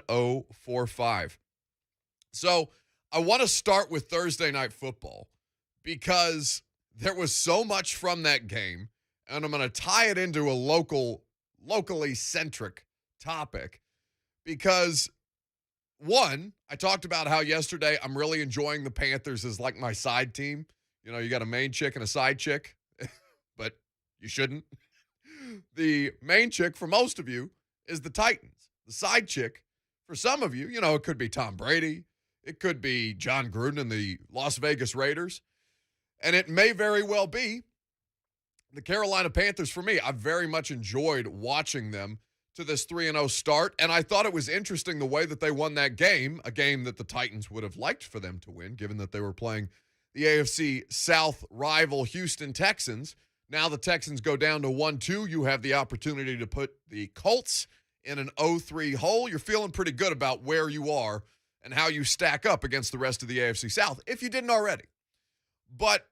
1045. So I want to start with Thursday Night Football because there was so much from that game, and I'm going to tie it into a locally centric topic because, one, I talked about how yesterday I'm really enjoying the Panthers as like my side team. You know, you got a main chick and a side chick, but you shouldn't. The main chick for most of you is the Titans. The side chick for some of you, it could be Tom Brady. It could be John Gruden and the Las Vegas Raiders. And it may very well be the Carolina Panthers for me. I've very much enjoyed watching them to this 3-0 start. And I thought it was interesting the way that they won that game, a game that the Titans would have liked for them to win, given that they were playing the AFC South rival Houston Texans. Now the Texans go down to 1-2. You have the opportunity to put the Colts in an 0-3 hole. You're feeling pretty good about where you are and how you stack up against the rest of the AFC South, if you didn't already. But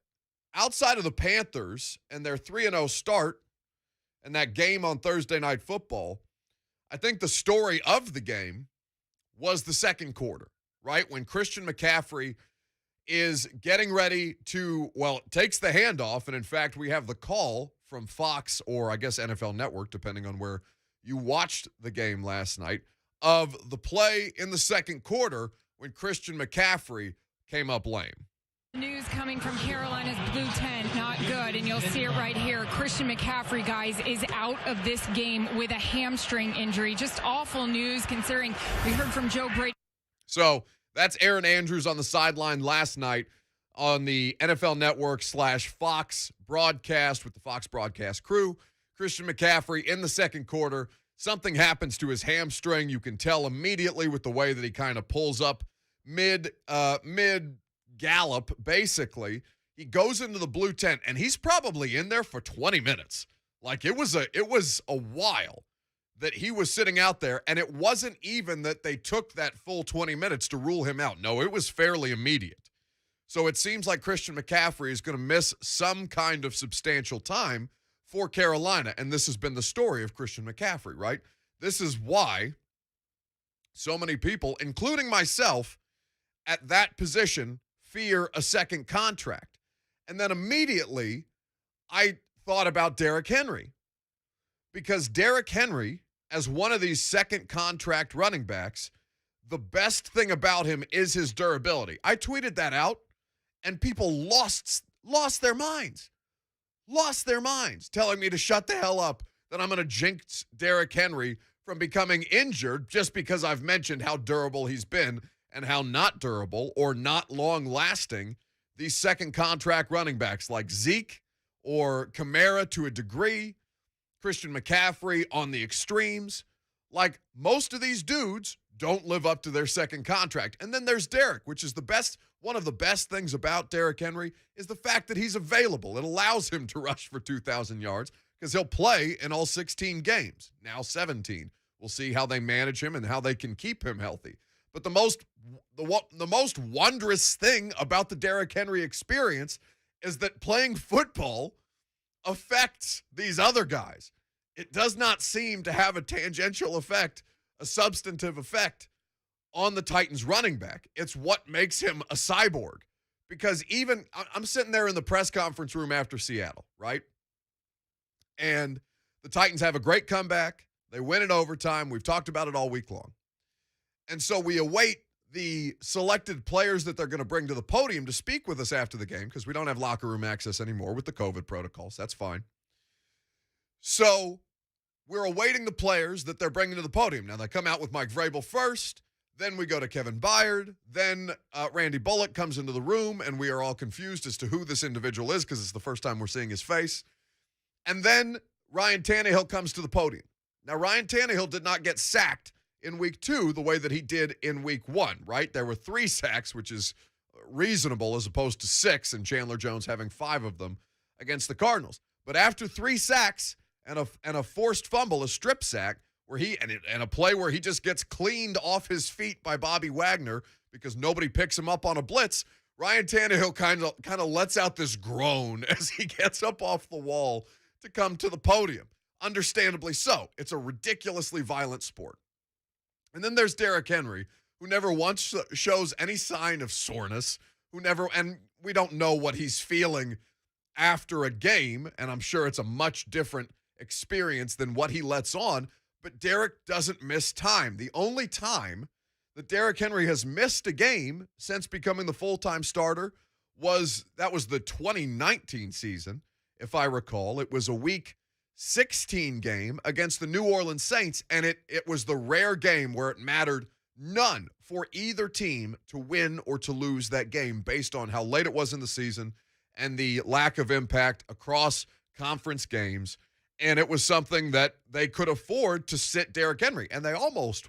outside of the Panthers and their 3-0 start and that game on Thursday Night Football, I think the story of the game was the second quarter, right? When Christian McCaffrey is getting ready to, takes the handoff. And in fact, we have the call from Fox or I guess NFL Network, depending on where you watched the game last night, of the play in the second quarter when Christian McCaffrey came up lame. News coming from Carolina's Blue Tent, not good, and you'll see it right here. Christian McCaffrey, guys, is out of this game with a hamstring injury. Just awful news considering we heard from Joe Brady. So that's Aaron Andrews on the sideline last night on the NFL Network /Fox broadcast with the Fox broadcast crew. Christian McCaffrey in the second quarter, something happens to his hamstring. You can tell immediately with the way that he kind of pulls up mid gallop, basically. He goes into the blue tent, and he's probably in there for 20 minutes. Like, it was a while that he was sitting out there, and it wasn't even that they took that full 20 minutes to rule him out. No, it was fairly immediate. So it seems like Christian McCaffrey is going to miss some kind of substantial time for Carolina, and this has been the story of Christian McCaffrey, right? This is why so many people, including myself, at that position fear a second contract. And then immediately I thought about Derrick Henry, because Derrick Henry, as one of these second contract running backs, the best thing about him is his durability. I tweeted that out, and people lost their minds. Lost their minds, telling me to shut the hell up, that I'm going to jinx Derrick Henry from becoming injured just because I've mentioned how durable he's been and how not durable or not long-lasting these second contract running backs like Zeke or Kamara to a degree, Christian McCaffrey on the extremes. Like, most of these dudes don't live up to their second contract. And then there's Derrick, which is one of the best things about Derrick Henry is the fact that he's available. It allows him to rush for 2,000 yards because he'll play in all 16 games, now 17. We'll see how they manage him and how they can keep him healthy. But the most wondrous thing about the Derrick Henry experience is that playing football affects these other guys. It does not seem to have a tangential effect, a substantive effect on the Titans running back. It's what makes him a cyborg. Because even I'm sitting there in the press conference room after Seattle, right? And the Titans have a great comeback. They win in overtime. We've talked about it all week long. And so we await the selected players that they're going to bring to the podium to speak with us after the game, because we don't have locker room access anymore with the COVID protocols. That's fine. So we're awaiting the players that they're bringing to the podium. Now, they come out with Mike Vrabel first. Then we go to Kevin Byard. Then Randy Bullock comes into the room, and we are all confused as to who this individual is because it's the first time we're seeing his face. And then Ryan Tannehill comes to the podium. Now, Ryan Tannehill did not get sacked in week 2 the way that he did in week 1, right? There were 3 sacks, which is reasonable as opposed to 6, and Chandler Jones having 5 of them against the Cardinals. But after 3 sacks and a forced fumble, a strip sack, where and a play where he just gets cleaned off his feet by Bobby Wagner because nobody picks him up on a blitz, Ryan Tannehill kind of lets out this groan as he gets up off the wall to come to the podium. Understandably so. It's a ridiculously violent sport. And then there's Derrick Henry, who never once shows any sign of soreness, and we don't know what he's feeling after a game, and I'm sure it's a much different experience than what he lets on, but Derrick doesn't miss time. The only time that Derrick Henry has missed a game since becoming the full-time starter was the 2019 season, if I recall. It was a Week 16 game against the New Orleans Saints, and it was the rare game where it mattered none for either team to win or to lose that game based on how late it was in the season and the lack of impact across conference games. And it was something that they could afford to sit Derrick Henry, and they almost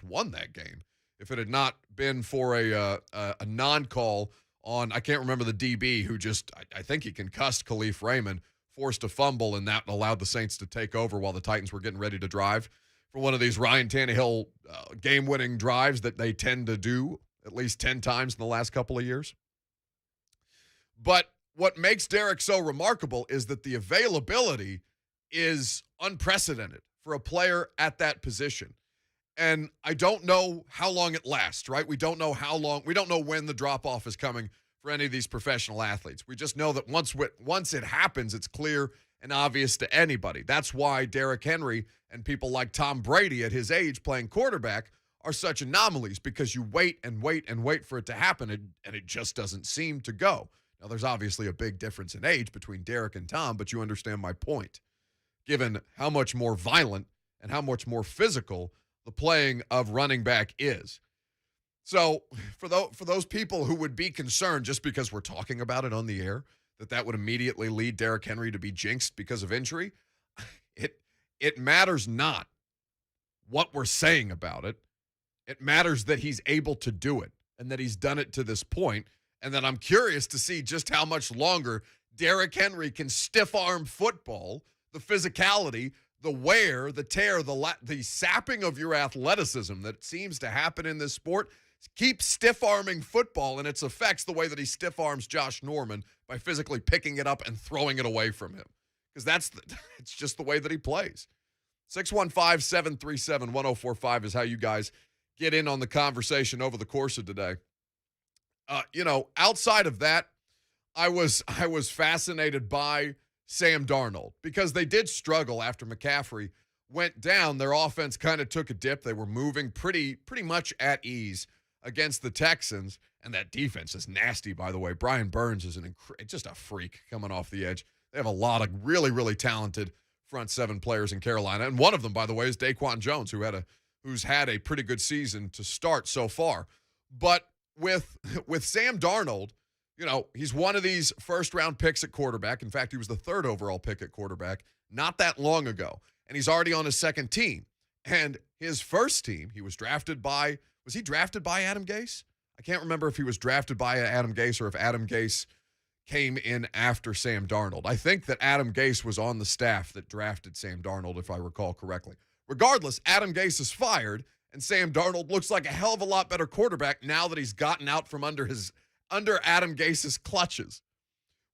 won that game if it had not been for a non-call on, I can't remember the DB who just, I think he concussed Khalif Raymond, forced a fumble, and that allowed the Saints to take over while the Titans were getting ready to drive for one of these Ryan Tannehill game-winning drives that they tend to do at least 10 times in the last couple of years. But what makes Derrick so remarkable is that the availability is unprecedented for a player at that position. And I don't know how long it lasts, right? We don't know how long. We don't know when the drop-off is coming for any of these professional athletes. We just know that once it happens, it's clear and obvious to anybody. That's why Derrick Henry and people like Tom Brady at his age playing quarterback are such anomalies, because you wait and wait and wait for it to happen, and it just doesn't seem to go. Now, there's obviously a big difference in age between Derrick and Tom, but you understand my point, given how much more violent and how much more physical the playing of running back is. So for those people who would be concerned just because we're talking about it on the air, that would immediately lead Derrick Henry to be jinxed because of injury, it matters not what we're saying about it. It matters that he's able to do it and that he's done it to this point, and that I'm curious to see just how much longer Derrick Henry can stiff-arm football, the physicality, the wear, the tear, the sapping of your athleticism that seems to happen in this sport. Keep stiff-arming football and its effects the way that he stiff-arms Josh Norman by physically picking it up and throwing it away from him. Because it's just the way that he plays. 615-737-1045 is how you guys get in on the conversation over the course of today. Outside of that, I was fascinated by Sam Darnold, because they did struggle after McCaffrey went down. Their offense kind of took a dip. They were moving pretty much at ease against the Texans, and that defense is nasty, by the way. Brian Burns is just a freak coming off the edge. They have a lot of really, really talented front seven players in Carolina, and one of them, by the way, is Daquan Jones, who's had a pretty good season to start so far. But with Sam Darnold, he's one of these first-round picks at quarterback. In fact, he was the third overall pick at quarterback not that long ago, and he's already on his second team. And his first team, he was drafted by – was he drafted by Adam Gase? I can't remember if he was drafted by Adam Gase or if Adam Gase came in after Sam Darnold. I think that Adam Gase was on the staff that drafted Sam Darnold, if I recall correctly. Regardless, Adam Gase is fired, and Sam Darnold looks like a hell of a lot better quarterback now that he's gotten out from under Adam Gase's clutches.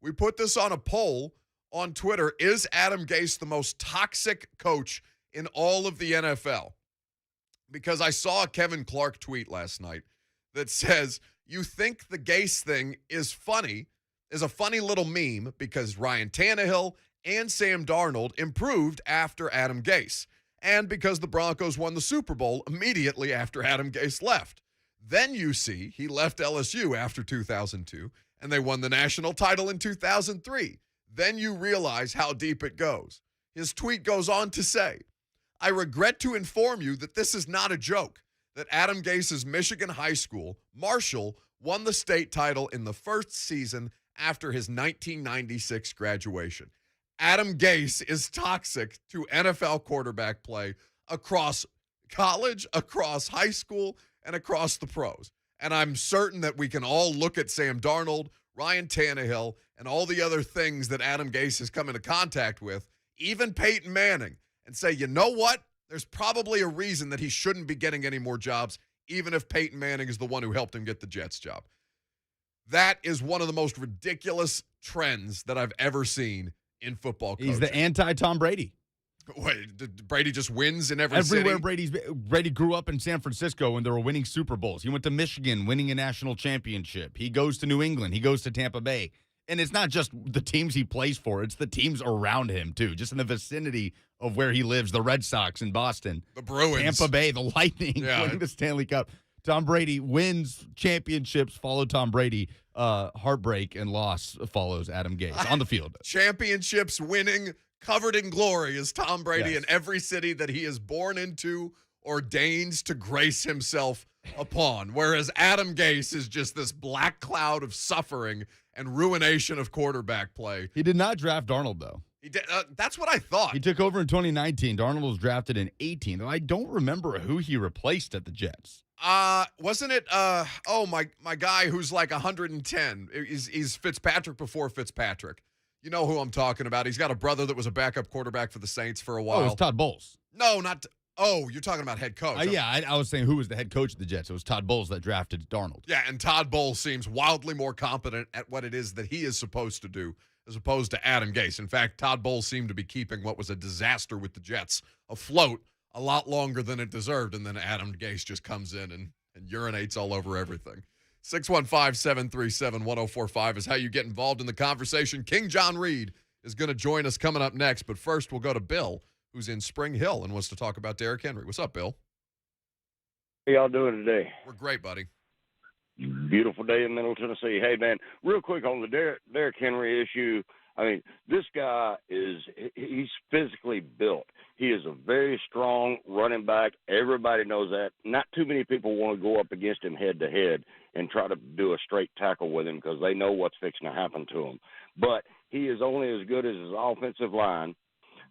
We put this on a poll on Twitter. Is Adam Gase the most toxic coach in all of the NFL? Because I saw a Kevin Clark tweet last night that says, you think the Gase thing is funny, is a funny little meme because Ryan Tannehill and Sam Darnold improved after Adam Gase, and because the Broncos won the Super Bowl immediately after Adam Gase left. Then you see he left LSU after 2002, and they won the national title in 2003. Then you realize how deep it goes. His tweet goes on to say, I regret to inform you that this is not a joke, that Adam Gase's Michigan high school, Marshall, won the state title in the first season after his 1996 graduation. Adam Gase is toxic to NFL quarterback play across college, across high school, and across the pros. And I'm certain that we can all look at Sam Darnold, Ryan Tannehill, and all the other things that Adam Gase has come into contact with, even Peyton Manning, and say, you know what? There's probably a reason that he shouldn't be getting any more jobs, even if Peyton Manning is the one who helped him get the Jets job. That is one of the most ridiculous trends that I've ever seen in football coaching. He's the anti-Tom Brady. Wait, Brady just wins in every Everywhere city? Brady grew up in San Francisco when they were winning Super Bowls. He went to Michigan, winning a national championship. He goes to New England. He goes to Tampa Bay. And it's not just the teams he plays for. It's the teams around him, too. Just in the vicinity of where he lives. The Red Sox in Boston. The Bruins. Tampa Bay, the Lightning, winning the Stanley Cup. Tom Brady wins championships, follow Tom Brady. Heartbreak and loss follows Adam Gase on the field. Championships winning, covered in glory is Tom Brady Yes. in every city that he is born into or deigns to grace himself upon. Whereas Adam Gase is just this black cloud of suffering and ruination of quarterback play. He did not draft Darnold, though. He did, that's what I thought. He took over in 2019. Darnold was drafted in 2018. And I don't remember who he replaced at the Jets. Wasn't it, my guy who's like 110. He's Fitzpatrick before Fitzpatrick. You know who I'm talking about. He's got a brother that was a backup quarterback for the Saints for a while. Oh, it was Todd Bowles. No, not. You're talking about head coach. I was saying who was the head coach of the Jets. It was Todd Bowles that drafted Darnold. Yeah, and Todd Bowles seems wildly more competent at what it is that he is supposed to do as opposed to Adam Gase. In fact, Todd Bowles seemed to be keeping what was a disaster with the Jets afloat a lot longer than it deserved, and then Adam Gase just comes in and urinates all over everything. 615-737-1045 is how you get involved in the conversation. King Jon Reed is going to join us coming up next, but first we'll go to Bill, who's in Spring Hill and wants to talk about Derrick Henry. What's up, Bill? How y'all doing today? We're great, buddy. Beautiful day in Middle Tennessee. Hey, man, real quick on the Derrick Henry issue. I mean, this guy he's physically built. He is a very strong running back. Everybody knows that. Not too many people want to go up against him head-to-head and try to do a straight tackle with him because they know what's fixing to happen to him. But he is only as good as his offensive line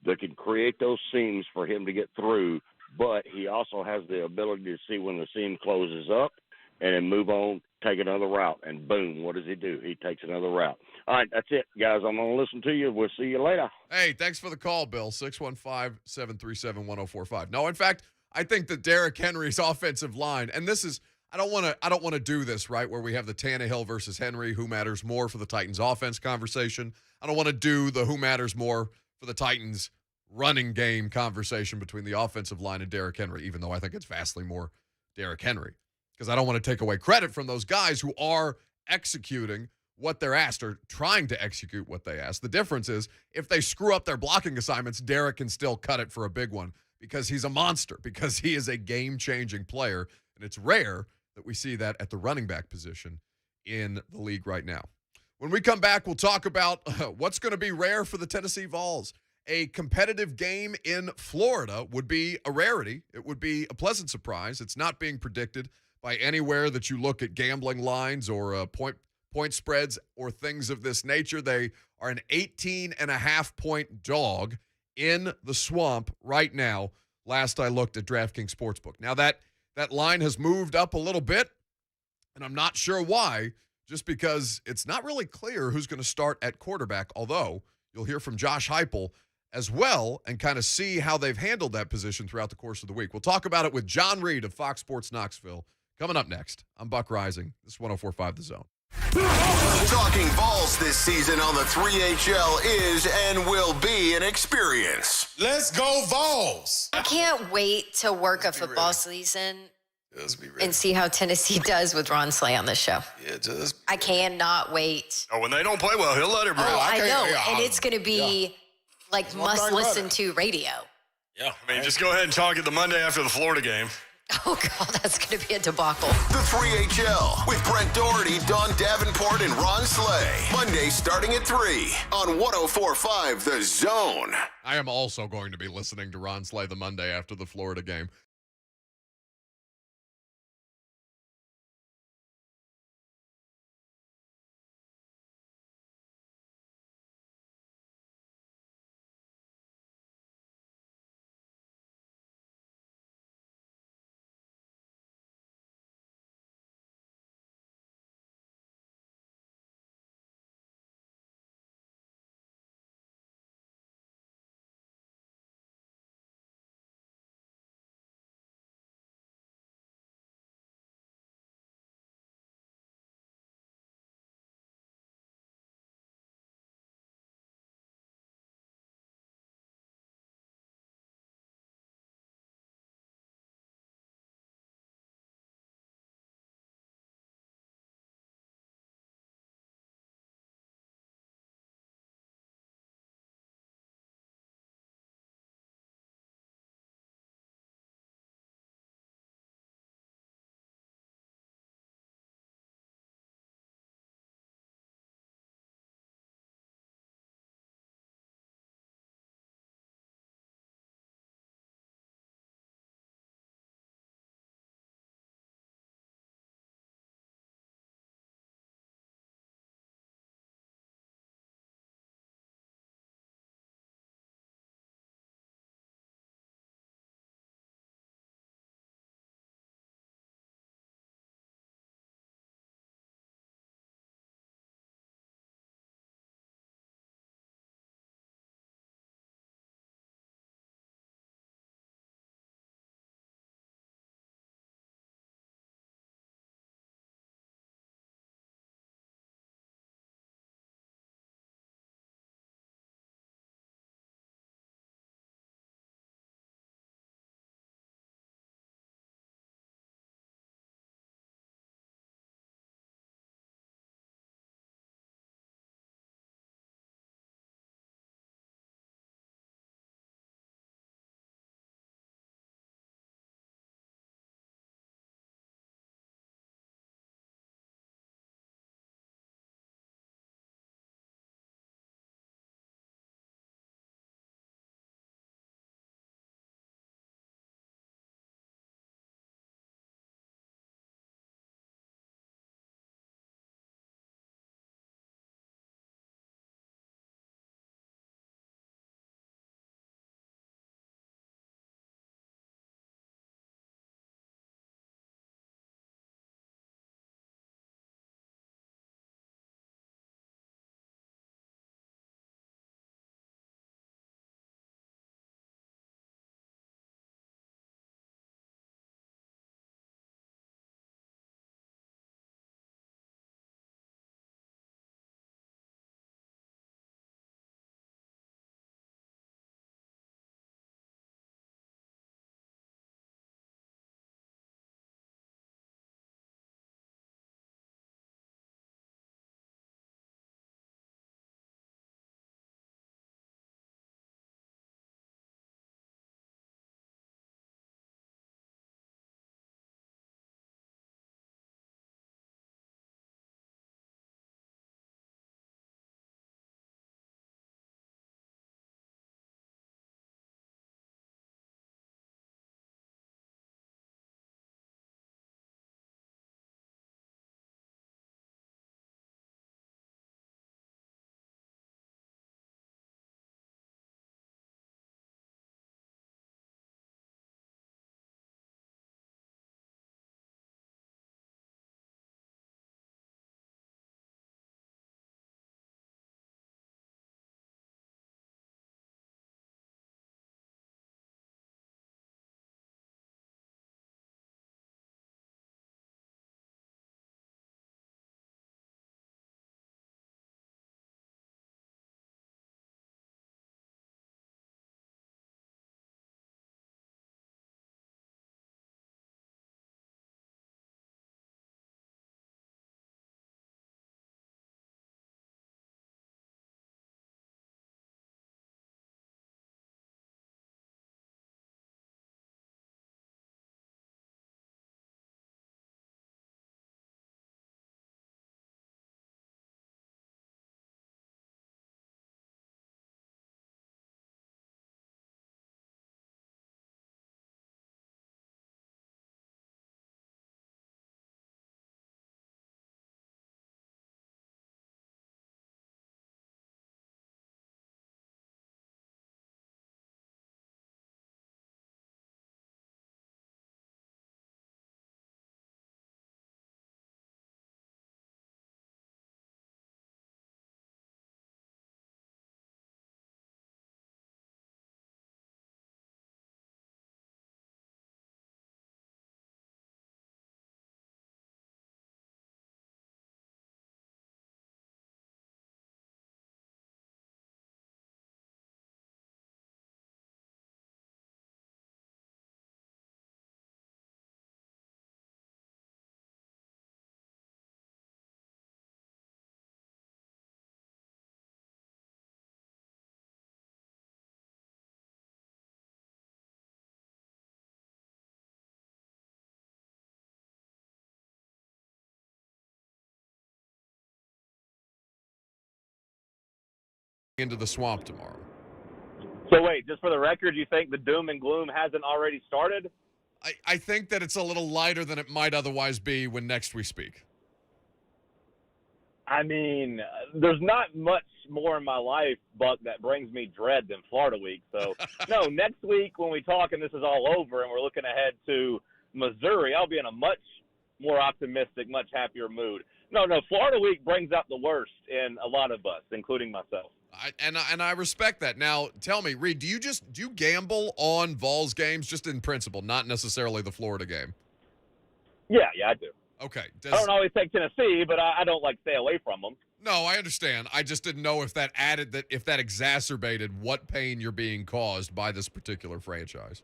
that can create those seams for him to get through, but he also has the ability to see when the seam closes up and then move on, take another route, and boom, what does he do? He takes another route. All right, that's it, guys. I'm going to listen to you. We'll see you later. Hey, thanks for the call, Bill. 615-737-1045. No, in fact, I think that Derrick Henry's offensive line, and this is I don't want to do this, right, where we have the Tannehill versus Henry, who matters more for the Titans offense conversation. I don't want to do the who matters more for the Titans running game conversation between the offensive line and Derrick Henry, even though I think it's vastly more Derrick Henry, because I don't want to take away credit from those guys who are executing what they're asked or trying to execute what they asked. The difference is if they screw up their blocking assignments, Derrick can still cut it for a big one because he's a monster, because he is a game-changing player, and it's rare that we see that at the running back position in the league right now. When we come back, we'll talk about what's going to be rare for the Tennessee Vols. A competitive game in Florida would be a rarity. It would be a pleasant surprise. It's not being predicted by anywhere that you look at gambling lines or point spreads or things of this nature. They are an 18.5-point dog in the Swamp right now, last I looked at DraftKings Sportsbook. Now, that line has moved up a little bit, and I'm not sure why, just because it's not really clear who's going to start at quarterback, although you'll hear from Josh Heupel as well and kind of see how they've handled that position throughout the course of the week. We'll talk about it with Jon Reed of Fox Sports Knoxville coming up next. I'm Buck Reising. This is 104.5 The Zone. Talking Vols this season on the 3HL is and will be an experience. Let's go Vols! I can't wait to work a football season and see how Tennessee does with Ron Slay on this show. Yeah, just. I cannot wait. Oh, when they don't play well, he'll let it rip. Oh, I know. Yeah, And it's going to be like must-listen to radio. Yeah, I mean, just go ahead and talk it the Monday after the Florida game. Oh, God, that's going to be a debacle. The 3HL with Brent Doherty, Don Davenport, and Ron Slay. Monday starting at 3 on 104.5 The Zone. I am also going to be listening to Ron Slay the Monday after the Florida game. into the Swamp tomorrow. So wait, just for the record, you think the doom and gloom hasn't already started? I think that it's a little lighter than it might otherwise be when next we speak. I mean, there's not much more in my life, Buck, that brings me dread than Florida week. So, no, next week when we talk and this is all over and we're looking ahead to Missouri, I'll be in a much more optimistic, much happier mood. No, Florida week brings out the worst in a lot of us, including myself. I respect that. Now, tell me, Reed, do you gamble on Vols games just in principle, not necessarily the Florida game? Yeah, I do. Okay. I don't always take Tennessee, but I don't stay away from them. No, I understand. I just didn't know if that exacerbated what pain you're being caused by this particular franchise.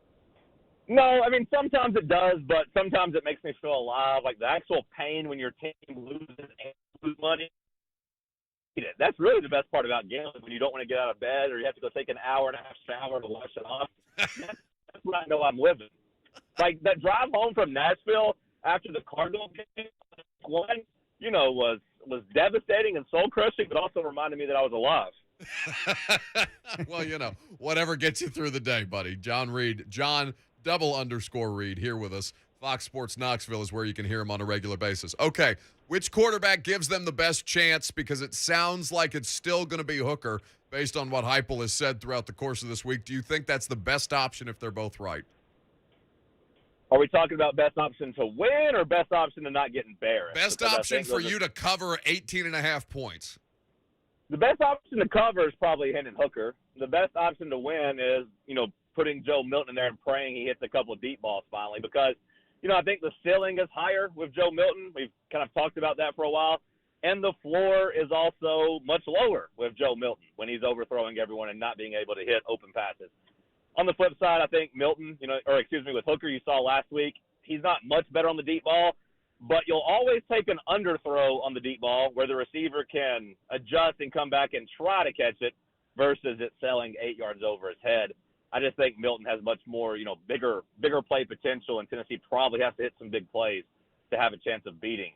No, I mean, sometimes it does, but sometimes it makes me feel alive. Like the actual pain when your team loses and lose money. That's really the best part about gambling, when you don't want to get out of bed or you have to go take an hour and a half shower to wash it off. That's when I know I'm living. Like that drive home from Nashville after the Cardinals game, was devastating and soul-crushing, but also reminded me that I was alive. Well, whatever gets you through the day, buddy. Jon Reed, Jon _Reed here with us. Fox Sports Knoxville is where you can hear him on a regular basis. Okay, which quarterback gives them the best chance? Because it sounds like it's still going to be Hooker based on what Heupel has said throughout the course of this week. Do you think that's the best option if they're both right? Are we talking about best option to win or best option to not get embarrassed? Best option for you to cover 18.5 points. The best option to cover is probably Hendon Hooker. The best option to win is, putting Joe Milton in there and praying he hits a couple of deep balls finally, because, I think the ceiling is higher with Joe Milton. We've kind of talked about that for a while. And the floor is also much lower with Joe Milton when he's overthrowing everyone and not being able to hit open passes. On the flip side, I think Milton, with Hooker, you saw last week, he's not much better on the deep ball, but you'll always take an underthrow on the deep ball where the receiver can adjust and come back and try to catch it versus it sailing 8 yards over his head. I just think Milton has much more, bigger play potential, and Tennessee probably has to hit some big plays to have a chance of beating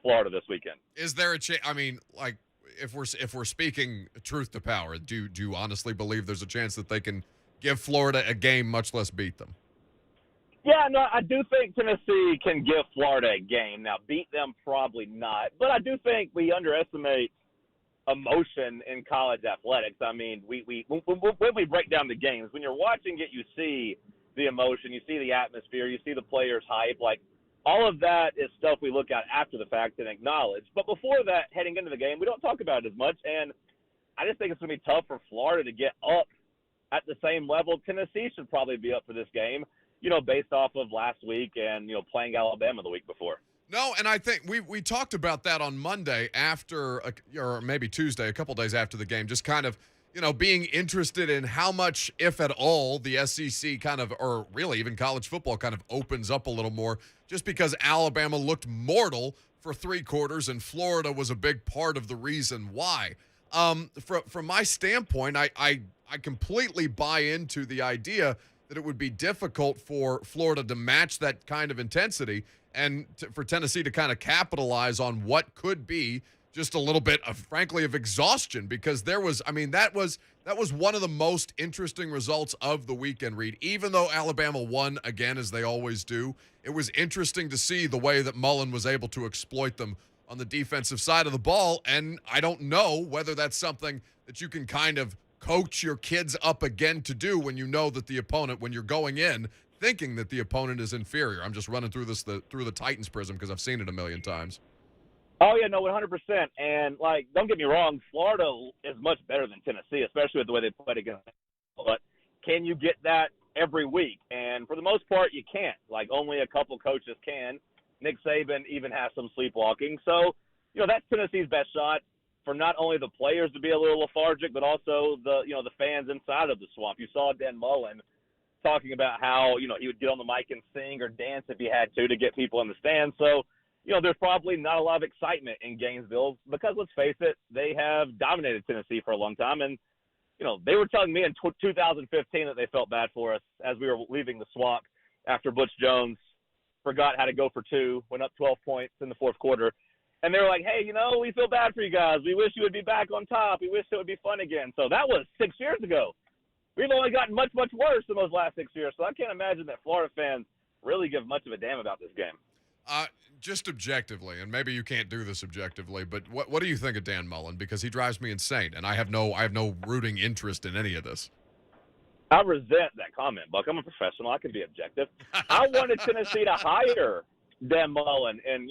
Florida this weekend. Is there a chance? I mean, if we're speaking truth to power, do you honestly believe there's a chance that they can give Florida a game, much less beat them? Yeah, no, I do think Tennessee can give Florida a game. Now, beat them probably not, but I do think we underestimate emotion in college athletics. I mean, when we break down the games, when you're watching it, you see the emotion, you see the atmosphere, you see the players' hype. All of that is stuff we look at after the fact and acknowledge. But before that, heading into the game, we don't talk about it as much. And I just think it's going to be tough for Florida to get up at the same level. Tennessee should probably be up for this game, based off of last week and, playing Alabama the week before. No, and I think we talked about that on Monday or maybe Tuesday, a couple days after the game, just kind of, being interested in how much, if at all, the SEC kind of, or really even college football kind of opens up a little more, just because Alabama looked mortal for 3 quarters and Florida was a big part of the reason why. From my standpoint, I completely buy into the idea that it would be difficult for Florida to match that kind of intensity and for Tennessee to kind of capitalize on what could be just a little bit of, frankly, of exhaustion, because that was one of the most interesting results of the weekend, Reed. Even though Alabama won again, as they always do, it was interesting to see the way that Mullen was able to exploit them on the defensive side of the ball, and I don't know whether that's something that you can kind of coach your kids up again to do when you know that the opponent, when you're going in thinking that the opponent is inferior. I'm just running through through the Titans prism because I've seen it a million times. Oh, yeah, no, 100%. And, don't get me wrong, Florida is much better than Tennessee, especially with the way they played against them. But can you get that every week? And for the most part, you can't. Only a couple coaches can. Nick Saban even has some sleepwalking. So, that's Tennessee's best shot for not only the players to be a little lethargic, but also the fans inside of the Swamp. You saw Dan Mullen talking about how, he would get on the mic and sing or dance if he had to get people in the stands. So, there's probably not a lot of excitement in Gainesville because, let's face it, they have dominated Tennessee for a long time. And, they were telling me in 2015 that they felt bad for us as we were leaving the Swamp after Butch Jones forgot how to go for 2, went up 12 points in the fourth quarter. And they were like, hey, we feel bad for you guys. We wish you would be back on top. We wish it would be fun again. So that was 6 years ago. We've only gotten much, much worse in those last 6 years. So I can't imagine that Florida fans really give much of a damn about this game. Just objectively, and maybe you can't do this objectively, but what do you think of Dan Mullen? Because he drives me insane, and I have no rooting interest in any of this. I resent that comment, Buck. I'm a professional. I can be objective. I wanted Tennessee to hire Dan Mullen in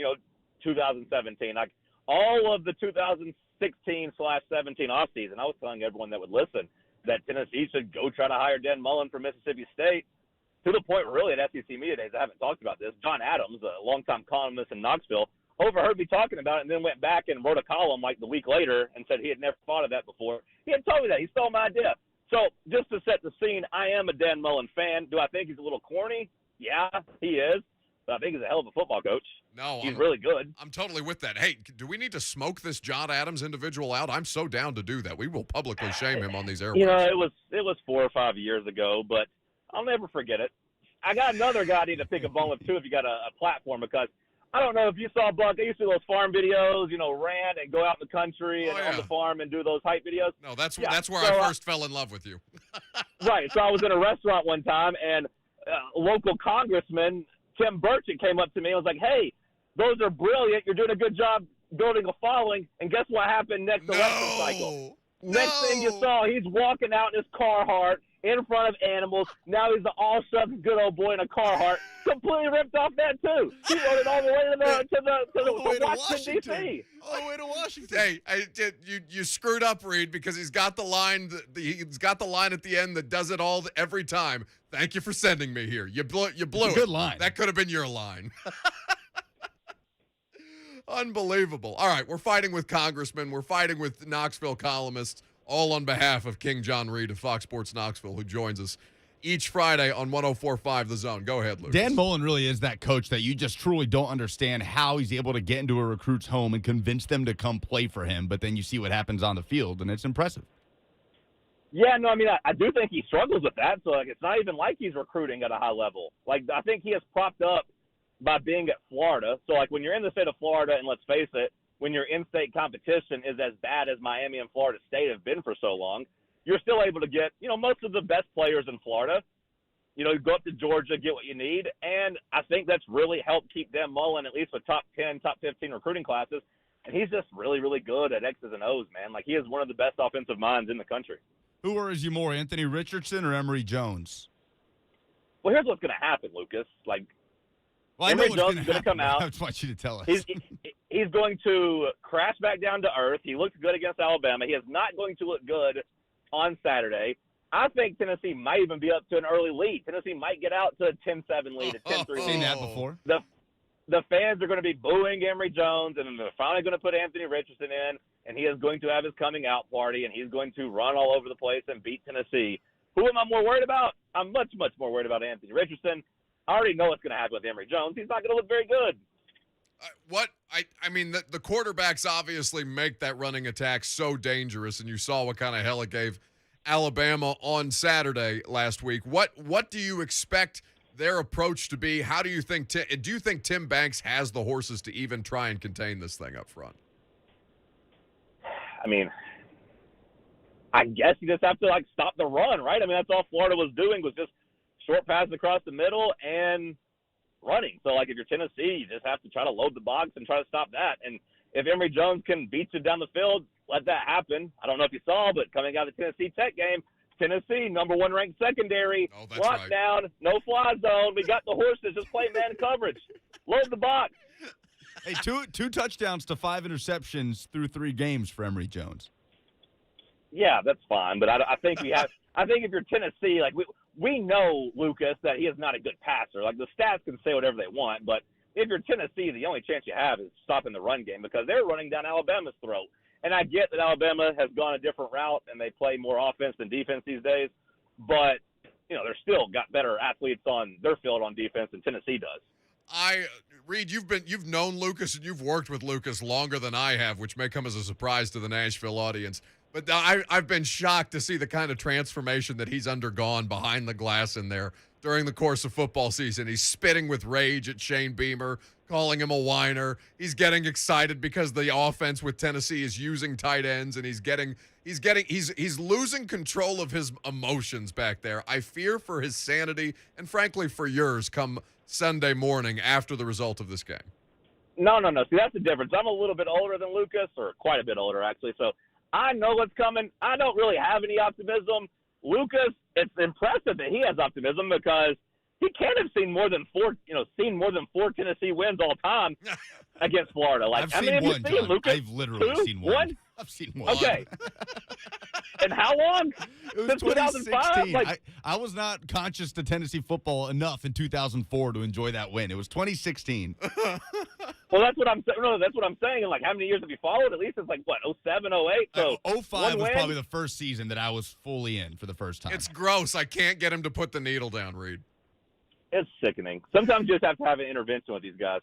2017. All of the 2016/17 offseason, I was telling everyone that would listen that Tennessee should go try to hire Dan Mullen from Mississippi State. To the point, really, at SEC Media Days, I haven't talked about this. John Adams, a longtime columnist in Knoxville, overheard me talking about it and then went back and wrote a column like the week later and said he had never thought of that before. He had told me that. He stole my idea. So just to set the scene, I am a Dan Mullen fan. Do I think he's a little corny? Yeah, he is. But I think he's a hell of a football coach. No, he's really good. I'm totally with that. Hey, do we need to smoke this John Adams individual out? I'm so down to do that. We will publicly shame him on these airwaves. It was 4 or 5 years ago, but I'll never forget it. I got another guy I need to pick a bone with, too, if you got a platform, because I don't know if you saw, Buck, I used to do those farm videos, rant and go out in the country and on the farm and do those hype videos. No, that's where I first fell in love with you. Right. So I was in a restaurant one time, and local congressman Tim Burchett came up to me and was like, hey, those are brilliant. You're doing a good job building a following. And guess what happened next election cycle? Next thing you saw, he's walking out in his Carhartt in front of animals. Now he's the all-subs good old boy in a Carhartt. Completely ripped off that, too. He rode it all the way to Washington, D.C. All the way to Washington. Hey, you screwed up, Reed, because he's got the line. He's got the line at the end that does it all every time. Thank you for sending me here. You blew it. Good line. That could have been your line. Unbelievable. All right, we're fighting with congressmen. We're fighting with Knoxville columnists, all on behalf of King Jon Reed of Fox Sports Knoxville, who joins us each Friday on 104.5 The Zone. Go ahead, Lucas. Dan Mullen really is that coach that you just truly don't understand how he's able to get into a recruit's home and convince them to come play for him, but then you see what happens on the field, and it's impressive. Yeah, no, I mean, I do think he struggles with that, so it's not even like he's recruiting at a high level. I think he is propped up by being at Florida. So, when you're in the state of Florida, and let's face it, when your in-state competition is as bad as Miami and Florida State have been for so long, you're still able to get, most of the best players in Florida. You go up to Georgia, get what you need, and I think that's really helped keep Dan Mullen at least with top 10, top 15 recruiting classes, and he's just really, really good at X's and O's, man. He is one of the best offensive minds in the country. Who worries you more, Anthony Richardson or Emory Jones? Well, here's what's going to happen, Lucas. I know Emory what's Jones is going to come out. I just want you to tell us. He's going to crash back down to earth. He looked good against Alabama. He is not going to look good on Saturday. I think Tennessee might even be up to an early lead. Tennessee might get out to a 10-7 lead, a 10-3 lead. Seen that before. The fans are going to be booing Emory Jones, and then they're finally going to put Anthony Richardson in, and he is going to have his coming out party, and he's going to run all over the place and beat Tennessee. Who am I more worried about? I'm much, much more worried about Anthony Richardson. I already know what's going to happen with Emory Jones. He's not going to look very good. The quarterbacks obviously make that running attack so dangerous, and you saw what kind of hell it gave Alabama on Saturday last week. What do you expect their approach to be? How do you think do you think Tim Banks has the horses to even try and contain this thing up front? I mean, I guess you just have to stop the run, right? I mean, that's all Florida was doing was just short passes across the middle and running. So, if you're Tennessee, you just have to try to load the box and try to stop that. And if Emory Jones can beat you down the field, let that happen. I don't know if you saw, but coming out of the Tennessee Tech game, Tennessee, number 1 ranked secondary, lockdown, no fly zone. We got the horses. Just play man coverage. Load the box. Hey, two touchdowns to 5 interceptions through 3 games for Emory Jones. Yeah, that's fine. But I think we have. I think if you're Tennessee, we know, Lucas, that he is not a good passer. The stats can say whatever they want, but if you're Tennessee, the only chance you have is stopping the run game because they're running down Alabama's throat. And I get that Alabama has gone a different route and they play more offense than defense these days, but they're still got better athletes on their field on defense than Tennessee does. Reed, you've known Lucas and you've worked with Lucas longer than I have, which may come as a surprise to the Nashville audience. But I've been shocked to see the kind of transformation that he's undergone behind the glass in there during the course of football season. He's spitting with rage at Shane Beamer, calling him a whiner. He's getting excited because the offense with Tennessee is using tight ends, and he's losing control of his emotions back there. I fear for his sanity and frankly for yours come Sunday morning after the result of this game. No. See, that's the difference. I'm a little bit older than Lucas, or quite a bit older, actually. So I know what's coming. I don't really have any optimism. Lucas, it's impressive that he has optimism because he can't have seen more than four Tennessee wins all time against Florida. I've seen one, John. Lucas? I've literally seen one. I've seen one. Okay. And how long? It was Since 2016. I was not conscious to Tennessee football enough in 2004 to enjoy that win. It was 2016. Well, that's what I'm saying. No, that's what I'm saying. Like, how many years have you followed? At least it's like, what, 07, 08? So 05 was probably the first season that I was fully in for the first time. It's gross. I can't get him to put the needle down, Reed. It's sickening. Sometimes you just have to have an intervention with these guys.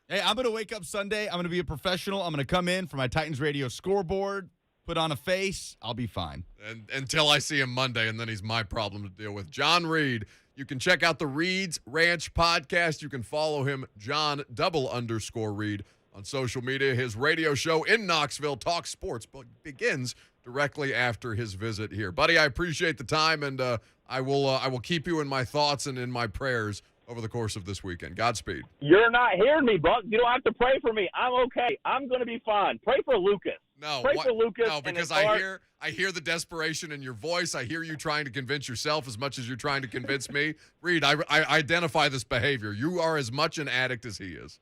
Hey, I'm going to wake up Sunday. I'm going to be a professional. I'm going to come in for my Titans radio scoreboard, put on a face. I'll be fine. And until I see him Monday, and then he's my problem to deal with. Jon Reed. You can check out the Reed's Ranch podcast. You can follow him, John_Reed, on social media. His radio show in Knoxville, Talk Sports, begins directly after his visit here. Buddy, I appreciate the time, and I will keep you in my thoughts and in my prayers over the course of this weekend. Godspeed. You're not hearing me, Buck. You don't have to pray for me. I'm okay. I'm going to be fine. Pray for Lucas. Pray for Lucas. No, because I hear the desperation in your voice. I hear you trying to convince yourself as much as you're trying to convince me. Reed, I identify this behavior. You are as much an addict as he is.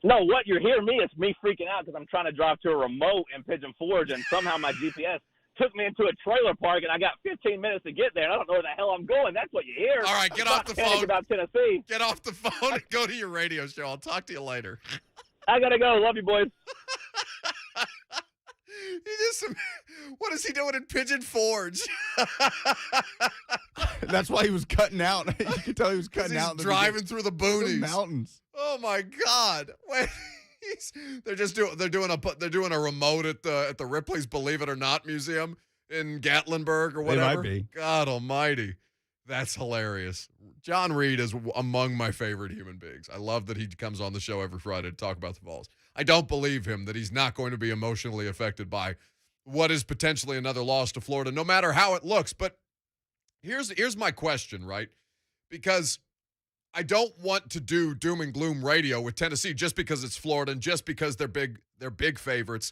No, what you're hearing me is me freaking out because I'm trying to drive to a remote in Pigeon Forge, and somehow my GPS took me into a trailer park, and I got 15 minutes to get there, and I don't know where the hell I'm going. That's what you hear. All right, get off the phone. About Tennessee. Get off the phone and go to your radio show. I'll talk to you later. I got to go. Love you, boys. What is he doing in Pigeon Forge? That's why he was cutting out. You could tell he was cutting out. Driving through the boonies, the mountains. Oh my God! Wait, they're doing a remote at the Ripley's Believe It or Not Museum in Gatlinburg or whatever. They might be. God Almighty, that's hilarious. Jon Reed is among my favorite human beings. I love that he comes on the show every Friday to talk about the Vols. I don't believe him that he's not going to be emotionally affected by what is potentially another loss to Florida, no matter how it looks. But here's my question, right? Because I don't want to do doom and gloom radio with Tennessee just because it's Florida and just because they're big favorites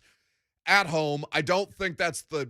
at home. I don't think that's the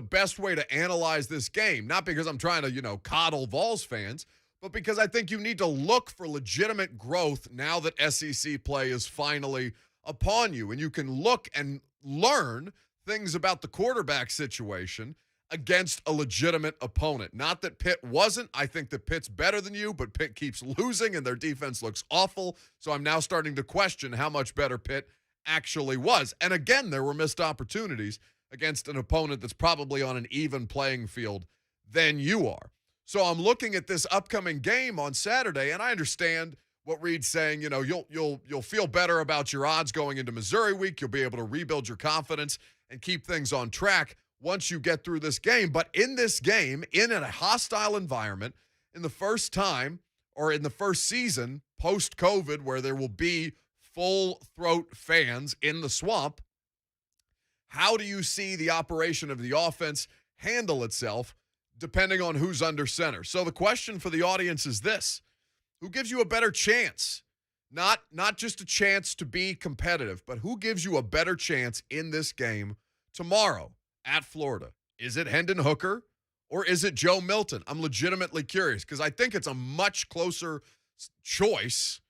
best way to analyze this game. Not because I'm trying to, coddle Vols fans, but because I think you need to look for legitimate growth now that SEC play is finally upon you. And you can look and learn things about the quarterback situation against a legitimate opponent. Not that Pitt wasn't. I think that Pitt's better than you, but Pitt keeps losing and their defense looks awful. So I'm now starting to question how much better Pitt actually was. And again, there were missed opportunities against an opponent that's probably on an even playing field than you are. So I'm looking at this upcoming game on Saturday, and I understand what Reed's saying. You'll feel better about your odds going into Missouri week. You'll be able to rebuild your confidence and keep things on track once you get through this game. But in this game, in a hostile environment, in the first time or in the first season post-COVID where there will be full-throat fans in the swamp, how do you see the operation of the offense handle itself depending on who's under center? So the question for the audience is this: who gives you a better chance? Not just a chance to be competitive, but who gives you a better chance in this game tomorrow at Florida? Is it Hendon Hooker or is it Joe Milton? I'm legitimately curious because I think it's a much closer choice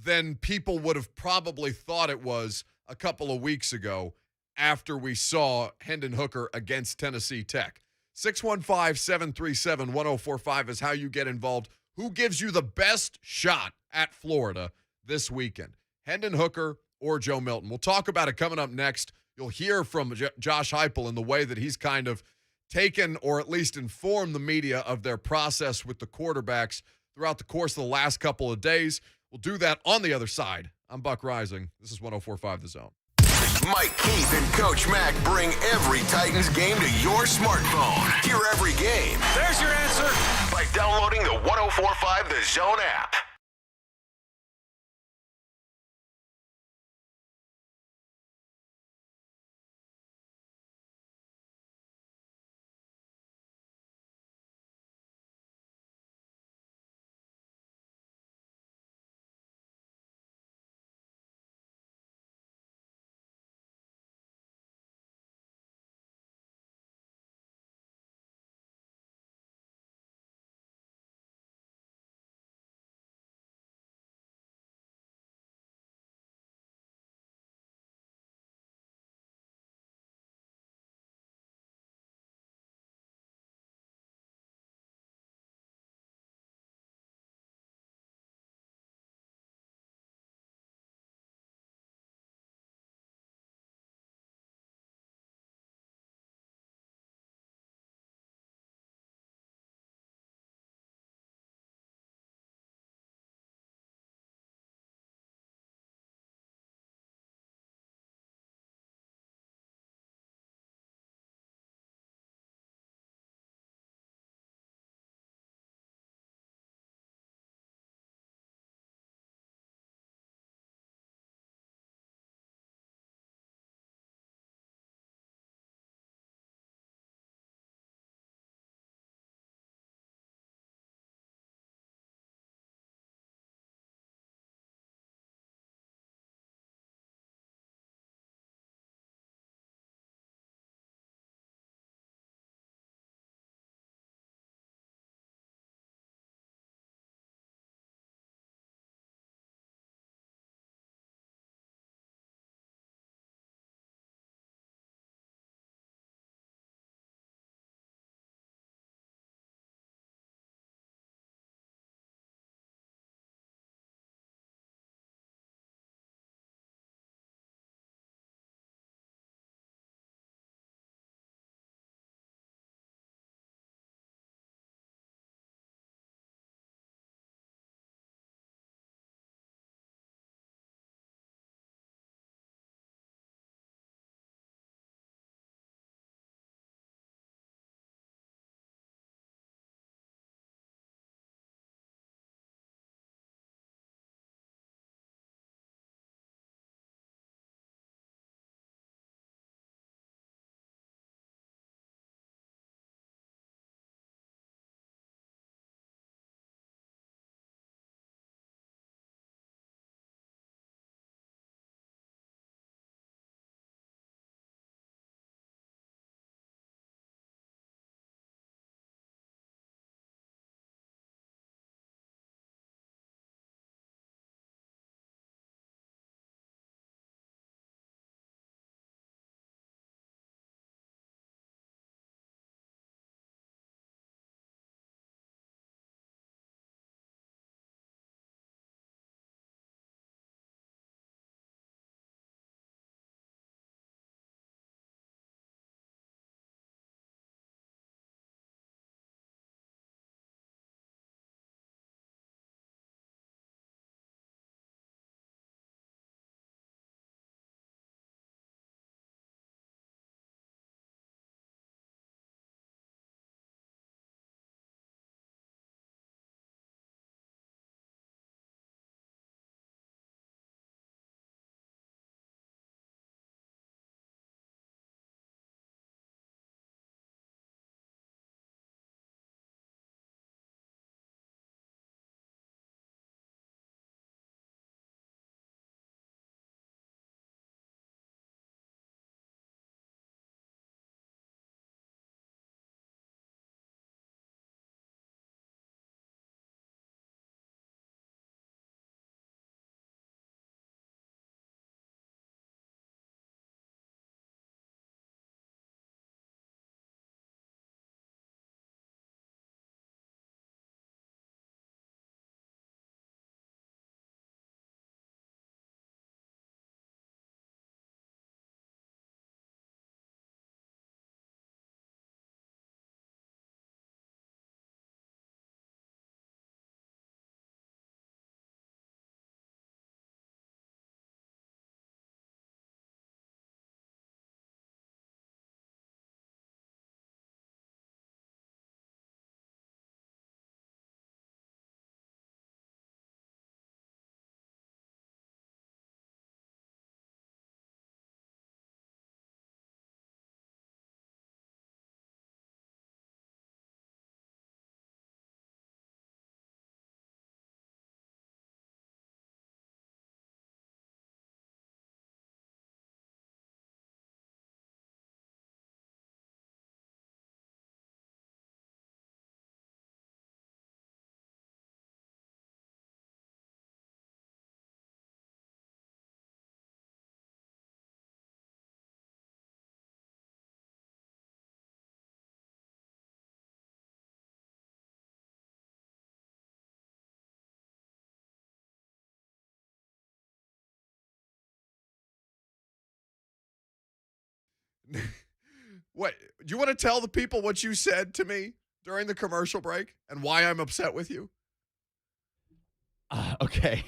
than people would have probably thought it was a couple of weeks ago after we saw Hendon Hooker against Tennessee Tech. 615-737-1045 is how you get involved. Who gives you the best shot at Florida this weekend? Hendon Hooker or Joe Milton? We'll talk about it coming up next. You'll hear from Josh Heupel in the way that he's kind of taken or at least informed the media of their process with the quarterbacks throughout the course of the last couple of days. We'll do that on the other side. I'm Buck Reising. This is 104.5 The Zone. Mike Keith and Coach Mack bring every Titans game to your smartphone. Hear every game. There's your answer. By downloading the 104.5 The Zone app. What? Do you want to tell the people what you said to me during the commercial break and why I'm upset with you? Okay.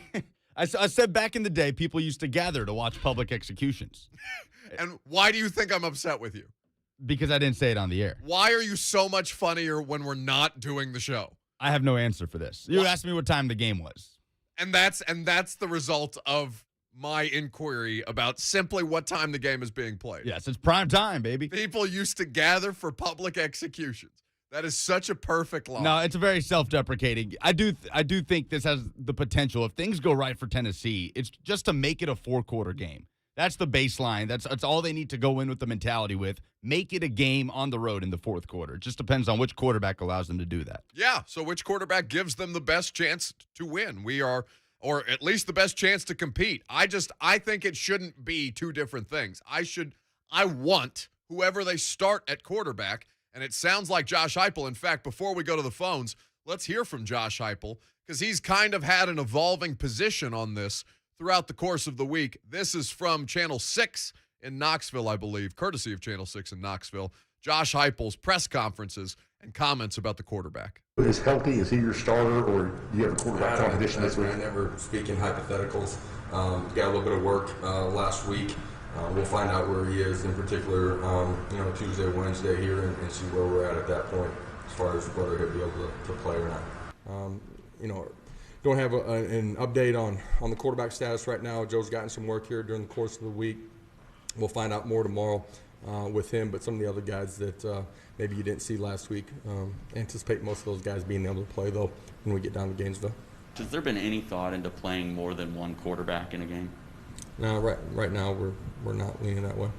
I said back in the day, people used to gather to watch public executions. And why do you think I'm upset with you? Because I didn't say it on the air. Why are you so much funnier when we're not doing the show? I have no answer for this. You asked me what time the game was. And that's the result of my inquiry about simply what time the game is being played. Yes, it's prime time, baby. People used to gather for public executions. That is such a perfect line. No, it's a very self-deprecating. I do think this has the potential. If things go right for Tennessee, it's just to make it a 4-quarter game. That's the baseline. That's all they need to go in with the mentality with. Make it a game on the road in the fourth quarter. It just depends on which quarterback allows them to do that. Yeah, so which quarterback gives them the best chance to win? Or at least the best chance to compete. I think it shouldn't be two different things. I want whoever they start at quarterback, and it sounds like Josh Heupel. In fact, before we go to the phones, let's hear from Josh Heupel because he's kind of had an evolving position on this throughout the course of the week. This is from Channel 6 in Knoxville, I believe, courtesy of Channel 6 in Knoxville. Josh Heupel's press conferences and comments about the quarterback. Is healthy? Is he your starter, or do you have a quarterback competition this week? I never speak in hypotheticals. Got a little bit of work last week. We'll find out where he is in particular, Tuesday, Wednesday here, and see where we're at that point as far as whether he'll be able to play or not. Don't have an update on the quarterback status right now. Joe's gotten some work here during the course of the week. We'll find out more tomorrow with him, but some of the other guys that maybe you didn't see last week, anticipate most of those guys being able to play, though, when we get down to Gainesville. Has there been any thought into playing more than one quarterback in a game? No, right now we're not leaning that way.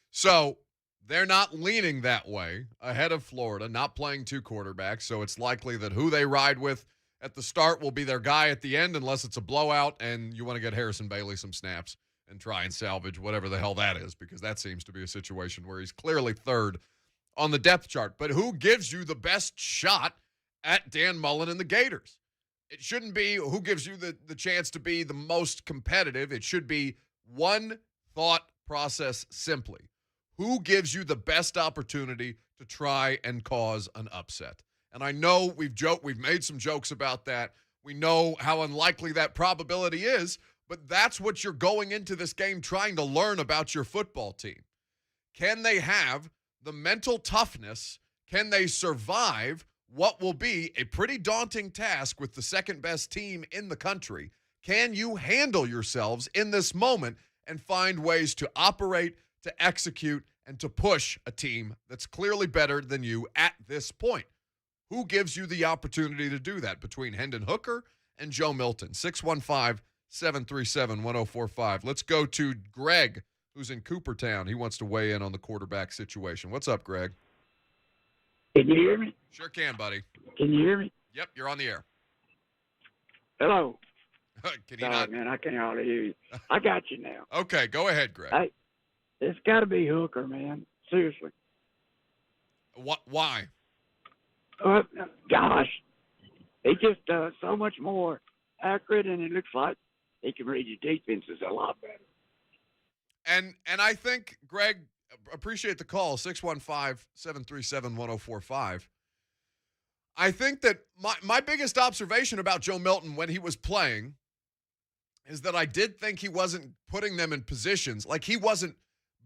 So they're not leaning that way ahead of Florida, not playing two quarterbacks, so it's likely that who they ride with at the start will be their guy at the end unless it's a blowout and you want to get Harrison Bailey some snaps and try and salvage whatever the hell that is, because that seems to be a situation where he's clearly third on the depth chart. But who gives you the best shot at Dan Mullen and the Gators? It shouldn't be who gives you the chance to be the most competitive. It should be one thought process simply. Who gives you the best opportunity to try and cause an upset? And I know we've made some jokes about that. We know how unlikely that probability is, but that's what you're going into this game trying to learn about your football team. Can they have the mental toughness? Can they survive what will be a pretty daunting task with the second best team in the country? Can you handle yourselves in this moment and find ways to operate, to execute, and to push a team that's clearly better than you at this point? Who gives you the opportunity to do that between Hendon Hooker and Joe Milton? 615-737-1045. Let's go to Greg, who's in Coopertown. He wants to weigh in on the quarterback situation. What's up, Greg? Can you hear me? Sure can, buddy. Can you hear me? Yep, you're on the air. Hello. Can you Sorry, not? man, I can't hardly hear you. I got you now. Okay, go ahead, Greg. Hey, it's got to be Hooker, man. Seriously. Why? Gosh, he just so much more accurate, and it looks like he can read your defenses a lot better. And I think, Greg, appreciate the call, 615-737-1045. I think that my biggest observation about Joe Milton when he was playing is that I did think he wasn't putting them in positions. Like, he wasn't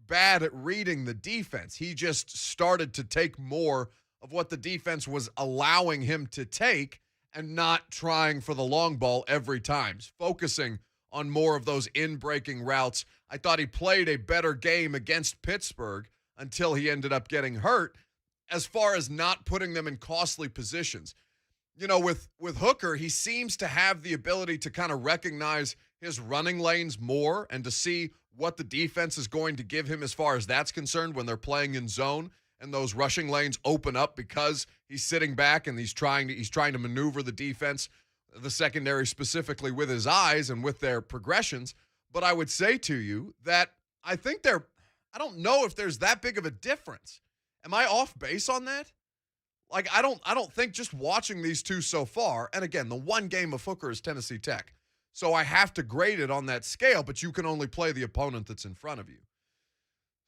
bad at reading the defense. He just started to take more of what the defense was allowing him to take and not trying for the long ball every time, focusing on more of those in-breaking routes. I thought he played a better game against Pittsburgh until he ended up getting hurt as far as not putting them in costly positions. You know, with Hooker, he seems to have the ability to kind of recognize his running lanes more and to see what the defense is going to give him as far as that's concerned when they're playing in zone and those rushing lanes open up because he's sitting back and he's trying to maneuver the defense, the secondary specifically, with his eyes and with their progressions. But I would say to you that I think I don't know if there's that big of a difference. Am I off base on that? Like, I don't think just watching these two so far, and again, the one game of Hooker is Tennessee Tech. So I have to grade it on that scale, but you can only play the opponent that's in front of you.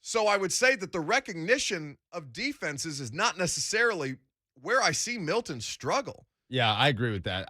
So I would say that the recognition of defenses is not necessarily where I see Milton struggle. Yeah, I agree with that.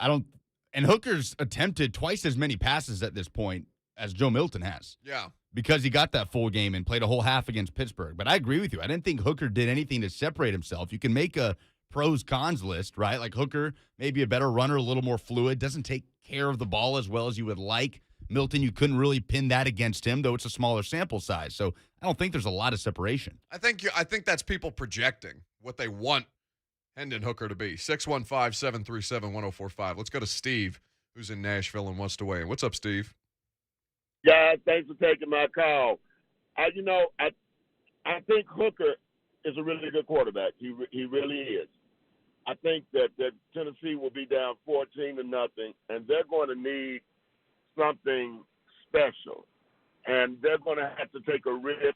And Hooker's attempted twice as many passes at this point as Joe Milton has. Yeah. Because he got that full game and played a whole half against Pittsburgh. But I agree with you. I didn't think Hooker did anything to separate himself. You can make a pros cons list, right? Like Hooker, maybe a better runner, a little more fluid, doesn't take care of the ball as well as you would like. Milton, you couldn't really pin that against him, though it's a smaller sample size. So I don't think there's a lot of separation. I think that's people projecting what they want Hendon Hooker to be. 615-737-1045. Let's go to Steve, who's in Nashville and wants to weigh in. What's up, Steve? Guys, thanks for taking my call. I think Hooker is a really good quarterback. He really is. I think that Tennessee will be down 14-0, and they're going to need something special. And they're going to have to take a risk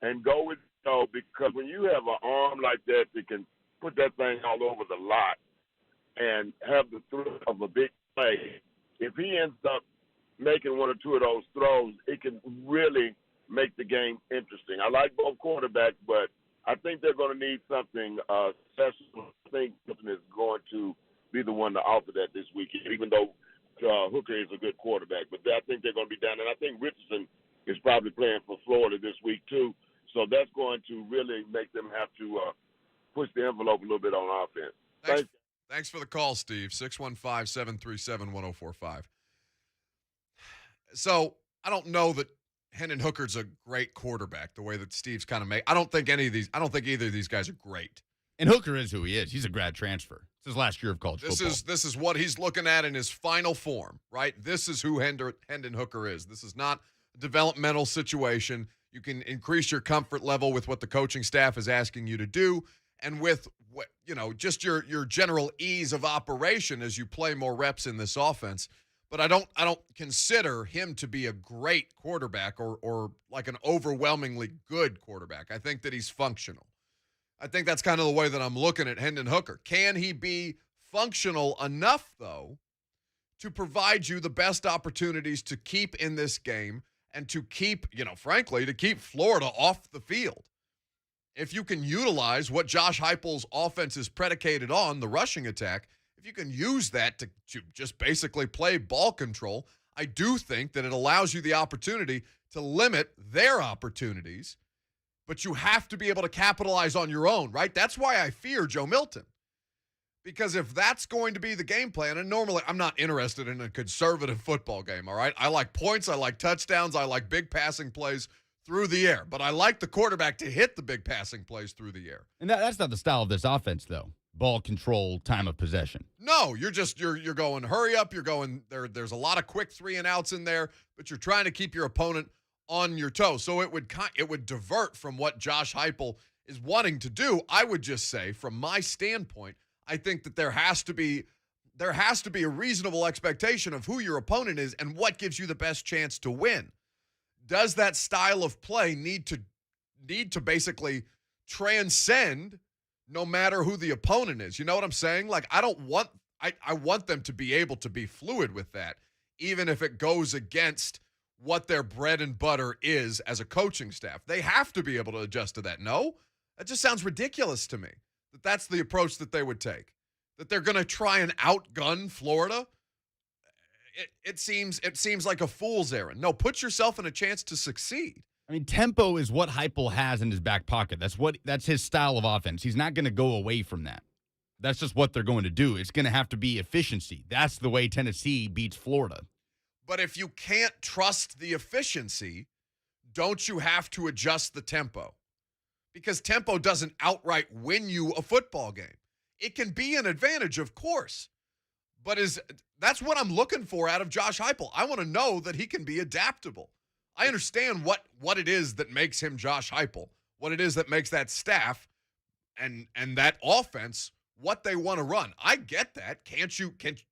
and go with it, because when you have an arm like that can put that thing all over the lot and have the thrill of a big play, if he ends up making one or two of those throws, it can really make the game interesting. I like both quarterbacks, but I think they're going to need something special. I think Milton is going to be the one to offer that this weekend, even though Hooker is a good quarterback. But I think they're going to be down. And I think Richardson is probably playing for Florida this week too. So that's going to really make them have to push the envelope a little bit on offense. Thanks for the call, Steve. 615-737-1045. So I don't know that Hendon Hooker's a great quarterback the way that Steve's kind of made. I don't think either of these guys are great. And Hooker is who he is. He's a grad transfer. It's his last year of college football. This is what he's looking at in his final form, right? This is who Hendon Hooker is. This is not a developmental situation. You can increase your comfort level with what the coaching staff is asking you to do, and with what, just your general ease of operation as you play more reps in this offense. But I don't consider him to be a great quarterback or like an overwhelmingly good quarterback. I think that he's functional. I think that's kind of the way that I'm looking at Hendon Hooker. Can he be functional enough, though, to provide you the best opportunities to keep in this game and to keep, frankly, to keep Florida off the field? If you can utilize what Josh Heupel's offense is predicated on, the rushing attack, if you can use that to just basically play ball control, I do think that it allows you the opportunity to limit their opportunities, but you have to be able to capitalize on your own, right? That's why I fear Joe Milton. Because if that's going to be the game plan, and normally I'm not interested in a conservative football game, all right? I like points, I like touchdowns, I like big passing plays through the air, but I like the quarterback to hit the big passing plays through the air. And that's not the style of this offense, though. Ball control, time of possession. No, you're going hurry up. You're going there's a lot of quick 3-and-outs in there, but you're trying to keep your opponent on your toes. So it would divert from what Josh Heupel is wanting to do. I would just say, from my standpoint, I think that there has to be a reasonable expectation of who your opponent is and what gives you the best chance to win. Does that style of play need to basically transcend no matter who the opponent is? You know what I'm saying? Like, I want them to be able to be fluid with that, even if it goes against what their bread and butter is as a coaching staff. They have to be able to adjust to that. No? That just sounds ridiculous to me, that that's the approach that they would take, that they're going to try and outgun Florida. It seems like a fool's errand. No, put yourself in a chance to succeed. I mean, tempo is what Heupel has in his back pocket. That's his style of offense. He's not going to go away from that. That's just what they're going to do. It's going to have to be efficiency. That's the way Tennessee beats Florida. But if you can't trust the efficiency, don't you have to adjust the tempo? Because tempo doesn't outright win you a football game. It can be an advantage, of course. But that's what I'm looking for out of Josh Heupel. I want to know that he can be adaptable. I understand what it is that makes him Josh Heupel, what it is that makes that staff and that offense what they want to run. I get that. Can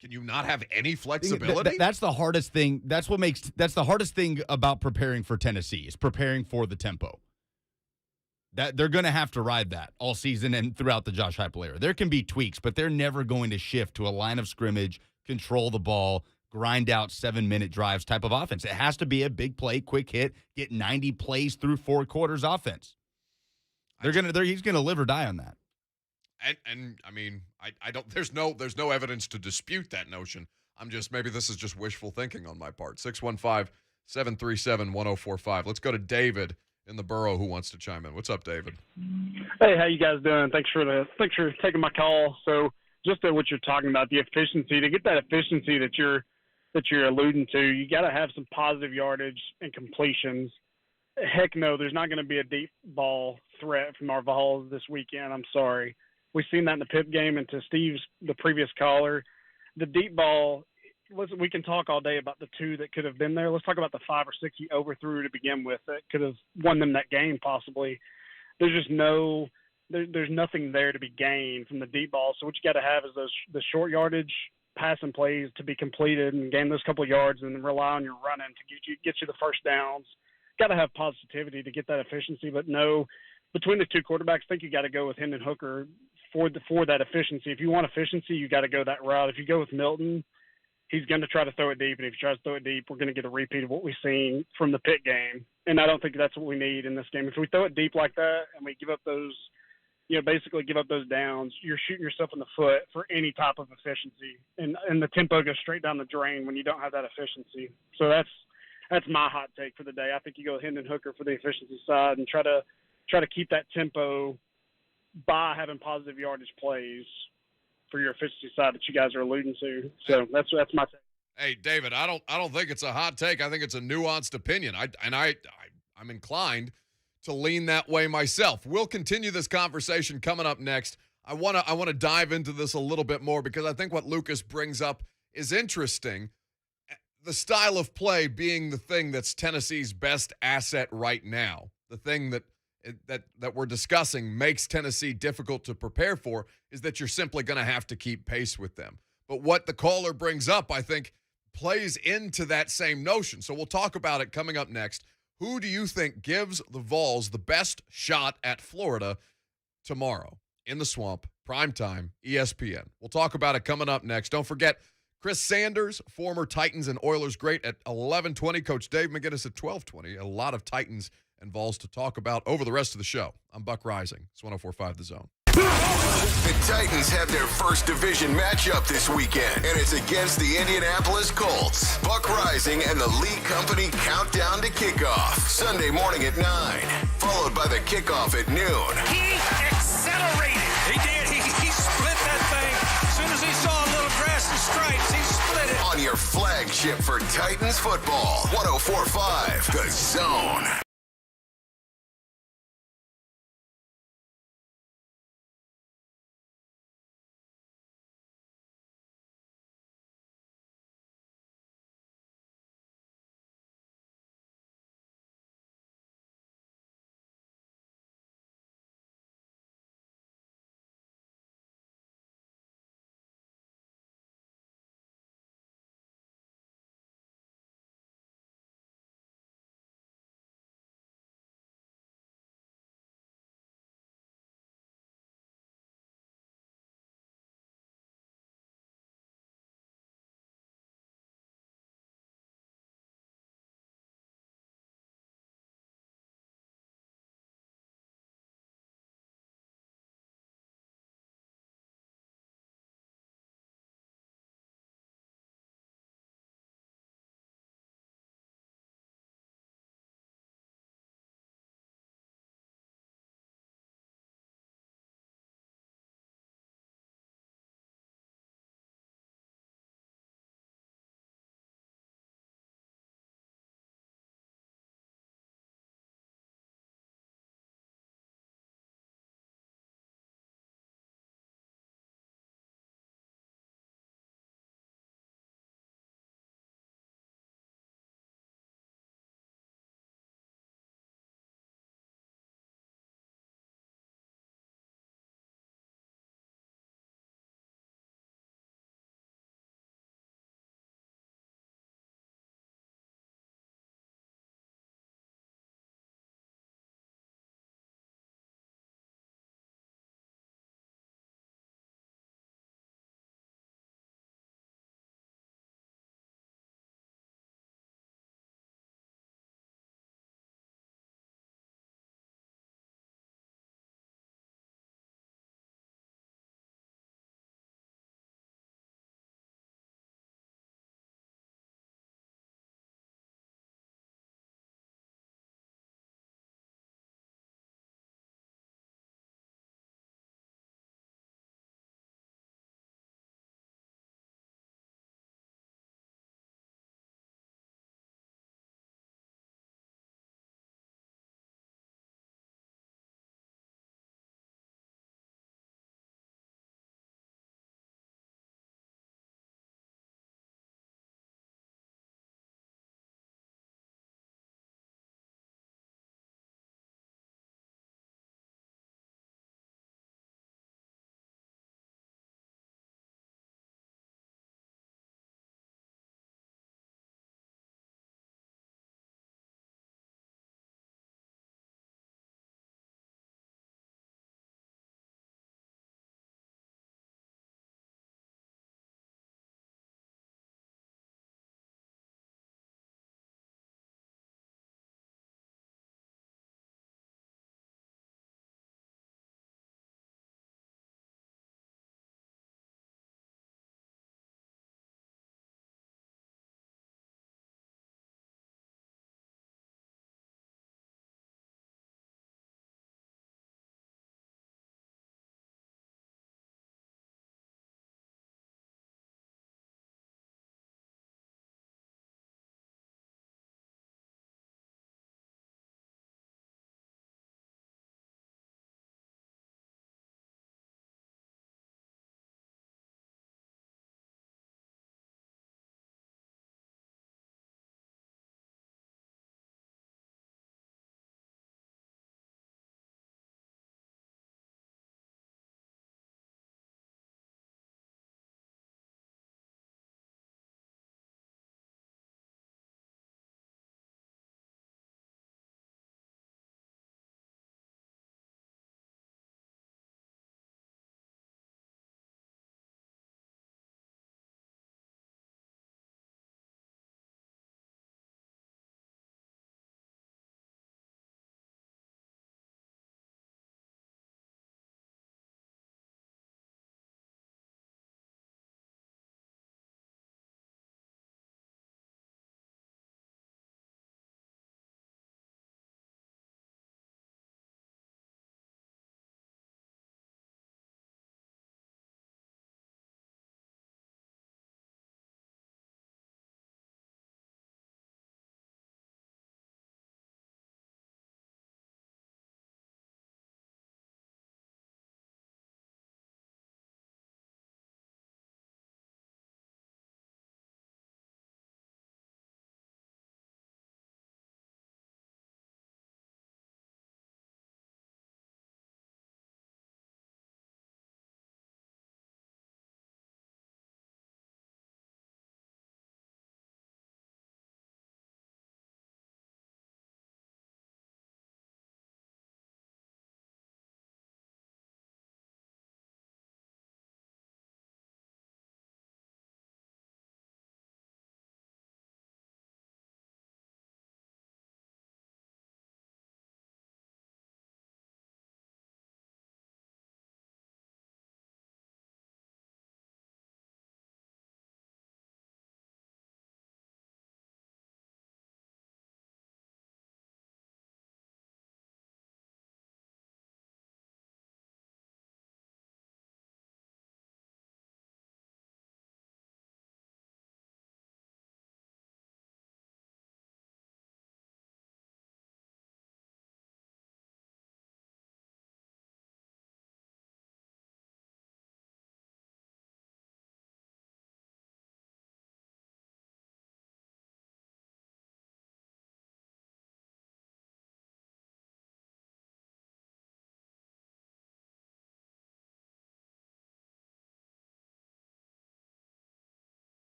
you not have any flexibility? That's the hardest thing. That's the hardest thing about preparing for Tennessee is preparing for the tempo. That they're going to have to ride that all season and throughout the Josh Heupel era. There can be tweaks, but they're never going to shift to a line of scrimmage, control the ball, grind out 7-minute drives type of offense. It has to be a big play, quick hit, get 90 plays through 4 quarters offense. He's gonna live or die on that. And I mean, I don't. There's no evidence to dispute that notion. Maybe this is just wishful thinking on my part. 615-737-1045. Let's go to David in the borough who wants to chime in. What's up, David? Hey, how you guys doing? Thanks for taking my call. So just what you're talking about, the efficiency, to get that efficiency that you're alluding to, you got to have some positive yardage and completions. Heck no, there's not going to be a deep ball threat from our Vols this weekend. I'm sorry. We've seen that in the Pip game, and to the previous caller, the deep ball, listen, we can talk all day about the 2 that could have been there. Let's talk about the 5 or 6 he overthrew to begin with that could have won them that game possibly. There's just there's nothing there to be gained from the deep ball. So what you got to have is the short yardage passing plays to be completed and gain those couple of yards and then rely on your running to get you the first downs. Got to have positivity to get that efficiency, but no, between the 2 quarterbacks, I think you got to go with Hendon Hooker for that efficiency. If you want efficiency, you got to go that route. If you go with Milton, he's going to try to throw it deep, and if he tries to throw it deep, we're going to get a repeat of what we've seen from the Pitt game, and I don't think that's what we need in this game. If we throw it deep like that and we give up those, basically give up those downs, you're shooting yourself in the foot for any type of efficiency, and the tempo goes straight down the drain when you don't have that efficiency. So that's my hot take for the day. I think you go with Hendon Hooker for the efficiency side and try to keep that tempo by having positive yardage plays for your efficiency side that you guys are alluding to. So that's my take. Hey, David, I don't think it's a hot take. I think it's a nuanced opinion. I'm inclined to lean that way myself. We'll continue this conversation coming up next. I want to dive into this a little bit more because I think what Lucas brings up is interesting. The style of play being the thing that's Tennessee's best asset right now, the thing that we're discussing makes Tennessee difficult to prepare for, is that you're simply going to have to keep pace with them. But what the caller brings up, I think, plays into that same notion. So we'll talk about it coming up next. Who do you think gives the Vols the best shot at Florida tomorrow in the Swamp, primetime, ESPN? We'll talk about it coming up next. Don't forget, Chris Sanders, former Titans and Oilers great, at 11:20. Coach Dave McGinnis at 12:20. A lot of Titans and Vols to talk about over the rest of the show. I'm Buck Reising. It's 104.5 The Zone. The Titans have their first division matchup this weekend, and it's against the Indianapolis Colts. Buck Reising and the Lee Company countdown to kickoff. Sunday morning at 9, followed by the kickoff at noon. He accelerated. He did. He split that thing. As soon as he saw a little grass and stripes, he split it. On your flagship for Titans football, 104.5 The Zone.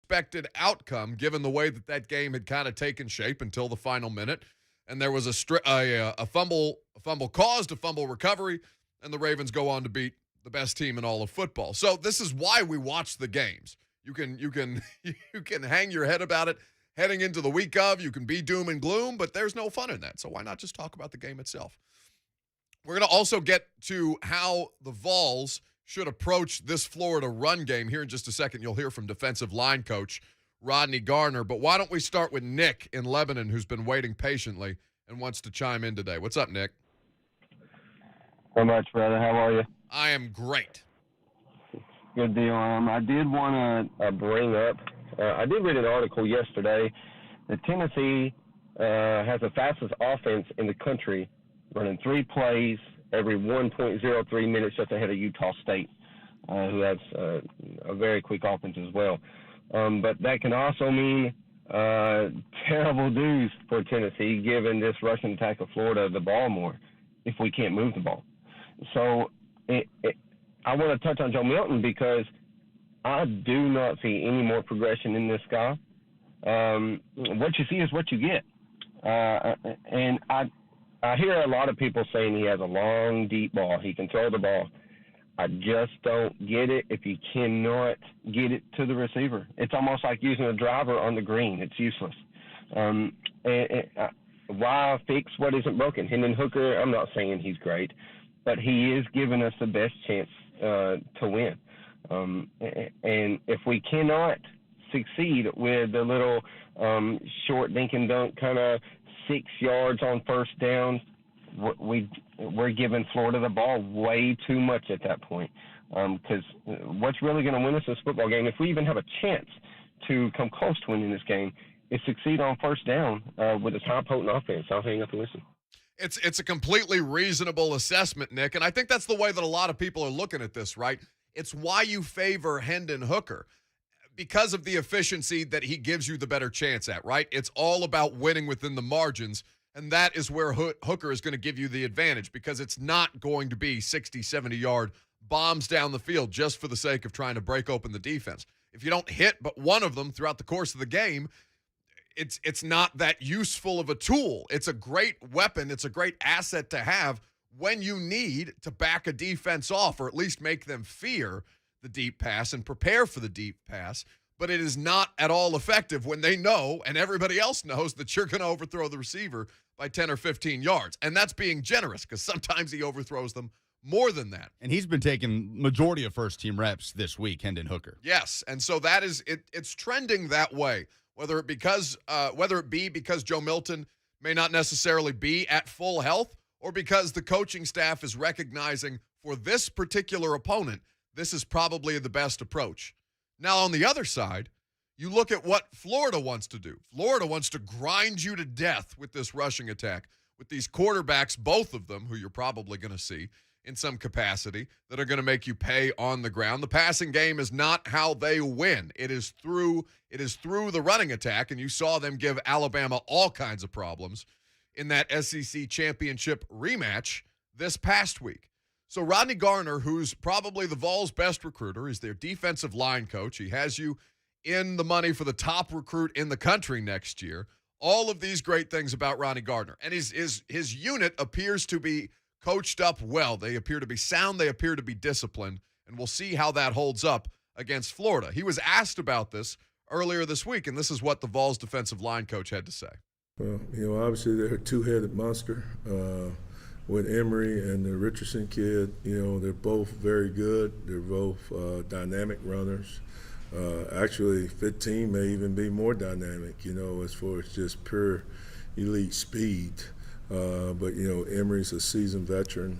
expected outcome given the way that game had kind of taken shape until the final minute. And there was a fumble caused a fumble recovery, and the Ravens go on to beat the best team in all of football. So this is why we watch the games. You can hang your head about it heading into the week of. You can be doom and gloom, but there's no fun in that. So why not just talk about the game itself? We're going to also get to how the Vols should approach this Florida run game here in just a second. You'll hear from defensive line coach Rodney Garner. But why don't we start with Nick in Lebanon, who's been waiting patiently and wants to chime in today. What's up, Nick? So much, brother. How are you? I am great. Good deal. I did want to bring up, I did read an article yesterday that Tennessee has the fastest offense in the country, running 3 plays every 1.03 minutes, just ahead of Utah State, who has a very quick offense as well. But that can also mean terrible news for Tennessee, given this rushing attack of Florida the ball more if we can't move the ball. So I want to touch on Joe Milton because I do not see any more progression in this guy. What you see is what you get. And I hear a lot of people saying he has a long, deep ball. He can throw the ball. I just don't get it if you cannot get it to the receiver. It's almost like using a driver on the green. It's useless. Why fix what isn't broken? Hendon Hooker, I'm not saying he's great, but he is giving us the best chance to win. And if we cannot succeed with the little short dink and dunk kind of 6 yards on first down, we're giving Florida the ball way too much at that point. Because what's really going to win us this football game, if we even have a chance to come close to winning this game, is succeed on first down with this high potent offense. I'll hang up and listen. It's a completely reasonable assessment, Nick, and I think that's the way that a lot of people are looking at this, right? It's why you favor Hendon Hooker, because of the efficiency that he gives you the better chance at, right? It's all about winning within the margins, and that is where Hooker is going to give you the advantage, because it's not going to be 60, 70-yard bombs down the field just for the sake of trying to break open the defense. If you don't hit but one of them throughout the course of the game, it's not that useful of a tool. It's a great weapon. It's a great asset to have when you need to back a defense off, or at least make them fear the deep pass and prepare for the deep pass. But it is not at all effective when they know, and everybody else knows, that you're going to overthrow the receiver by 10 or 15 yards. And that's being generous, because sometimes he overthrows them more than that. And he's been taking majority of first-team reps this week, Hendon Hooker. Yes, and so that is it. It's trending that way. Whether it be because Joe Milton may not necessarily be at full health, or because the coaching staff is recognizing for this particular opponent, this is probably the best approach. Now, on the other side, you look at what Florida wants to do. Florida wants to grind you to death with this rushing attack, with these quarterbacks, both of them, who you're probably going to see in some capacity, that are going to make you pay on the ground. The passing game is not how they win. It is through the running attack, and you saw them give Alabama all kinds of problems in that SEC championship rematch this past week. So Rodney Garner, who's probably the Vols' best recruiter, is their defensive line coach. He has you in the money for the top recruit in the country next year. All of these great things about Rodney Garner. And his unit appears to be coached up well. They appear to be sound. They appear to be disciplined. And we'll see how that holds up against Florida. He was asked about this earlier this week, and this is what the Vols defensive line coach had to say. Well, obviously they're a two-headed monster. With Emery and the Richardson kid, they're both very good. They're both dynamic runners. Actually, 15 may even be more dynamic, as far as just pure elite speed. But Emery's a seasoned veteran.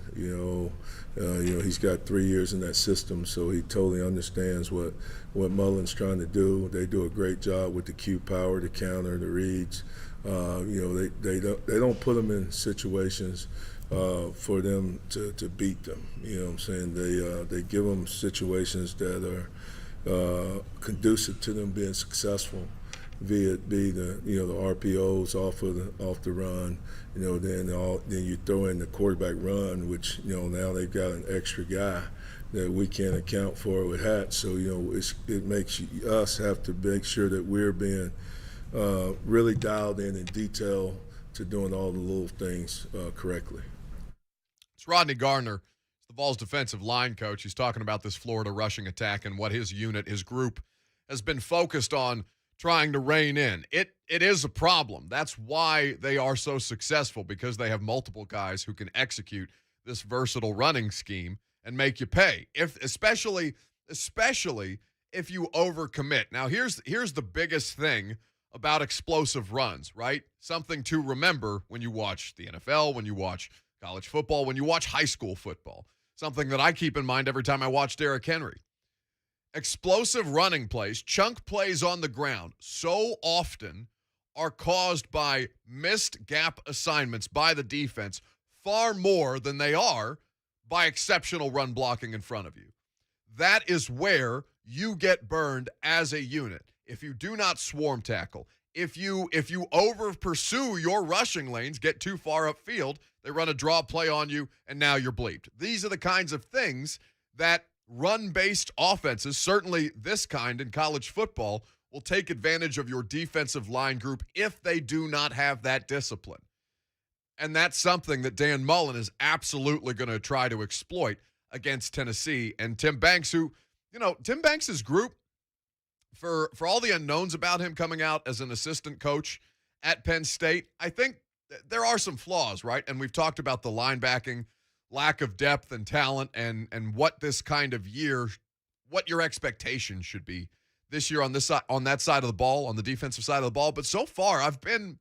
He's got 3 years in that system, so he totally understands what Mullen's trying to do. They do a great job with the Q power, the counter, the reads. They don't put them in situations for them to beat them. You know what I'm saying? They give them situations that are conducive to them being successful, be it the RPOs off the run, then you throw in the quarterback run, which now they've got an extra guy that we can't account for with hats. So, it makes us have to make sure that we're being really dialed in detail to doing all the little things correctly. It's Rodney Garner, the Vols defensive line coach. He's talking about this Florida rushing attack and what his unit, his group, has been focused on trying to rein in. It is a problem. That's why they are so successful, because they have multiple guys who can execute this versatile running scheme and make you pay. Especially if you overcommit. Now, here's the biggest thing about explosive runs, right? Something to remember when you watch the NFL, when you watch college football, when you watch high school football. Something that I keep in mind every time I watch Derrick Henry. Explosive running plays, chunk plays on the ground, so often are caused by missed gap assignments by the defense far more than they are by exceptional run blocking in front of you. That is where you get burned as a unit. If you do not swarm tackle, if you over pursue your rushing lanes, get too far upfield, they run a draw play on you, and now you're bleeped. These are the kinds of things that run-based offenses, certainly this kind in college football, will take advantage of your defensive line group if they do not have that discipline. And that's something that Dan Mullen is absolutely going to try to exploit against Tennessee. And Tim Banks, who, Tim Banks' group, for all the unknowns about him coming out as an assistant coach at Penn State, I think there are some flaws, right? And we've talked about the linebacking, lack of depth and talent, and what this kind of year, what your expectations should be this year on this side, on that side of the ball, on the defensive side of the ball. But so far, I've been,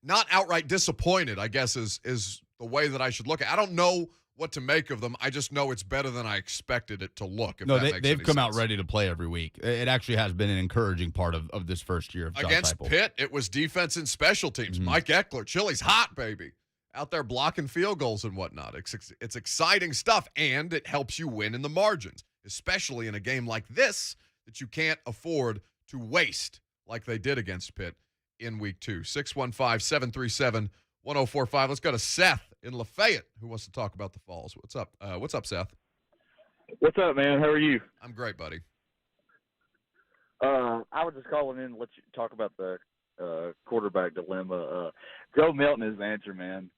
not outright disappointed, I guess is the way that I should look at it. I don't know what to make of them. I just know it's better than I expected it to look. They've come out ready to play every week. It actually has been an encouraging part of this first year of Josh against Heupel. Pitt, it was defense and special teams. Mike Eckler, Chili's hot, baby. Out there blocking field goals and whatnot. It's exciting stuff, and it helps you win in the margins, especially in a game like this that you can't afford to waste like they did against Pitt in week 2. 615-737-1045. Let's go to Seth in Lafayette, who wants to talk about the Vols. What's up? What's up, Seth? What's up, man? How are you? I'm great, buddy. I was just calling in to let you talk about the quarterback dilemma. Joe Milton is the answer, man.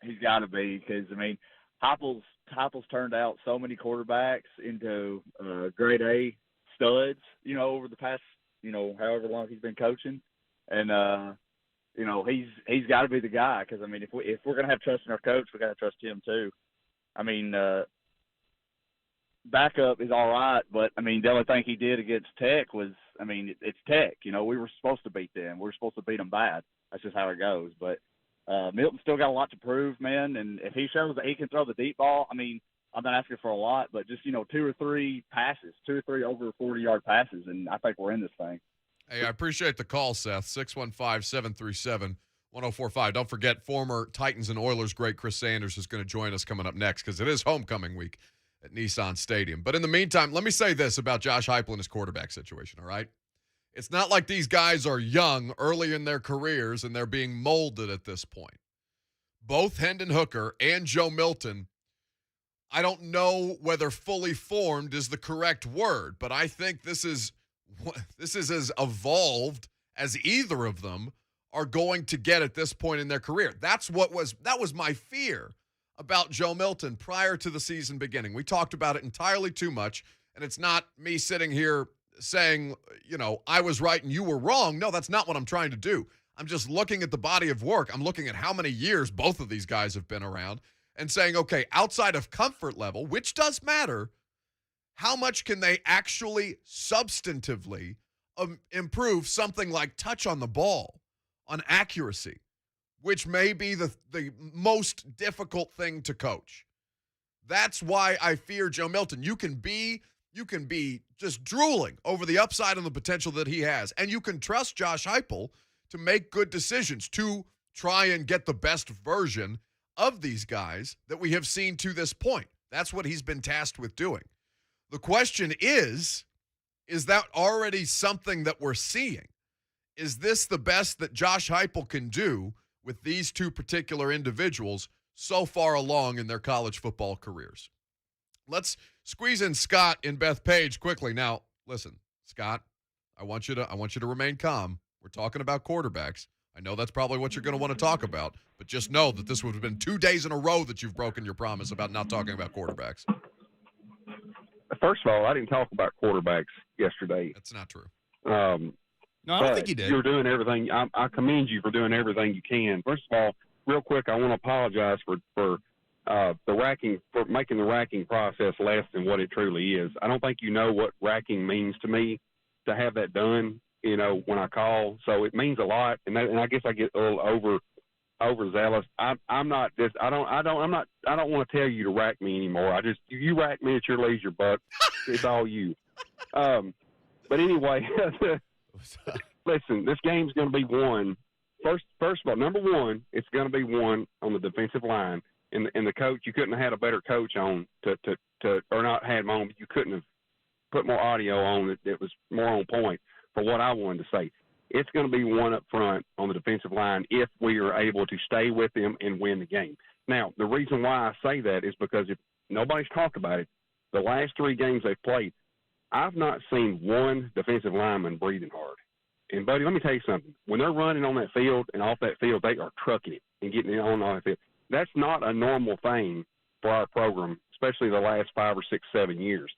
He's got to be, because, Heupel's turned out so many quarterbacks into grade A studs, over the past, however long he's been coaching. And, he's got to be the guy, because, if we're going to have trust in our coach, we got to trust him too. Backup is all right, but, the only thing he did against Tech was, it's Tech. We were supposed to beat them. We were supposed to beat them bad. That's just how it goes. But Milton's still got a lot to prove, man, and if he shows that he can throw the deep ball, I'm not asking for a lot, but just, 2 or 3 passes, 2 or 3 over 40-yard passes, and I think we're in this thing. Hey, I appreciate the call, Seth. 615-737-1045. Don't forget, former Titans and Oilers great Chris Sanders is going to join us coming up next, because it is homecoming week at Nissan Stadium. But in the meantime, let me say this about Josh Heupel and his quarterback situation, all right? It's not like these guys are young, early in their careers, and they're being molded at this point. Both Hendon Hooker and Joe Milton, I don't know whether fully formed is the correct word, but I think this is as evolved as either of them are going to get at this point in their career. That was my fear about Joe Milton prior to the season beginning. We talked about it entirely too much, and it's not me sitting here saying, I was right and you were wrong. No, that's not what I'm trying to do. I'm just looking at the body of work. I'm looking at how many years both of these guys have been around and saying, okay, outside of comfort level, which does matter, how much can they actually substantively improve something like touch on the ball, on accuracy, which may be the most difficult thing to coach. That's why I fear Joe Milton. You can be just drooling over the upside and the potential that he has, and you can trust Josh Heupel to make good decisions, to try and get the best version of these guys that we have seen to this point. That's what he's been tasked with doing. The question is that already something that we're seeing? Is this the best that Josh Heupel can do with these two particular individuals so far along in their college football careers? let's squeeze in Scott in Bethpage quickly. Now, listen, Scott, I want you to remain calm. We're talking about quarterbacks. I know that's probably what you're going to want to talk about, but just know that this would have been 2 days in a row that you've broken your promise about not talking about quarterbacks. First of all, I didn't talk about quarterbacks yesterday. That's not true. No, I don't think you did. You're doing everything. I commend you for doing everything you can. First of all, real quick, I want to apologize for making the racking process less than what it truly is. I don't think you know what racking means to me to have that done, when I call. So it means a lot, and I guess I get a little overzealous. I'm not this. I don't want to tell you to rack me anymore. You rack me at your leisure, Buck. It's all you. But anyway, listen, this game's going to be won. First of all, number one, it's going to be won on the defensive line. And the coach, you couldn't have had a better coach on or not had him on, but you couldn't have put more audio on that was more on point for what I wanted to say. It's going to be one up front on the defensive line if we are able to stay with them and win the game. Now, the reason why I say that is because if nobody's talked about it, the last 3 games they've played, I've not seen one defensive lineman breathing hard. And, buddy, let me tell you something. When they're running on that field and off that field, they are trucking it and getting it on that field. That's not a normal thing for our program, especially the last 5 or 6, 7 years.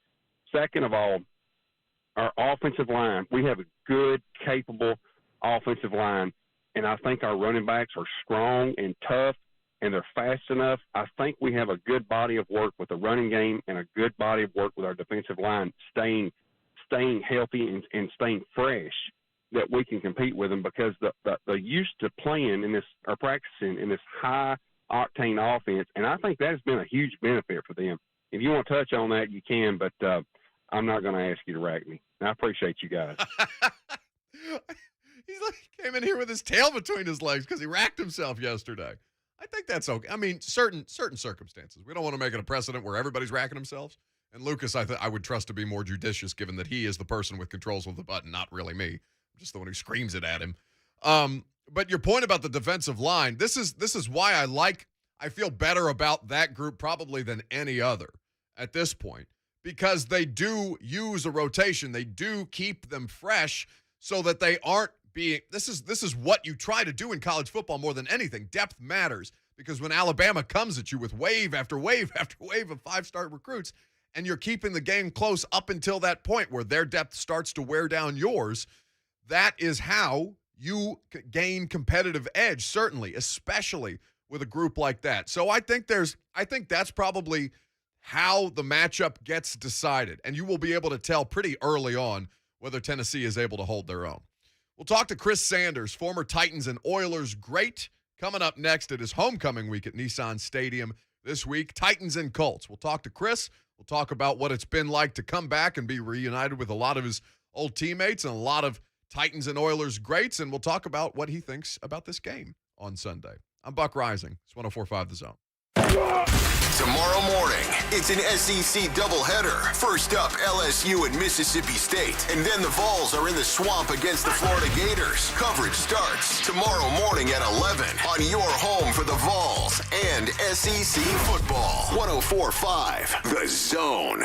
Second of all, our offensive line, we have a good, capable offensive line, and I think our running backs are strong and tough, and they're fast enough. I think we have a good body of work with the running game and a good body of work with our defensive line staying healthy and staying fresh, that we can compete with them, because they're used to playing in this or practicing in this high octane offense, and I think that has been a huge benefit for them. If you want to touch on that, you can, but I'm not going to ask you to rack me. And I appreciate you guys. He's came in here with his tail between his legs because he racked himself yesterday. I think that's okay. I mean, certain circumstances. We don't want to make it a precedent where everybody's racking themselves. And Lucas, I would trust to be more judicious, given that he is the person with controls of the button, not really me. I'm just the one who screams it at him. But your point about the defensive line, this is why I feel better about that group probably than any other at this point, because they do use a rotation. They do keep them fresh so that they aren't being – this is what you try to do in college football more than anything. Depth matters, because when Alabama comes at you with wave after wave after wave of 5-star recruits, and you're keeping the game close up until that point where their depth starts to wear down yours, that is how you gain competitive edge, certainly, especially with a group like that. So I think that's probably how the matchup gets decided, and you will be able to tell pretty early on whether Tennessee is able to hold their own. We'll talk to Chris Sanders, former Titans and Oilers great, coming up next at his homecoming week at Nissan Stadium this week. Titans and Colts. We'll talk to Chris. We'll talk about what it's been like to come back and be reunited with a lot of his old teammates and a lot of Titans and Oilers greats, and we'll talk about what he thinks about this game on Sunday. I'm Buck Reising. It's 104.5 The Zone. Tomorrow morning, it's an SEC doubleheader. First up, LSU and Mississippi State. And then the Vols are in the swamp against the Florida Gators. Coverage starts tomorrow morning at 11 on your home for the Vols and SEC football. 104.5 The Zone.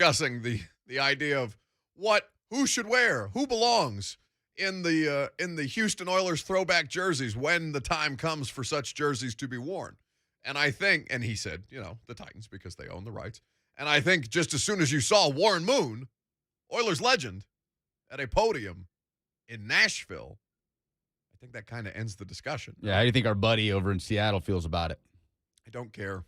discussing the idea of who should wear, who belongs in the Houston Oilers throwback jerseys when the time comes for such jerseys to be worn. And I think, and he said, the Titans because they own the rights. And I think just as soon as you saw Warren Moon, Oilers legend, at a podium in Nashville, I think that kind of ends the discussion. Yeah, how do you think our buddy over in Seattle feels about it? I don't care.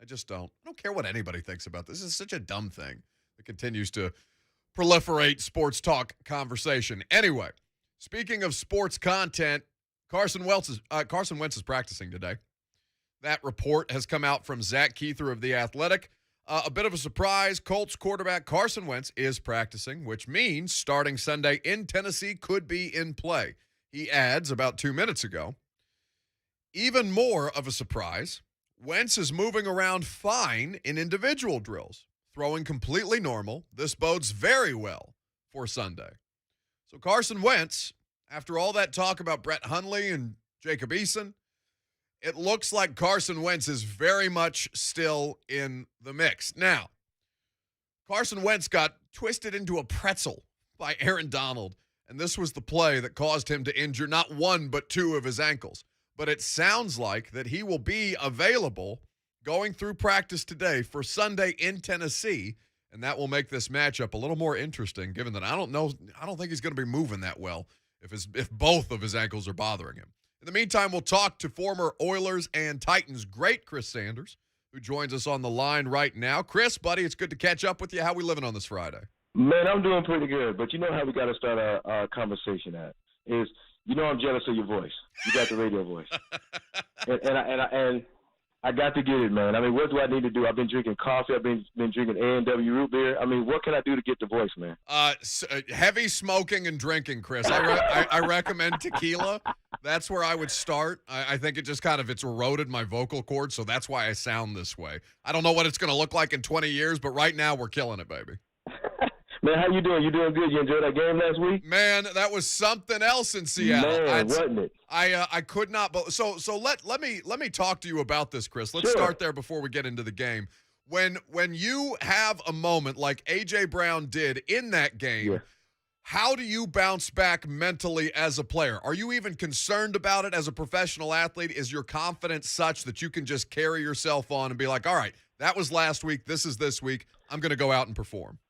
I just don't. I don't care what anybody thinks about this. This is such a dumb thing that continues to proliferate sports talk conversation. Anyway, speaking of sports content, Carson Wentz is practicing today. That report has come out from Zach Keither of The Athletic. A bit of a surprise, Colts quarterback Carson Wentz is practicing, which means starting Sunday in Tennessee could be in play. He adds about 2 minutes ago. Even more of a surprise, Wentz is moving around fine in individual drills, throwing completely normal. This bodes very well for Sunday. So Carson Wentz, after all that talk about Brett Hundley and Jacob Eason, it looks like Carson Wentz is very much still in the mix. Now, Carson Wentz got twisted into a pretzel by Aaron Donald, and this was the play that caused him to injure not one but two of his ankles. But it sounds like that he will be available going through practice today for Sunday in Tennessee, and that will make this matchup a little more interesting, given that I don't think he's going to be moving that well if both of his ankles are bothering him. In the meantime, we'll talk to former Oilers and Titans great Chris Sanders, who joins us on the line right now. Chris, buddy, it's good to catch up with you. How we living on this Friday? Man, I'm doing pretty good. But you know how we got to start our conversation at is, I'm jealous of your voice. You got the radio voice, and I got to get it, man. I mean, what do I need to do? I've been drinking coffee. I've been drinking A&W root beer. I mean, what can I do to get the voice, man? Heavy smoking and drinking, Chris. I recommend tequila. That's where I would start. I think it just it's eroded my vocal cords, so that's why I sound this way. I don't know what it's going to look like in 20 years, but right now we're killing it, baby. Man, how you doing? You doing good? You enjoyed that game last week? Man, that was something else in Seattle. Man, wasn't it? I could not. So let me talk to you about this, Chris. Let's start there before we get into the game. When you have a moment like A.J. Brown did in that game, how do you bounce back mentally as a player? Are you even concerned about it as a professional athlete? Is your confidence such that you can just carry yourself on and be like, all right, that was last week, this is this week, I'm going to go out and perform?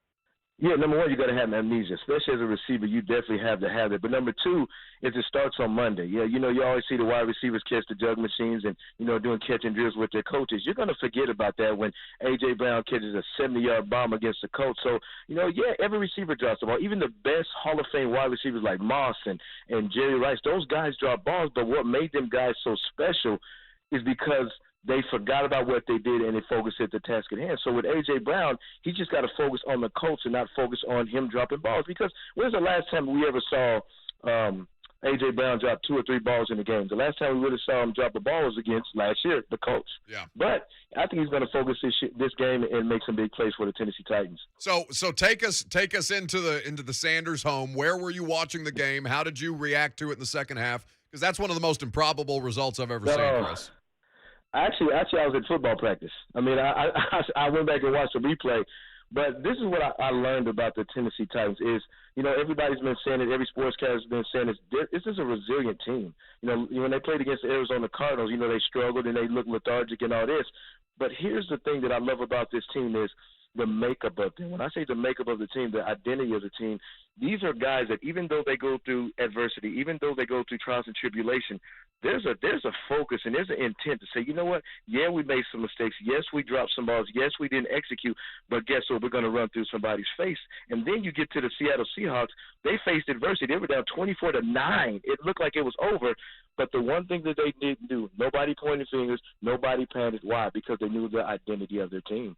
Yeah, number one, you got to have amnesia, especially as a receiver. You definitely have to have it. But number two is it starts on Monday. Yeah, you always see the wide receivers catch the jug machines and, doing catching drills with their coaches. You're going to forget about that when A.J. Brown catches a 70-yard bomb against the Colts. So, every receiver drops the ball. Even the best Hall of Fame wide receivers like Moss and Jerry Rice, those guys drop balls. But what made them guys so special is because they forgot about what they did and they focused at the task at hand. So with A.J. Brown, he just got to focus on the Colts and not focus on him dropping balls. Because when's the last time we ever saw A.J. Brown drop 2 or 3 balls in the game? The last time we really saw him drop a ball was against last year, the Colts. Yeah. But I think he's going to focus this game and make some big plays for the Tennessee Titans. So take us into the Sanders home. Where were you watching the game? How did you react to it in the second half? Because that's one of the most improbable results I've ever seen, Chris. Actually, I was at football practice. I mean, I went back and watched the replay. But this is what I learned about the Tennessee Titans is, everybody's been saying it, every sportscaster has been saying it, this is a resilient team. When they played against the Arizona Cardinals, they struggled and they looked lethargic and all this. But here's the thing that I love about this team is the makeup of them. When I say the makeup of the team, the identity of the team, these are guys that even though they go through adversity, even though they go through trials and tribulation, there's a focus and there's an intent to say, you know what? Yeah, we made some mistakes. Yes, we dropped some balls. Yes, we didn't execute. But guess what? We're going to run through somebody's face. And then you get to the Seattle Seahawks. They faced adversity. They were down 24-9. It looked like it was over. But the one thing that they didn't do, nobody pointed fingers, nobody panicked. Why? Because they knew the identity of their team.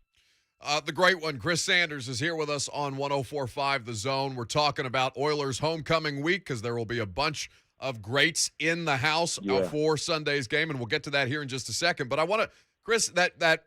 The great one, Chris Sanders, is here with us on 104.5 The Zone. We're talking about Oilers homecoming week because there will be a bunch of greats in the house for Sunday's game, and we'll get to that here in just a second. But I want to, Chris, that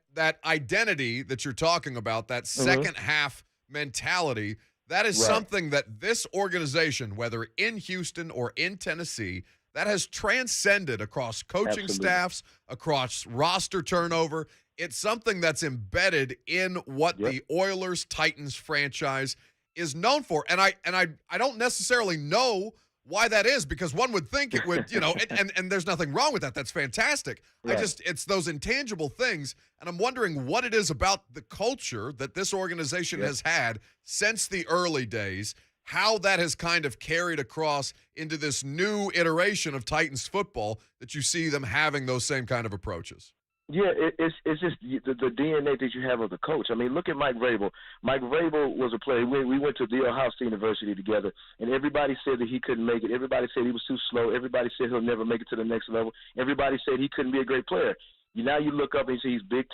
identity that you're talking about, that second half mentality, that is something that this organization, whether in Houston or in Tennessee, that has transcended across coaching staffs, across roster turnover. It's something that's embedded in what the Oilers-Titans franchise is known for. And I don't necessarily know why that is, because one would think it would, and there's nothing wrong with that. That's fantastic. Right. It's those intangible things, and I'm wondering what it is about the culture that this organization has had since the early days, how that has kind of carried across into this new iteration of Titans football that you see them having those same kind of approaches. Yeah, it's just the DNA that you have of the coach. I mean, look at Mike Vrabel. Mike Vrabel was a player. We went to the Ohio State University together, and everybody said that he couldn't make it. Everybody said he was too slow. Everybody said he'll never make it to the next level. Everybody said he couldn't be a great player. Now you look up and you see he's Big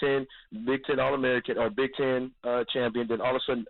Ten All-American or Big Ten champion. Then all of a sudden,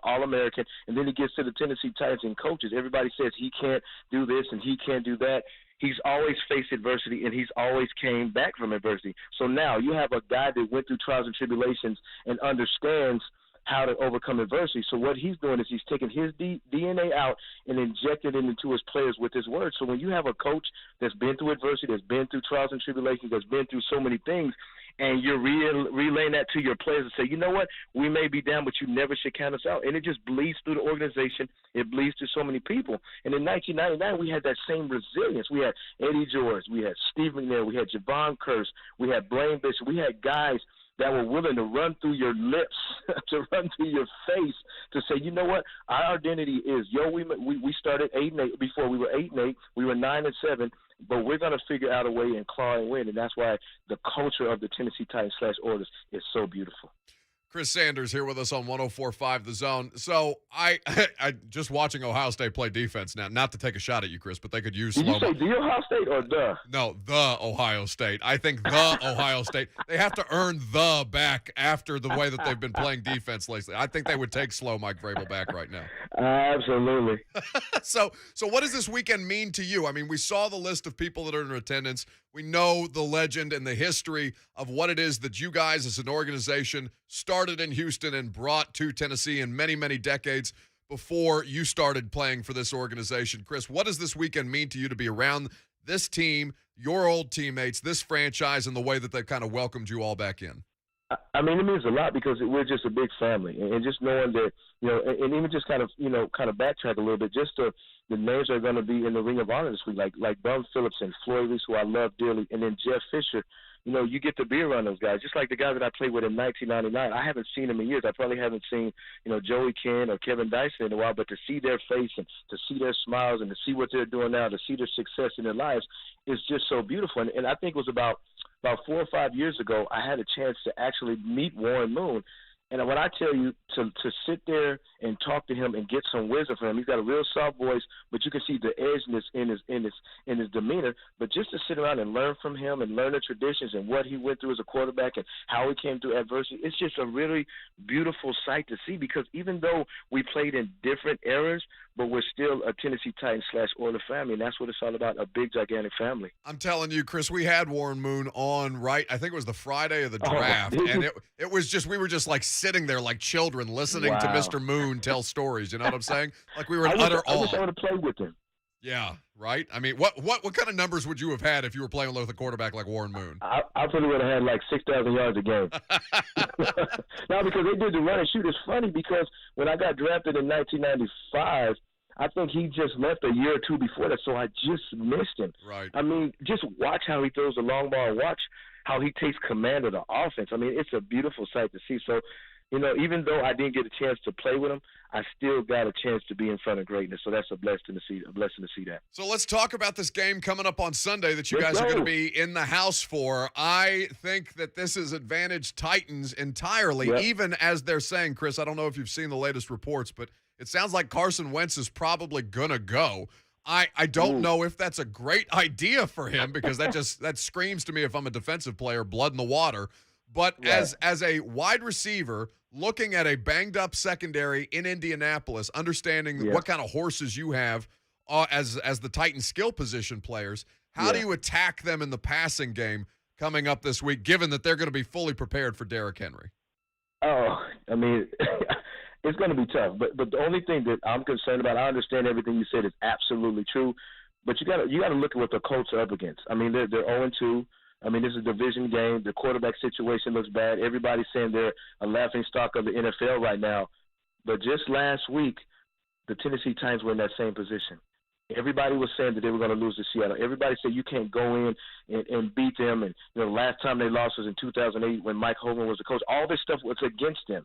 All-American, and then he gets to the Tennessee Titans and coaches. Everybody says he can't do this and he can't do that. He's always faced adversity, and he's always came back from adversity. So now you have a guy that went through trials and tribulations and understands how to overcome adversity. So what he's doing is he's taking his DNA out and injected it into his players with his words. So when you have a coach that's been through adversity, that's been through trials and tribulations, that's been through so many things, and you're relaying that to your players and say, you know what, we may be down, but you never should count us out. And it just bleeds through the organization. It bleeds through so many people. And in 1999, we had that same resilience. We had Eddie George. We had Steve McNair. We had Javon Curse. We had Blaine Bishop. We had guys that were willing to run through your lips, to run through your face, to say, you know what, our identity is, we started 8-8 before. We were 8-8. We were 9-7. But we're going to figure out a way and claw and win, and that's why the culture of the Tennessee Titans /Oilers is so beautiful. Chris Sanders here with us on 104.5 The Zone. So I just watching Ohio State play defense now, not to take a shot at you, Chris, but they could use slow-mo. Did you say the Ohio State or the? No, the Ohio State. I think the Ohio State. They have to earn the back after the way that they've been playing defense lately. I think they would take slow Mike Vrabel back right now. Absolutely. So what does this weekend mean to you? I mean, we saw the list of people that are in attendance. We know the legend and the history of what it is that you guys as an organization started in Houston and brought to Tennessee in many, many decades before you started playing for this organization. Chris, what does this weekend mean to you to be around this team, your old teammates, this franchise, and the way that they've kind of welcomed you all back in? I mean, it means a lot because we're just a big family, and just knowing that, and even just kind of backtrack a little bit, just the names that are going to be in the Ring of Honor this week, like Bum Phillips and Floyd Reese, who I love dearly, and then Jeff Fisher. You get to be around those guys, just like the guy that I played with in 1999. I haven't seen him in years. I probably haven't seen, Joey Ken or Kevin Dyson in a while, but to see their face and to see their smiles and to see what they're doing now, to see their success in their lives is just so beautiful. And I think it was about 4 or 5 years ago, I had a chance to actually meet Warren Moon. And when I tell you to sit there and talk to him and get some wisdom from him, he's got a real soft voice, but you can see the edginess in his demeanor. But just to sit around and learn from him and learn the traditions and what he went through as a quarterback and how he came through adversity, it's just a really beautiful sight to see, because even though we played in different eras, but we're still a Tennessee Titans /Oilers family, and that's what it's all about, a big, gigantic family. I'm telling you, Chris, we had Warren Moon on, right? I think it was the Friday of the draft, and it was just, we were just like sitting there like children listening to Mr. Moon tell stories, you know what I'm saying? Like we were in utter awe. I wish I would have played with him. Yeah, right? I mean, what kind of numbers would you have had if you were playing with a quarterback like Warren Moon? I probably would have had like 6,000 yards a game. No, because they did the run and shoot. It's funny because when I got drafted in 1995, I think he just left a year or two before that, so I just missed him. Right. I mean, just watch how he throws the long ball. Watch how he takes command of the offense. I mean, it's a beautiful sight to see. So, even though I didn't get a chance to play with him, I still got a chance to be in front of greatness. So that's a blessing to see that. So let's talk about this game coming up on Sunday that you guys are going to be in the house for. I think that this is advantage Titans entirely, even as they're saying, Chris, I don't know if you've seen the latest reports, but it sounds like Carson Wentz is probably going to go. I don't know if that's a great idea for him, because that screams to me, if I'm a defensive player, blood in the water. But as a wide receiver, looking at a banged-up secondary in Indianapolis, understanding what kind of horses you have as the Titans skill position players, how do you attack them in the passing game coming up this week, given that they're going to be fully prepared for Derrick Henry? Oh, I mean, it's going to be tough. But the only thing that I'm concerned about, I understand everything you said is absolutely true, But you got to look at what the Colts are up against. I mean, they're 0-2. I mean, this is a division game. The quarterback situation looks bad. Everybody's saying they're a laughing stock of the NFL right now. But just last week, the Tennessee Titans were in that same position. Everybody was saying that they were going to lose to Seattle. Everybody said you can't go in and beat them. And, the last time they lost was in 2008 when Mike Hogan was the coach. All this stuff was against them.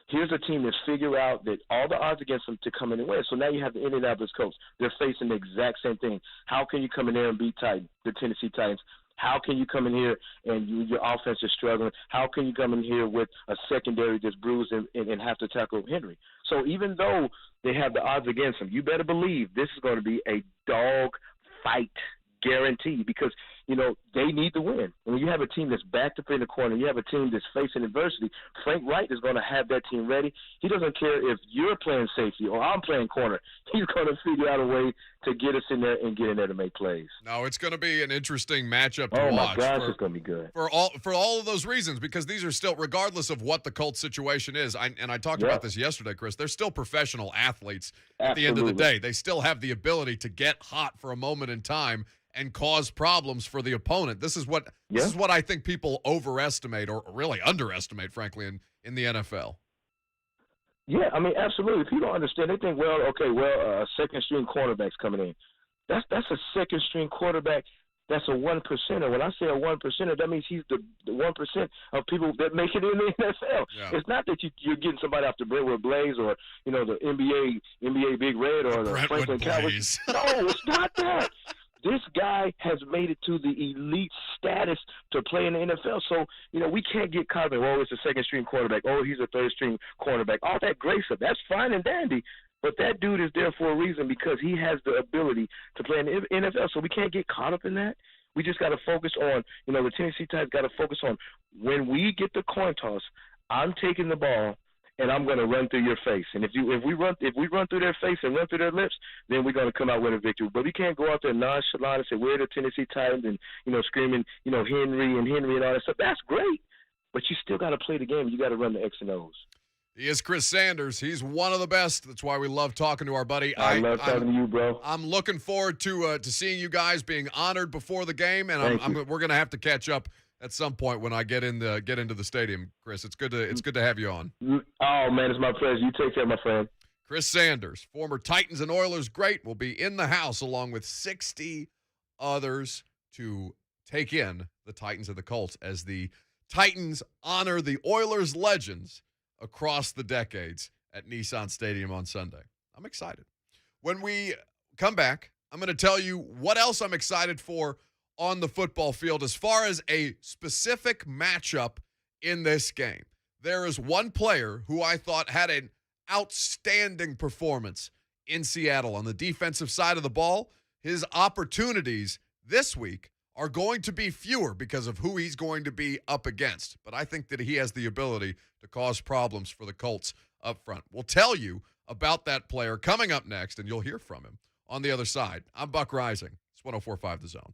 Here's a team that's figured out that all the odds against them to come in and win. So now you have the Indianapolis Colts. They're facing the exact same thing. How can you come in there and beat the Tennessee Titans? How can you come in here and your offense is struggling? How can you come in here with a secondary that's bruised and have to tackle Henry? So even though they have the odds against them, you better believe this is going to be a dog fight guarantee because, they need to win. And when you have a team that's backed up in the corner, you have a team that's facing adversity, Frank Wright is going to have that team ready. He doesn't care if you're playing safety or I'm playing corner. He's going to figure out a way to get us in there and get in there to make plays. No, it's going to be an interesting matchup to watch. Oh, my gosh, it's going to be good. For all of those reasons, because these are still, regardless of what the Colts situation is, I talked about this yesterday, Chris, they're still professional athletes at the end of the day. They still have the ability to get hot for a moment in time and cause problems for the opponent. This is what I think people overestimate or really underestimate, frankly, in the NFL. Yeah, I mean, absolutely. If you don't understand, they think, second-string quarterback's coming in. That's a second-string quarterback. That's a 1%er. When I say a 1%er, that means he's the 1% of people that make it in the NFL. Yeah. It's not that you're getting somebody off the Brentwood Blaze or, the NBA Big Red or the Franklin Cowboys. No, it's not that. This guy has made it to the elite status to play in the NFL. So, we can't get caught in, it's a second-string quarterback. Oh, he's a third-string cornerback. All that great stuff, that's fine and dandy. But that dude is there for a reason because he has the ability to play in the NFL. So we can't get caught up in that. We just got to focus on, the Tennessee Titans got to focus on when we get the coin toss, I'm taking the ball and I'm going to run through your face. And if we run through their face and run through their lips, then we're going to come out with a victory. But we can't go out there nonchalant and say we're the Tennessee Titans and screaming Henry and all that stuff. That's great, but you still got to play the game. You got to run the X and O's. He is Chris Sanders. He's one of the best. That's why we love talking to our buddy. I love talking to you, bro. I'm looking forward to seeing you guys being honored before the game, and we're going to have to catch up at some point when I get into the stadium, Chris. It's good to have you on. Oh man, it's my pleasure. You take care, my friend. Chris Sanders, former Titans and Oilers great, will be in the house along with 60 others to take in the Titans and the Colts as the Titans honor the Oilers legends across the decades at Nissan Stadium on Sunday. I'm excited. When we come back, I'm going to tell you what else I'm excited for on the football field as far as a specific matchup in this game. There is one player who I thought had an outstanding performance in Seattle on the defensive side of the ball. His opportunities this week are going to be fewer because of who he's going to be up against. But I think that he has the ability to cause problems for the Colts up front. We'll tell you about that player coming up next, and you'll hear from him on the other side. I'm Buck Reising. It's 104.5 The Zone.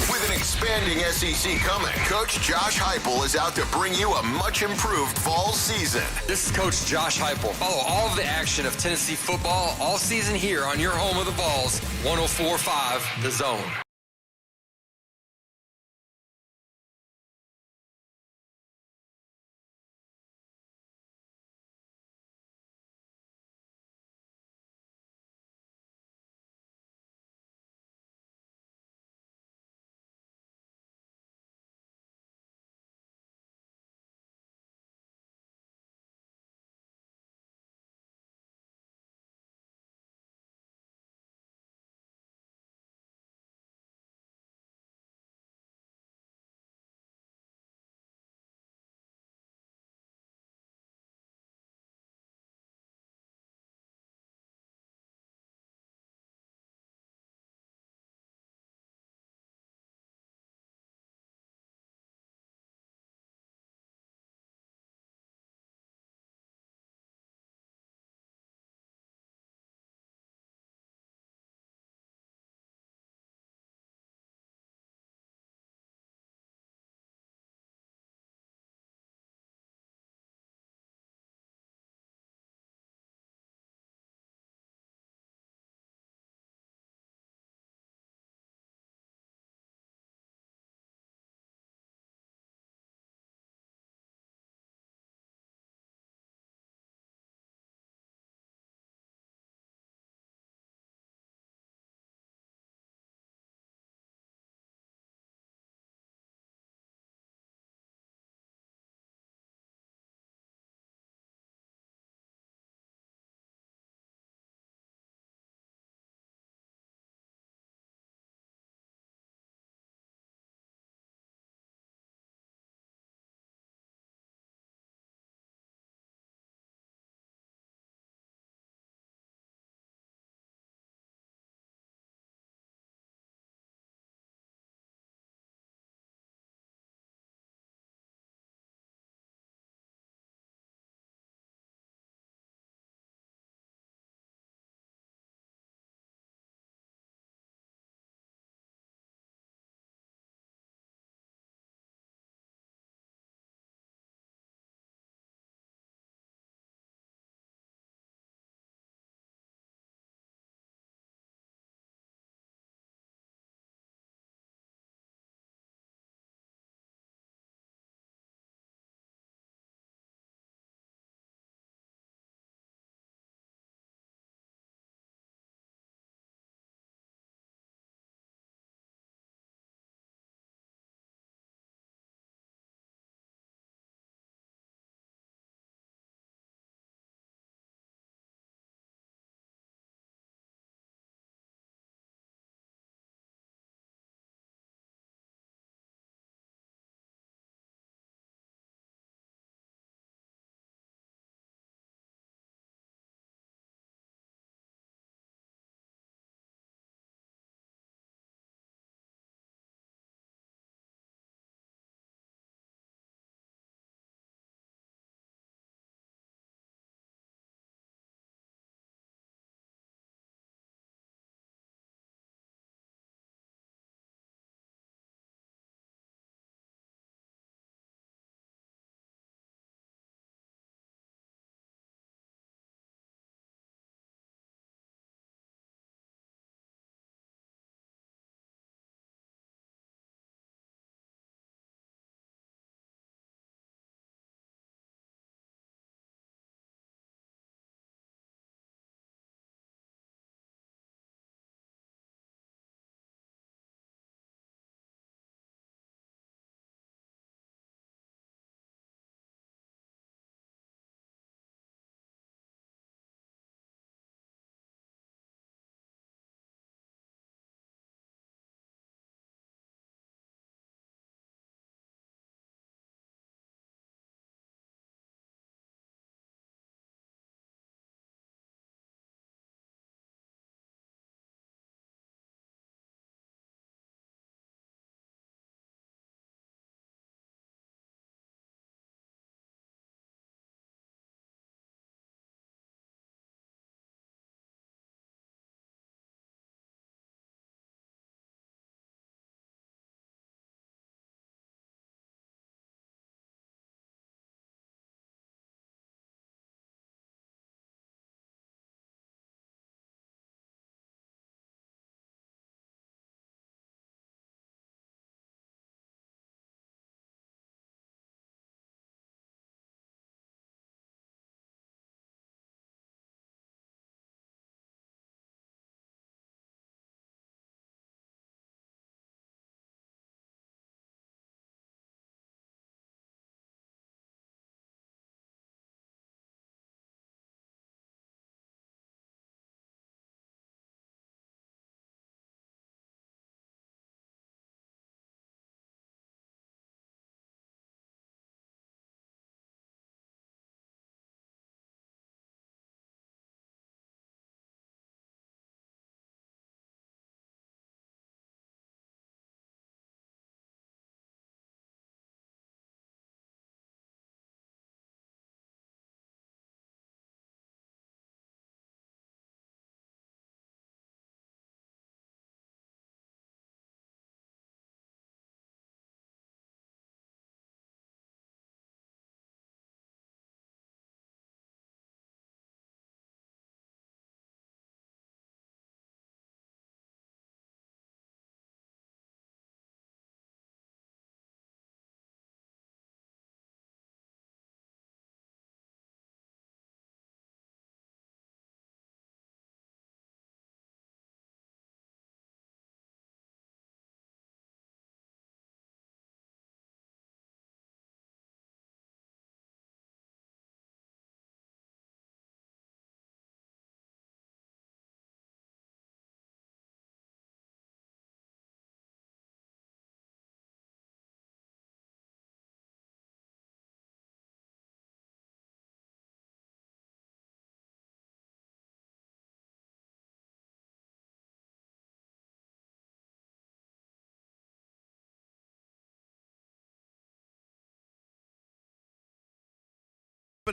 With an expanding SEC coming, Coach Josh Heupel is out to bring you a much-improved fall season. This is Coach Josh Heupel. Follow all of the action of Tennessee football all season here on your home of the Vols, 104.5 The Zone.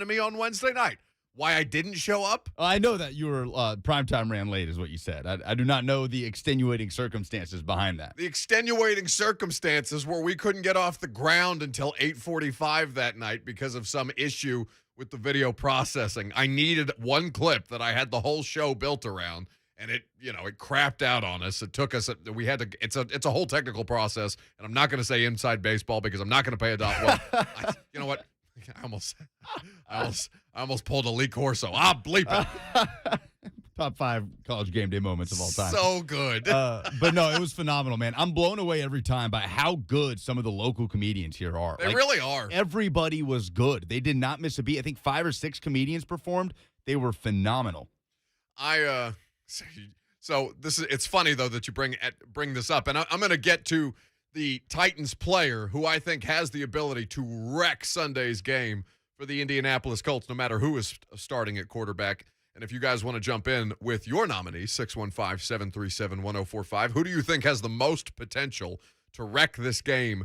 to me on Wednesday night. Why I didn't show up? I know that you were primetime ran late is what you said. I do not know the extenuating circumstances behind that. The extenuating circumstances were we couldn't get off the ground until 8:45 that night because of some issue with the video processing. I needed one clip that I had the whole show built around, and it crapped out on us. It took us. We had to. It's a whole technical process, and I'm not going to say inside baseball because I'm not going to pay a dot. Well, you know what? I almost pulled a Lee Corso. I'll bleep it. Top 5 college game day moments of all time. So good. But no, it was phenomenal, man. I'm blown away every time by how good some of the local comedians here are. They really are. Everybody was good. They did not miss a beat. I think 5 or 6 comedians performed. They were phenomenal. So it's funny though that you bring this up, and I'm going to get to the Titans player who I think has the ability to wreck Sunday's game for the Indianapolis Colts, no matter who is starting at quarterback. And if you guys want to jump in with your nominees, 615-737-1045, who do you think has the most potential to wreck this game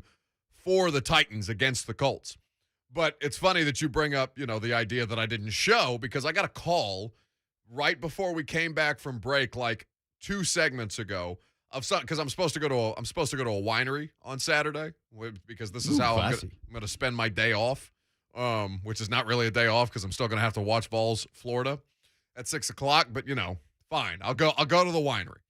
for the Titans against the Colts? But it's funny that you bring up, the idea that I didn't show, because I got a call right before we came back from break, like 2 segments ago, because I'm supposed to go to a winery on Saturday, because this is how I'm going to spend my day off, which is not really a day off because I'm still going to have to watch Vols Florida at 6:00. But fine, I'll go to the winery.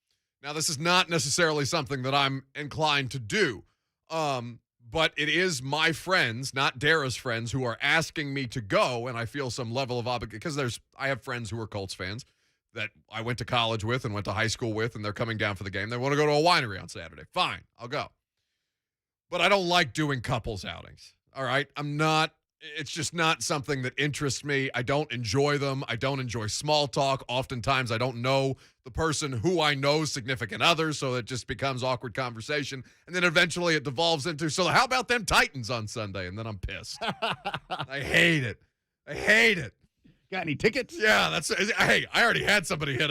Now this is not necessarily something that I'm inclined to do, but it is my friends, not Dara's friends, who are asking me to go, and I feel some level of obligation because I have friends who are Colts fans that I went to college with and went to high school with, and they're coming down for the game. They want to go to a winery on Saturday. Fine, I'll go. But I don't like doing couples outings, all right? It's just not something that interests me. I don't enjoy them. I don't enjoy small talk. Oftentimes, I don't know the person who I know's significant other, so it just becomes awkward conversation. And then eventually it devolves into, so how about them Titans on Sunday? And then I'm pissed. I hate it. Got any tickets? Yeah, hey, I already had somebody hit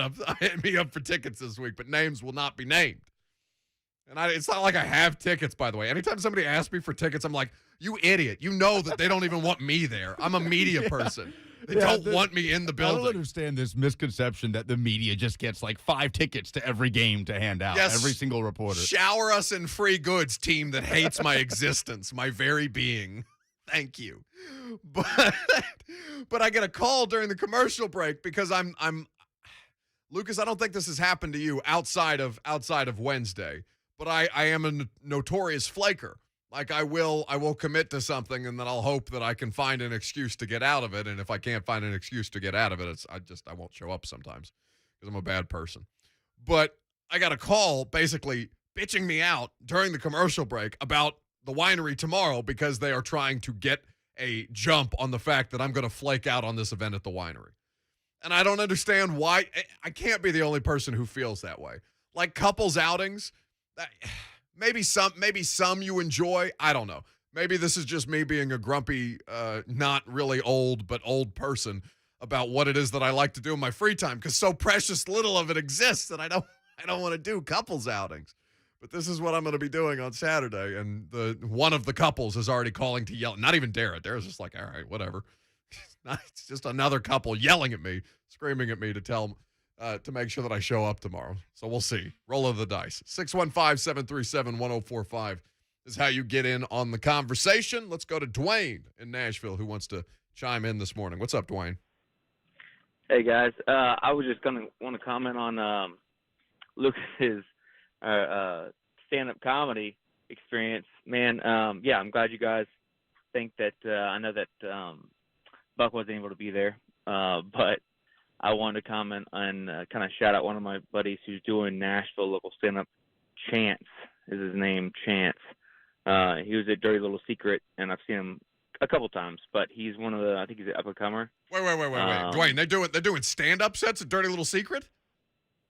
me up for tickets this week, but names will not be named. And it's not like I have tickets, by the way. Anytime somebody asks me for tickets, I'm like, you idiot. You know that they don't even want me there. I'm a media person. They don't want me in the building. I don't understand this misconception that the media just gets like 5 tickets to every game to hand out. Yes, every single reporter. Shower us in free goods, team that hates my existence, my very being. Thank you. But I get a call during the commercial break because I'm Lucas, I don't think this has happened to you outside of Wednesday, but I am a notorious flaker. Like I will commit to something and then I'll hope that I can find an excuse to get out of it. And if I can't find an excuse to get out of it, I won't show up sometimes because I'm a bad person. But I got a call basically bitching me out during the commercial break about the winery tomorrow because they are trying to get a jump on the fact that I'm going to flake out on this event at the winery. And I don't understand why. I can't be the only person who feels that way. Like couples outings, maybe some you enjoy. I don't know. Maybe this is just me being a grumpy, not really old, but old person about what it is that I like to do in my free time because so precious little of it exists that I don't want to do couples outings. But this is what I'm going to be doing on Saturday, and one of the couples is already calling to yell. Not even Dara. Dara's just like, all right, whatever. It's just another couple yelling at me, screaming at me to make sure that I show up tomorrow. So we'll see. Roll of the dice. 615-737-1045 is how you get in on the conversation. Let's go to Dwayne in Nashville who wants to chime in this morning. What's up, Dwayne? Hey, guys. I was just going to want to comment on Lucas's stand-up comedy experience. Man, yeah, I'm glad you guys think that I know that Buck wasn't able to be there, but I wanted to comment on kind of shout out one of my buddies who's doing Nashville local stand-up. Chance is his name, Chance. He was at Dirty Little Secret, and I've seen him a couple times, but he's one of the, I think he's an up-and-comer. Wait. Dwayne, they're doing stand-up sets at Dirty Little Secret?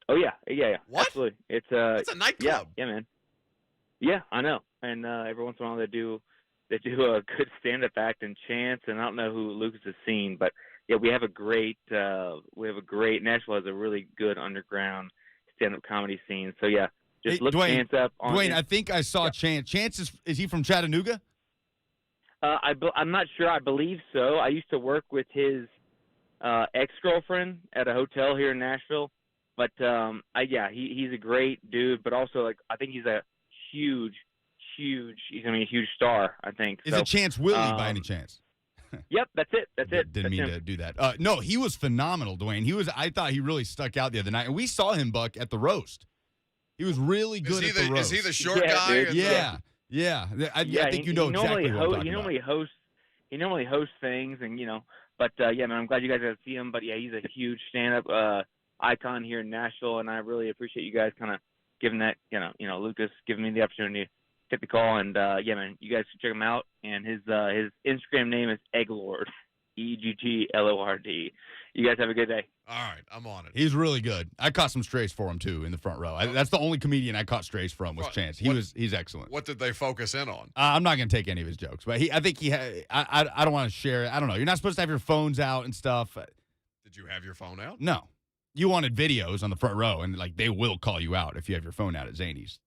Oh, yeah. What? Absolutely. It's a nightclub. Yeah, man. Yeah, I know. And every once in a while they do a good stand-up act and Chance, and I don't know who Lucas has seen, but yeah, we have a great Nashville has a really good underground stand-up comedy scene. So yeah, just look Chance up on Dwayne, I think I saw Chance. Chance is he from Chattanooga? I'm not sure. I believe so. I used to work with his ex-girlfriend at a hotel here in Nashville. But he's a great dude. But also, like, I think he's a huge. He's gonna be a huge star. I think. Is it Chance Willie by any chance? Yep, that's it. Didn't mean to do that. No, he was phenomenal, Dwayne. I thought he really stuck out the other night, and we saw him, Buck, at the roast. He was really good at the roast. Is he the short guy? Dude, yeah. I think you know exactly what I'm talking about. He normally hosts things, and But man, I'm glad you guys got to see him. But yeah, he's a huge stand-up icon here in Nashville, and I really appreciate you guys kind of giving that, Lucas giving me the opportunity to take the call. And man, you guys should check him out. And his Instagram name is Egglord, EGTLORD. You guys have a good day. All right, I'm on it. He's really good. I caught some strays for him too in the front row. That's the only comedian I caught strays from was Chance. He's excellent. What did they focus in on? I'm not going to take any of his jokes, but I think I don't want to share it. I don't know. You're not supposed to have your phones out and stuff. Did you have your phone out? No. You wanted videos on the front row, and like they will call you out if you have your phone out at Zany's.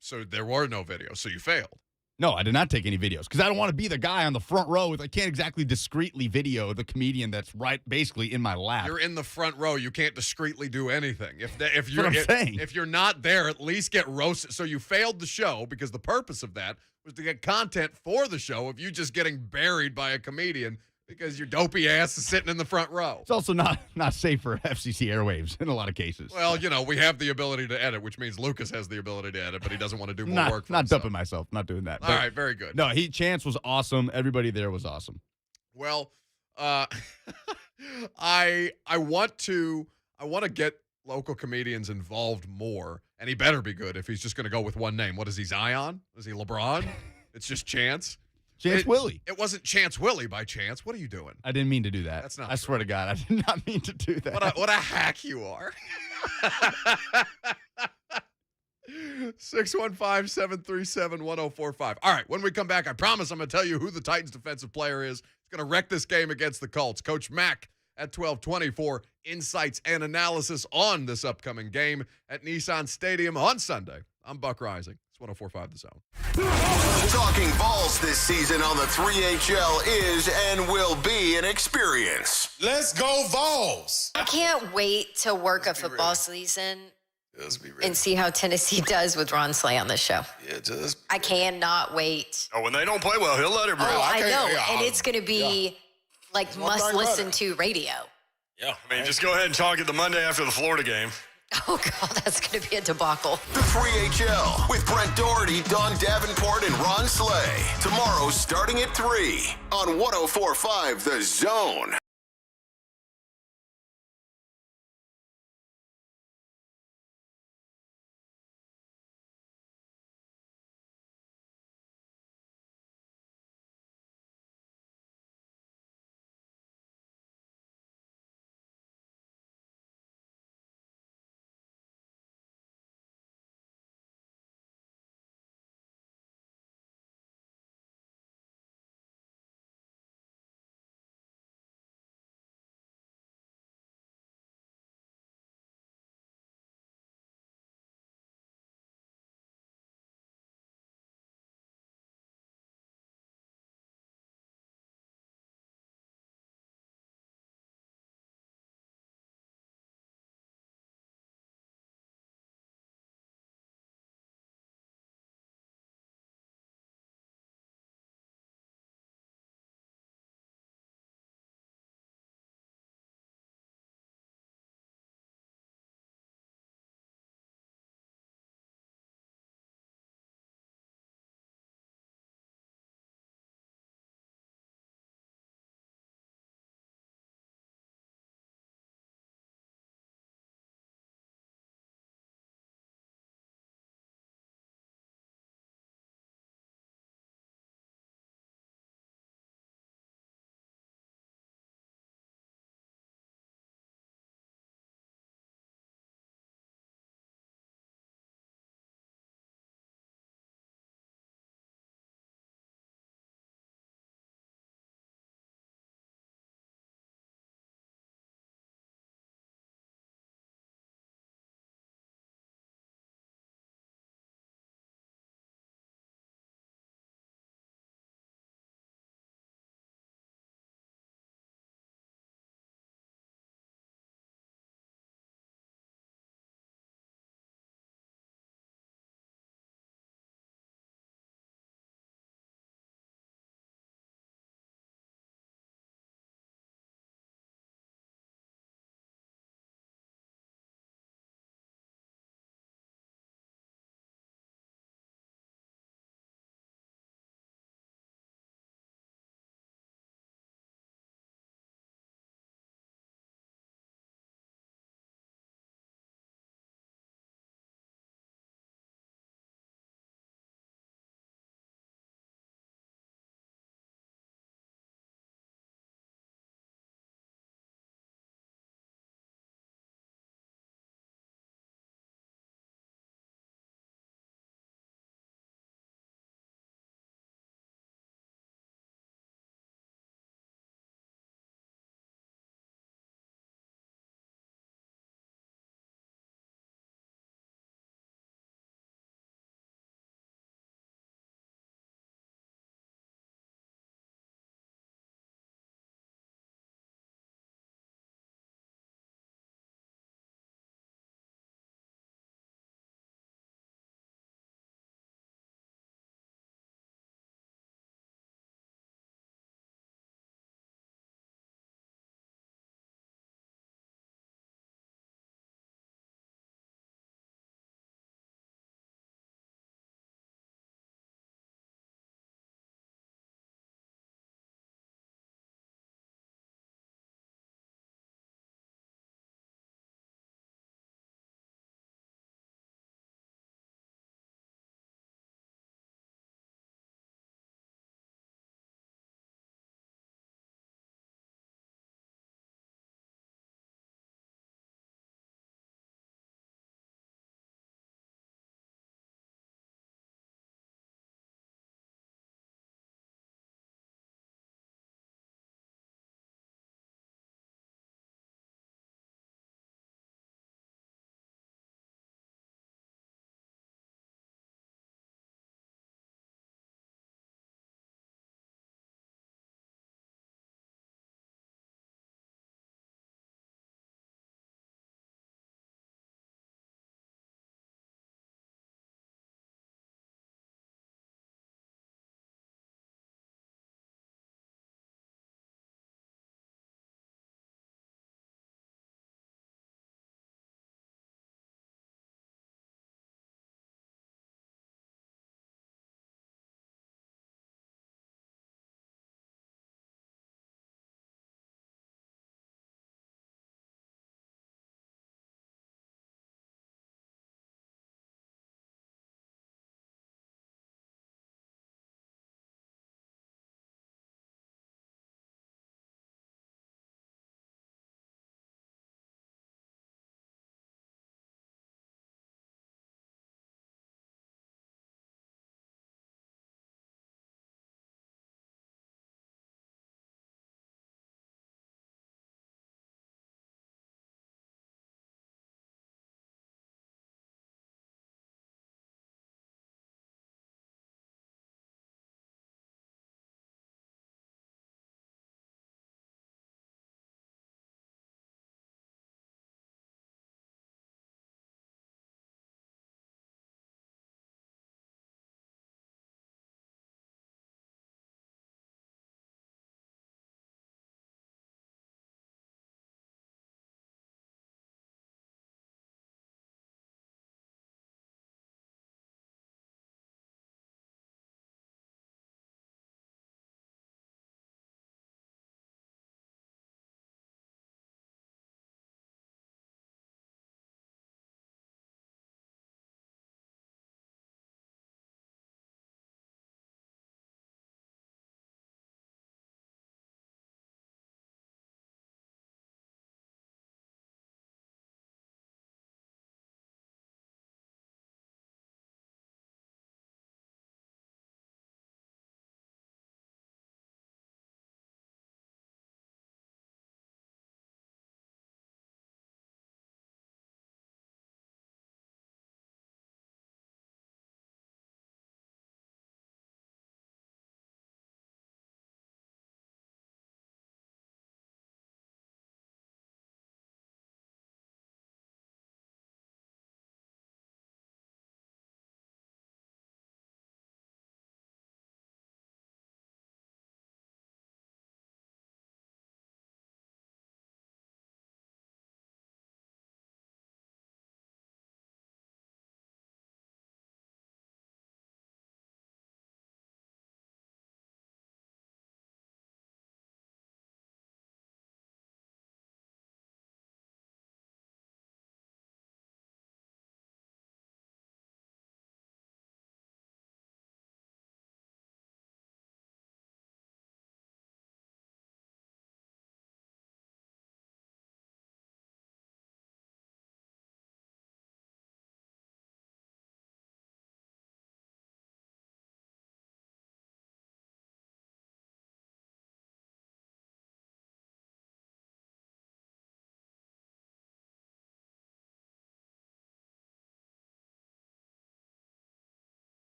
So there were no videos, so you failed. No, I did not take any videos because I don't want to be the guy on the front row. I can't exactly discreetly video the comedian that's right basically in my lap. You're in the front row. You can't discreetly do anything. If you're not there, at least get roasted. So you failed the show because the purpose of that was to get content for the show of you just getting buried by a comedian because your dopey ass is sitting in the front row. It's also not safe for FCC airwaves in a lot of cases. Well, we have the ability to edit, which means Lucas has the ability to edit, but he doesn't want to do more work for Not himself. dumping myself. Not doing that. All right, very good. No, Chance was awesome. Everybody there was awesome. Well, I want to get local comedians involved more, and he better be good if he's just going to go with one name. What is he, Zion? Is he LeBron? It's just Chance. Chance Willie. It wasn't Chance Willie by chance. What are you doing? I didn't mean to do that. That's not I swear to God, I did not mean to do that. What a hack you are. 615-737-1045. All right, when we come back, I promise I'm going to tell you who the Titans defensive player is. It's going to wreck this game against the Colts. Coach Mack at 12:20 for insights and analysis on this upcoming game at Nissan Stadium on Sunday. I'm Buck Reising. It's 104.5 The Zone. Talking Vols this season on the 3HL is and will be an experience. Let's go Vols! I can't wait to work a football season and see how Tennessee does with Ron Slay on this show. Yeah, I cannot wait. Oh, when they don't play well, he'll let it rip. Oh, I know. And it's going to be like must-listen to radio. Yeah. I mean, just go ahead and talk it the Monday after the Florida game. Oh, God, that's going to be a debacle. The 3HL with Brent Doherty, Don Davenport, and Ron Slay. Tomorrow starting at 3 on 104.5 The Zone.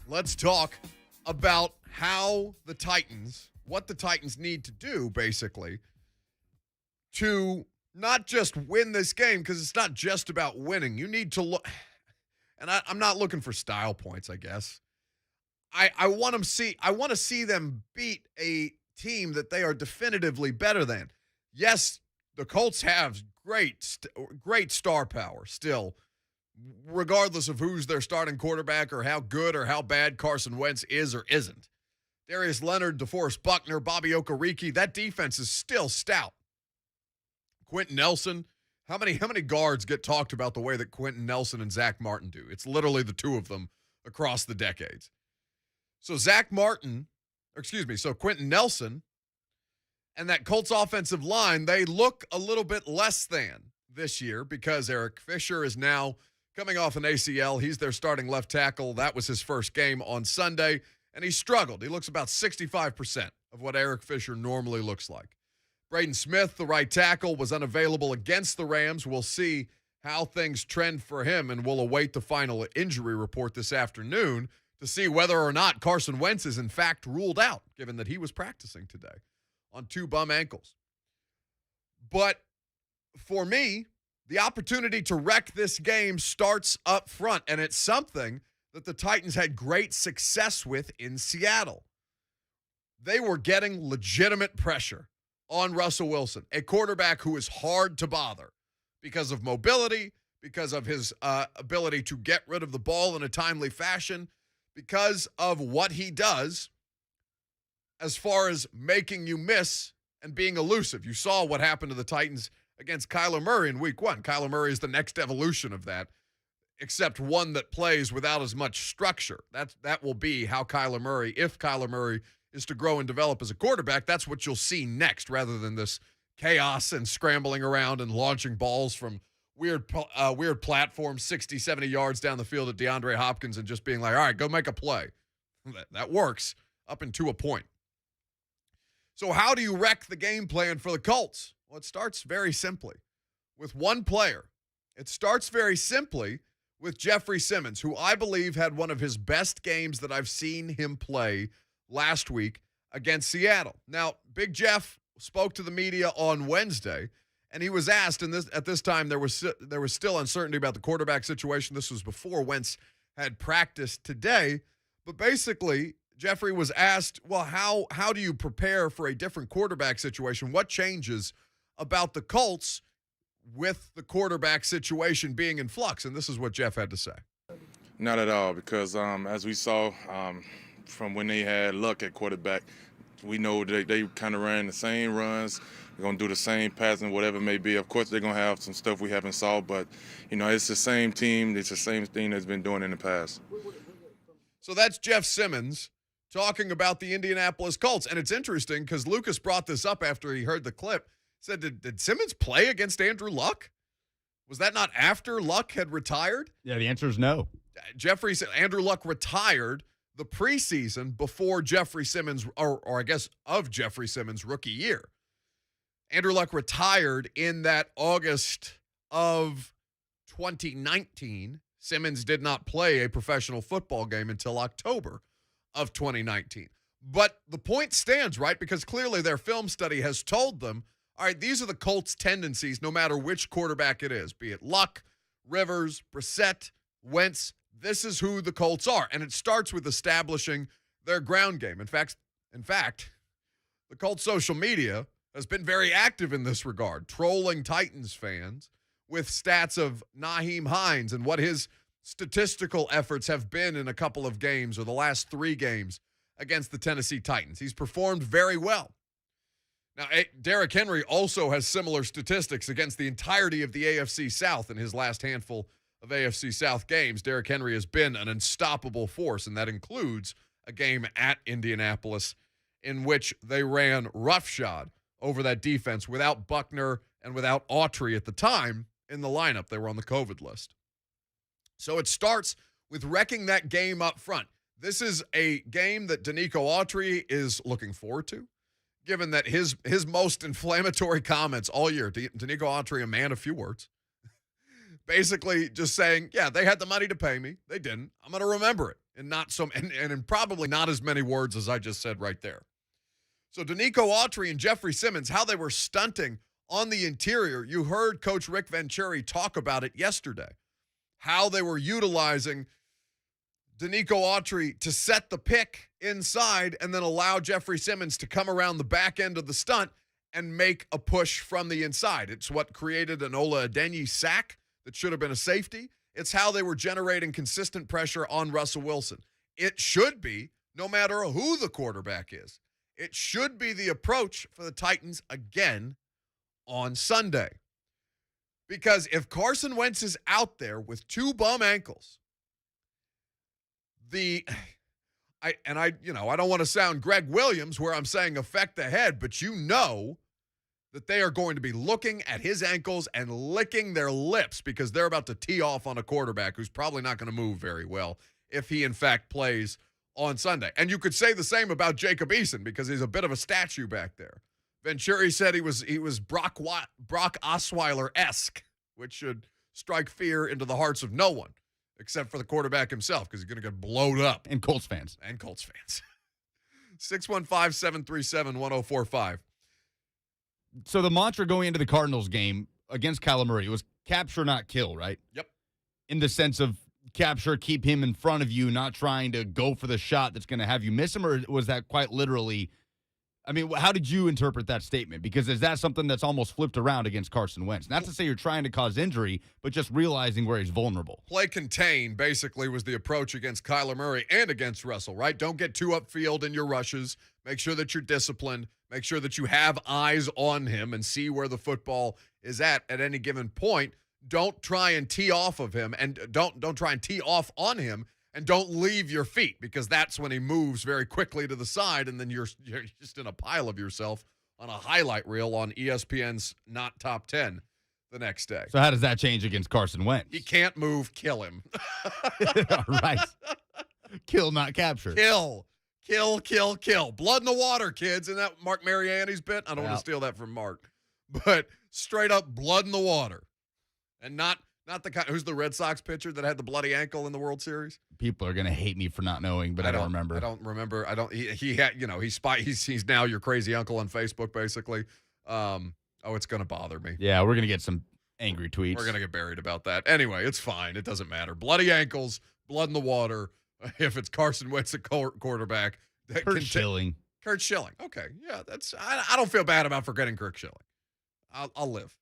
let's talk about what the Titans need to do, basically, to not just win this game, because it's not just about winning. You need to look, and I'm not looking for style points, I guess. I want to see them beat a team that they are definitively better than. Yes, the Colts have great star power still, regardless of who's their starting quarterback or how good or how bad Carson Wentz is or isn't. Darius Leonard, DeForest Buckner, Bobby Okereke, that defense is still stout. Quentin Nelson, how many guards get talked about the way that Quentin Nelson and Zach Martin do? It's literally the two of them across the decades. So Quentin Nelson and that Colts offensive line, they look a little bit less than this year because Eric Fisher is now coming off an ACL. He's their starting left tackle. That was his first game on Sunday, and he struggled. He looks about 65% of what Eric Fisher normally looks like. Braden Smith, the right tackle, was unavailable against the Rams. We'll see how things trend for him, and we'll await the final injury report this afternoon to see whether or not Carson Wentz is in fact ruled out, given that he was practicing today on 2 bum ankles. But for me, the opportunity to wreck this game starts up front, and it's something that the Titans had great success with in Seattle. They were getting legitimate pressure on Russell Wilson, a quarterback who is hard to bother because of mobility, because of his ability to get rid of the ball in a timely fashion, because of what he does as far as making you miss and being elusive. You saw what happened to the Titans against Kyler Murray in week 1. Kyler Murray is the next evolution of that, except one that plays without as much structure. That will be how Kyler Murray, if Kyler Murray is to grow and develop as a quarterback, that's what you'll see next, rather than this chaos and scrambling around and launching balls from weird platforms 60, 70 yards down the field at DeAndre Hopkins and just being like, all right, go make a play. That works up into a point. So how do you wreck the game plan for the Colts? Well, it starts very simply with one player. It starts very simply with Jeffrey Simmons, who I believe had one of his best games that I've seen him play last week against Seattle. Now, Big Jeff spoke to the media on Wednesday, and he was asked, and at this time there was still uncertainty about the quarterback situation. This was before Wentz had practiced today. But basically, Jeffrey was asked, well, how do you prepare for a different quarterback situation? What changes about the Colts with the quarterback situation being in flux? And this is what Jeff had to say. Not at all, because as we saw from when they had Luck at quarterback, we know they kind of ran the same runs. They're going to do the same passing, whatever it may be. Of course, they're going to have some stuff we haven't saw, but, it's the same team. It's the same thing that's been doing in the past. So that's Jeff Simmons talking about the Indianapolis Colts. And it's interesting because Lucas brought this up after he heard the clip. Said, did Simmons play against Andrew Luck? Was that not after Luck had retired? Yeah, the answer is no. Jeffrey said Andrew Luck retired the preseason before Jeffrey Simmons, or I guess of Jeffrey Simmons' rookie year. Andrew Luck retired in that August of 2019. Simmons did not play a professional football game until October of 2019. But the point stands, right? Because clearly their film study has told them, all right, these are the Colts' tendencies no matter which quarterback it is, be it Luck, Rivers, Brissett, Wentz. This is who the Colts are. And it starts with establishing their ground game. In fact, the Colts social media has been very active in this regard, trolling Titans fans with stats of Nyheim Hines and what his statistical efforts have been in a couple of games or the last 3 games against the Tennessee Titans. He's performed very well. Now, Derrick Henry also has similar statistics against the entirety of the AFC South in his last handful of AFC South games. Derrick Henry has been an unstoppable force, and that includes a game at Indianapolis in which they ran roughshod over that defense without Buckner and without Autry at the time in the lineup. They were on the COVID list. So it starts with wrecking that game up front. This is a game that Danico Autry is looking forward to, given that his most inflammatory comments all year, Danico Autry, a man of few words, basically just saying, yeah, they had the money to pay me. They didn't. I'm going to remember it. And in probably not as many words as I just said right there. So Danico Autry and Jeffrey Simmons, how they were stunting on the interior. You heard Coach Rick Venturi talk about it yesterday. How they were utilizing Danico Autry to set the pick inside and then allow Jeffrey Simmons to come around the back end of the stunt and make a push from the inside. It's what created an Ola Adenyi sack that should have been a safety. It's how they were generating consistent pressure on Russell Wilson. It should be, no matter who the quarterback is, it should be the approach for the Titans again on Sunday. Because if Carson Wentz is out there with 2 bum ankles, I don't want to sound Greg Williams where I'm saying affect the head, but you know that they are going to be looking at his ankles and licking their lips because they're about to tee off on a quarterback who's probably not going to move very well if he, in fact, plays on Sunday. And you could say the same about Jacob Eason because he's a bit of a statue back there. Venturi said he was Brock Osweiler-esque, which should strike fear into the hearts of no one except for the quarterback himself because he's going to get blowed up. And Colts fans. 615-737-1045. So the mantra going into the Cardinals game against Kyler Murray was capture, not kill, right? Yep. In the sense of capture, keep him in front of you, not trying to go for the shot that's going to have you miss him, or was that quite literally? I mean, how did you interpret that statement? Because is that something that's almost flipped around against Carson Wentz? Not to say you're trying to cause injury, but just realizing where he's vulnerable. Play contain basically was the approach against Kyler Murray and against Russell, right? Don't get too upfield in your rushes. Make sure that you're disciplined. Make sure that you have eyes on him and see where the football is at any given point. Don't try and tee off of him, and don't try and tee off on him, and don't leave your feet because that's when he moves very quickly to the side, and then you're just in a pile of yourself on a highlight reel on ESPN's Not Top 10 the next day. So how does that change against Carson Wentz? He can't move, kill him. Right. Kill, not capture. Kill. Blood in the water, kids. Isn't that Mark Mariani's bit? I don't want to steal that from Mark. But straight up blood in the water. And not the kind. Who's the Red Sox pitcher that had the bloody ankle in the World Series? People are gonna hate me for not knowing, but I don't remember. I don't remember. He had. He's now your crazy uncle on Facebook, basically. It's gonna bother me. Yeah, we're gonna get some angry tweets. We're gonna get buried about that. Anyway, it's fine. It doesn't matter. Bloody ankles, blood in the water. If it's Carson Wentz at quarterback, Kurt Schilling. Kurt Schilling. Okay, yeah, that's. I don't feel bad about forgetting Kurt Schilling. I'll live.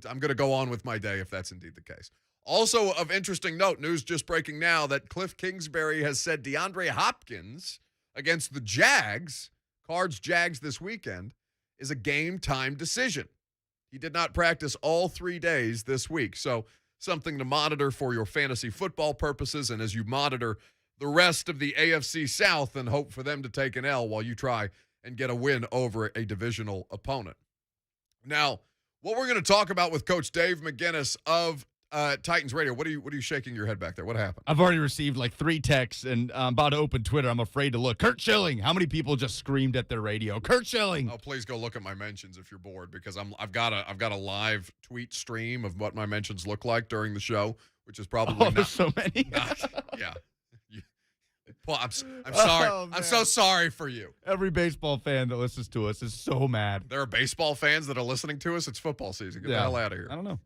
I'm going to go on with my day if that's indeed the case. Also of interesting note, news just breaking now that Cliff Kingsbury has said DeAndre Hopkins against the Jags, Cards-Jags this weekend, is a game-time decision. He did not practice all 3 days this week, so something to monitor for your fantasy football purposes and as you monitor the rest of the AFC South and hope for them to take an L while you try and get a win over a divisional opponent. Now, what we're going to talk about with Coach Dave McGinnis of Titans Radio. What are you shaking your head back there? What happened? I've already received like 3 texts, and I'm about to open Twitter. I'm afraid to look. Kurt Schilling. How many people just screamed at their radio? Kurt Schilling. Oh, please go look at my mentions if you're bored, because I've got a live tweet stream of what my mentions look like during the show, which is probably there's so many. Yeah. Well, I'm sorry. Oh, I'm so sorry for you. Every baseball fan that listens to us is so mad. There are baseball fans that are listening to us. It's football season. Get the hell out of here. I don't know.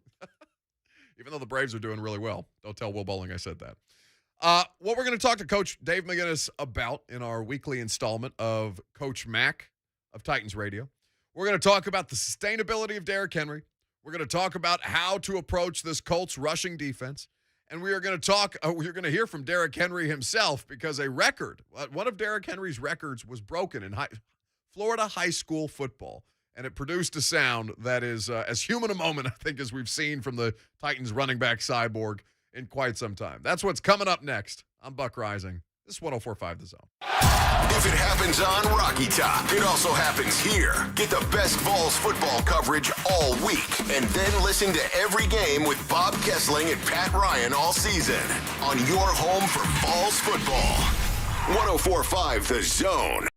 Even though the Braves are doing really well. Don't tell Will Bowling I said that. What we're going to talk to Coach Dave McGinnis about in our weekly installment of Coach Mac of Titans Radio. We're going to talk about the sustainability of Derrick Henry. We're going to talk about how to approach this Colts rushing defense. And we are going to talk, you're going to hear from Derrick Henry himself because a record, one of Derrick Henry's records was broken in Florida high school football. And it produced a sound that is as human a moment, I think, as we've seen from the Titans running back cyborg in quite some time. That's what's coming up next. I'm Buck Reising. This is 104.5 The Zone. If it happens on Rocky Top, it also happens here. Get the best Vols football coverage all week, and then listen to every game with Bob Kessling and Pat Ryan all season on your home for Vols football. 104.5 The Zone.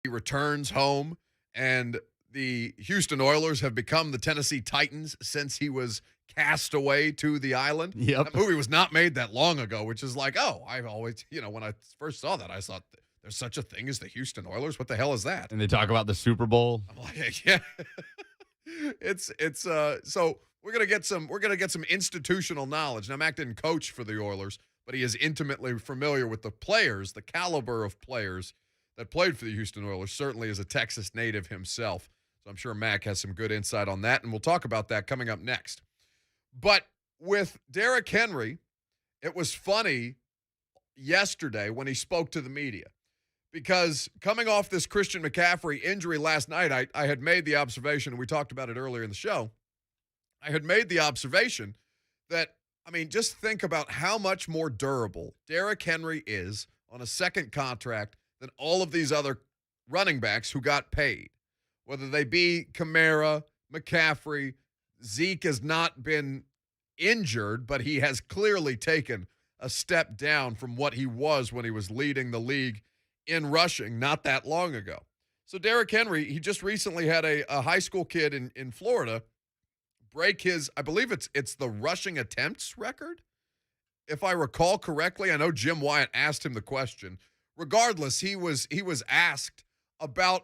He returns home, and the Houston Oilers have become the Tennessee Titans since he was cast away to the island. Yep. That movie was not made that long ago, which is like, oh, I've always, when I first saw that, I thought there's such a thing as the Houston Oilers. What the hell is that? And they talk about the Super Bowl. I'm like, yeah. So we're gonna get some institutional knowledge. Now, Mac didn't coach for the Oilers, but he is intimately familiar with the players, the caliber of players that played for the Houston Oilers, certainly as a Texas native himself. So I'm sure Mac has some good insight on that, and we'll talk about that coming up next. But with Derrick Henry, it was funny yesterday when he spoke to the media, because coming off this Christian McCaffrey injury last night, I had made the observation, and we talked about it earlier in the show, I had made the observation that, just think about how much more durable Derrick Henry is on a second contract than all of these other running backs who got paid. Whether they be Kamara, McCaffrey, Zeke has not been injured, but he has clearly taken a step down from what he was when he was leading the league in rushing not that long ago. So Derrick Henry, he just recently had a high school kid in Florida break his, I believe it's the rushing attempts record, if I recall correctly. I know Jim Wyatt asked him the question. Regardless, he was asked about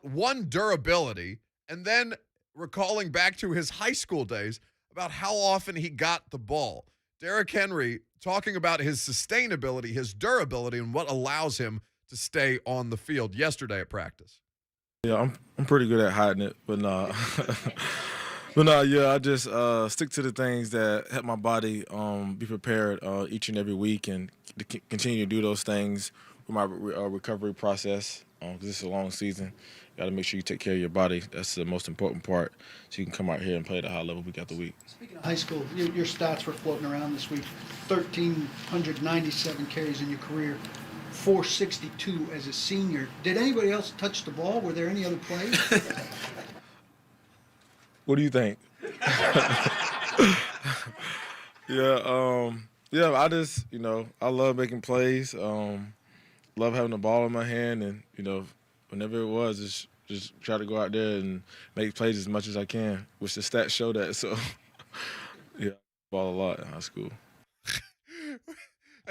durability, and then recalling back to his high school days about how often he got the ball. Derrick Henry talking about his sustainability, his durability, and what allows him to stay on the field yesterday at practice. Yeah, I'm pretty good at hiding it, but no. I just stick to the things that help my body be prepared each and every week, and to continue to do those things with my recovery process, because it's a long season. You got to make sure you take care of your body. That's the most important part, so you can come out here and play at a high level week after week. Speaking of high school, your stats were floating around this week. 1,397 carries in your career, 462 as a senior. Did anybody else touch the ball? Were there any other plays? What do you think? I just, I love making plays. Love having the ball in my hand, and, whenever it was, just try to go out there and make plays as much as I can, which the stats show that. So, yeah, ball a lot in high school.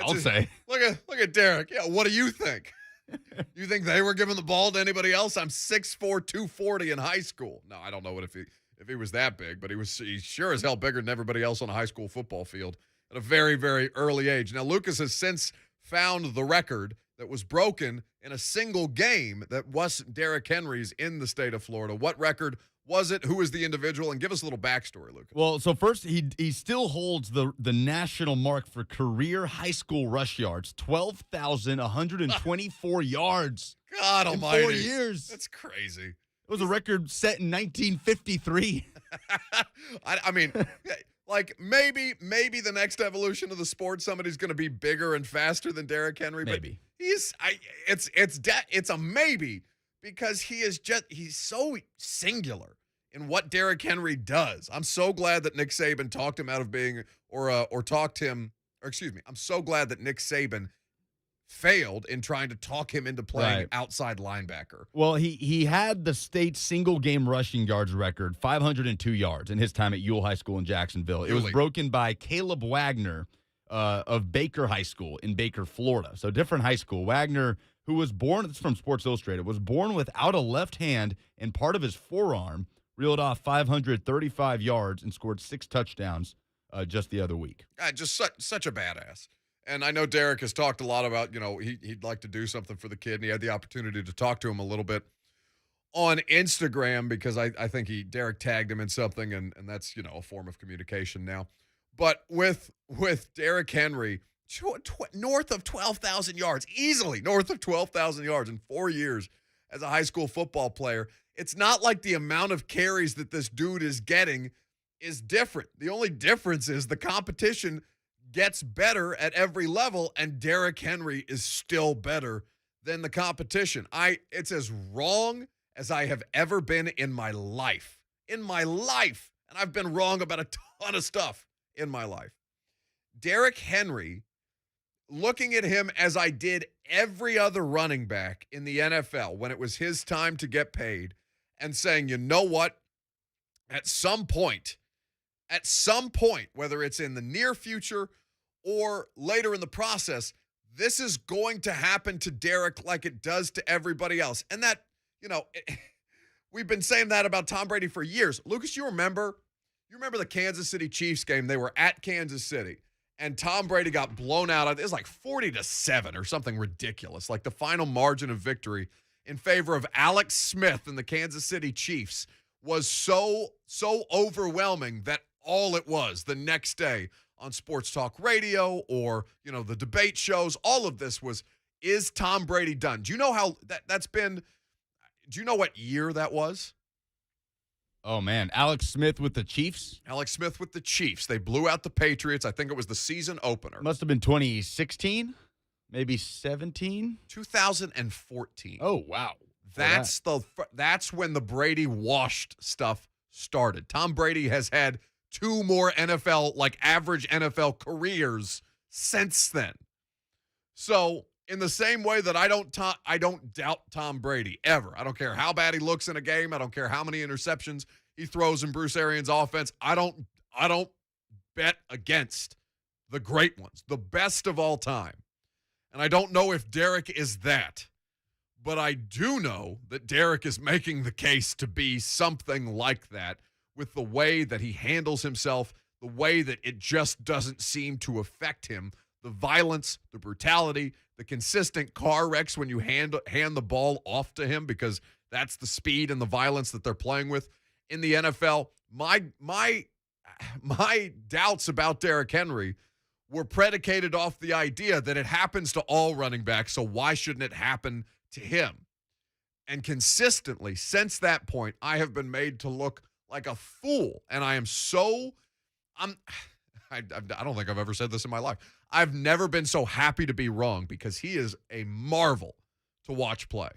I'll say. Look at Derrick. Yeah, what do you think? You think they were giving the ball to anybody else? I'm 6'4", 240 in high school. No, I don't know if he was that big, but he's sure as hell bigger than everybody else on a high school football field at a very, very early age. Now, Lucas has since found the record that was broken in a single game that wasn't Derrick Henry's in the state of Florida. What record was it? Who was the individual? And give us a little backstory, Lucas. Well, so first, he still holds the national mark for career high school rush yards, 12,124 yards. God in almighty. 4 years. That's crazy. It was a record set in 1953. Maybe the next evolution of the sport, somebody's going to be bigger and faster than Derrick Henry. Maybe. But it's a maybe, because he's so singular in what Derrick Henry does. I'm so glad that Nick Saban talked him out of being, I'm so glad that Nick Saban failed in trying to talk him into playing outside linebacker. Well, he had the state single-game rushing yards record, 502 yards in his time at Ewell High School in Jacksonville. It was broken by Caleb Wagner of Baker High School in Baker, Florida. So different high school. Wagner, who was born, it's from Sports Illustrated, was born without a left hand and part of his forearm, reeled off 535 yards and scored 6 touchdowns just the other week. Just such a badass. And I know Derrick has talked a lot about, he'd like to do something for the kid, and he had the opportunity to talk to him a little bit on Instagram, because I think Derrick tagged him in something, and that's, a form of communication now. But with Derrick Henry, north of 12,000 yards, easily north of 12,000 yards in 4 years as a high school football player, it's not like the amount of carries that this dude is getting is different. The only difference is the competition gets better at every level, and Derrick Henry is still better than the competition. It's as wrong as I have ever been in my life. In my life. And I've been wrong about a ton of stuff in my life. Derrick Henry looking at him as I did every other running back in the NFL when it was his time to get paid and saying, you know what? At some point, whether it's in the near future or later in the process, this is going to happen to Derek like it does to everybody else. And that, we've been saying that about Tom Brady for years. Lucas, you remember the Kansas City Chiefs game? They were at Kansas City, and Tom Brady got blown out. It was like 40-7 or something ridiculous, like the final margin of victory in favor of Alex Smith and the Kansas City Chiefs was so overwhelming that all it was the next day on sports talk radio or, the debate shows, all of this was, is Tom Brady done? Do you know how that's been? Do you know what year that was? Oh, man. Alex Smith with the Chiefs? Alex Smith with the Chiefs. They blew out the Patriots. I think it was the season opener. Must have been 2016, maybe 17? 2014. Oh, wow. That's when the Brady washed stuff started. Tom Brady has had 2 more average NFL careers since then. So, in the same way that I don't doubt Tom Brady ever. I don't care how bad he looks in a game. I don't care how many interceptions he throws in Bruce Arians' offense. I don't bet against the great ones, the best of all time. And I don't know if Derek is that. But I do know that Derek is making the case to be something like that with the way that he handles himself, the way that it just doesn't seem to affect him, the violence, the brutality, the consistent car wrecks when you hand the ball off to him because that's the speed and the violence that they're playing with in the NFL. My doubts about Derrick Henry were predicated off the idea that it happens to all running backs, so why shouldn't it happen to him? And consistently, since that point, I have been made to look like a fool. And I don't think I've ever said this in my life. I've never been so happy to be wrong because he is a marvel to watch play.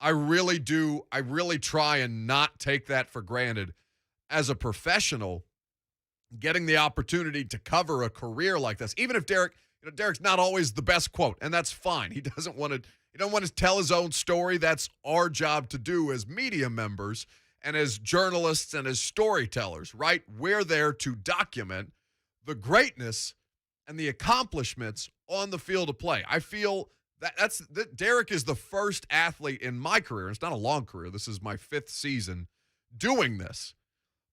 I really do. I really try and not take that for granted. As a professional, getting the opportunity to cover a career like this, even if Derek's not always the best quote, and that's fine. He don't want to tell his own story. That's our job to do as media members and as journalists and as storytellers, right? We're there to document the greatness and the accomplishments on the field of play. I feel that Derek is the first athlete in my career. It's not a long career. This is my 5th season doing this.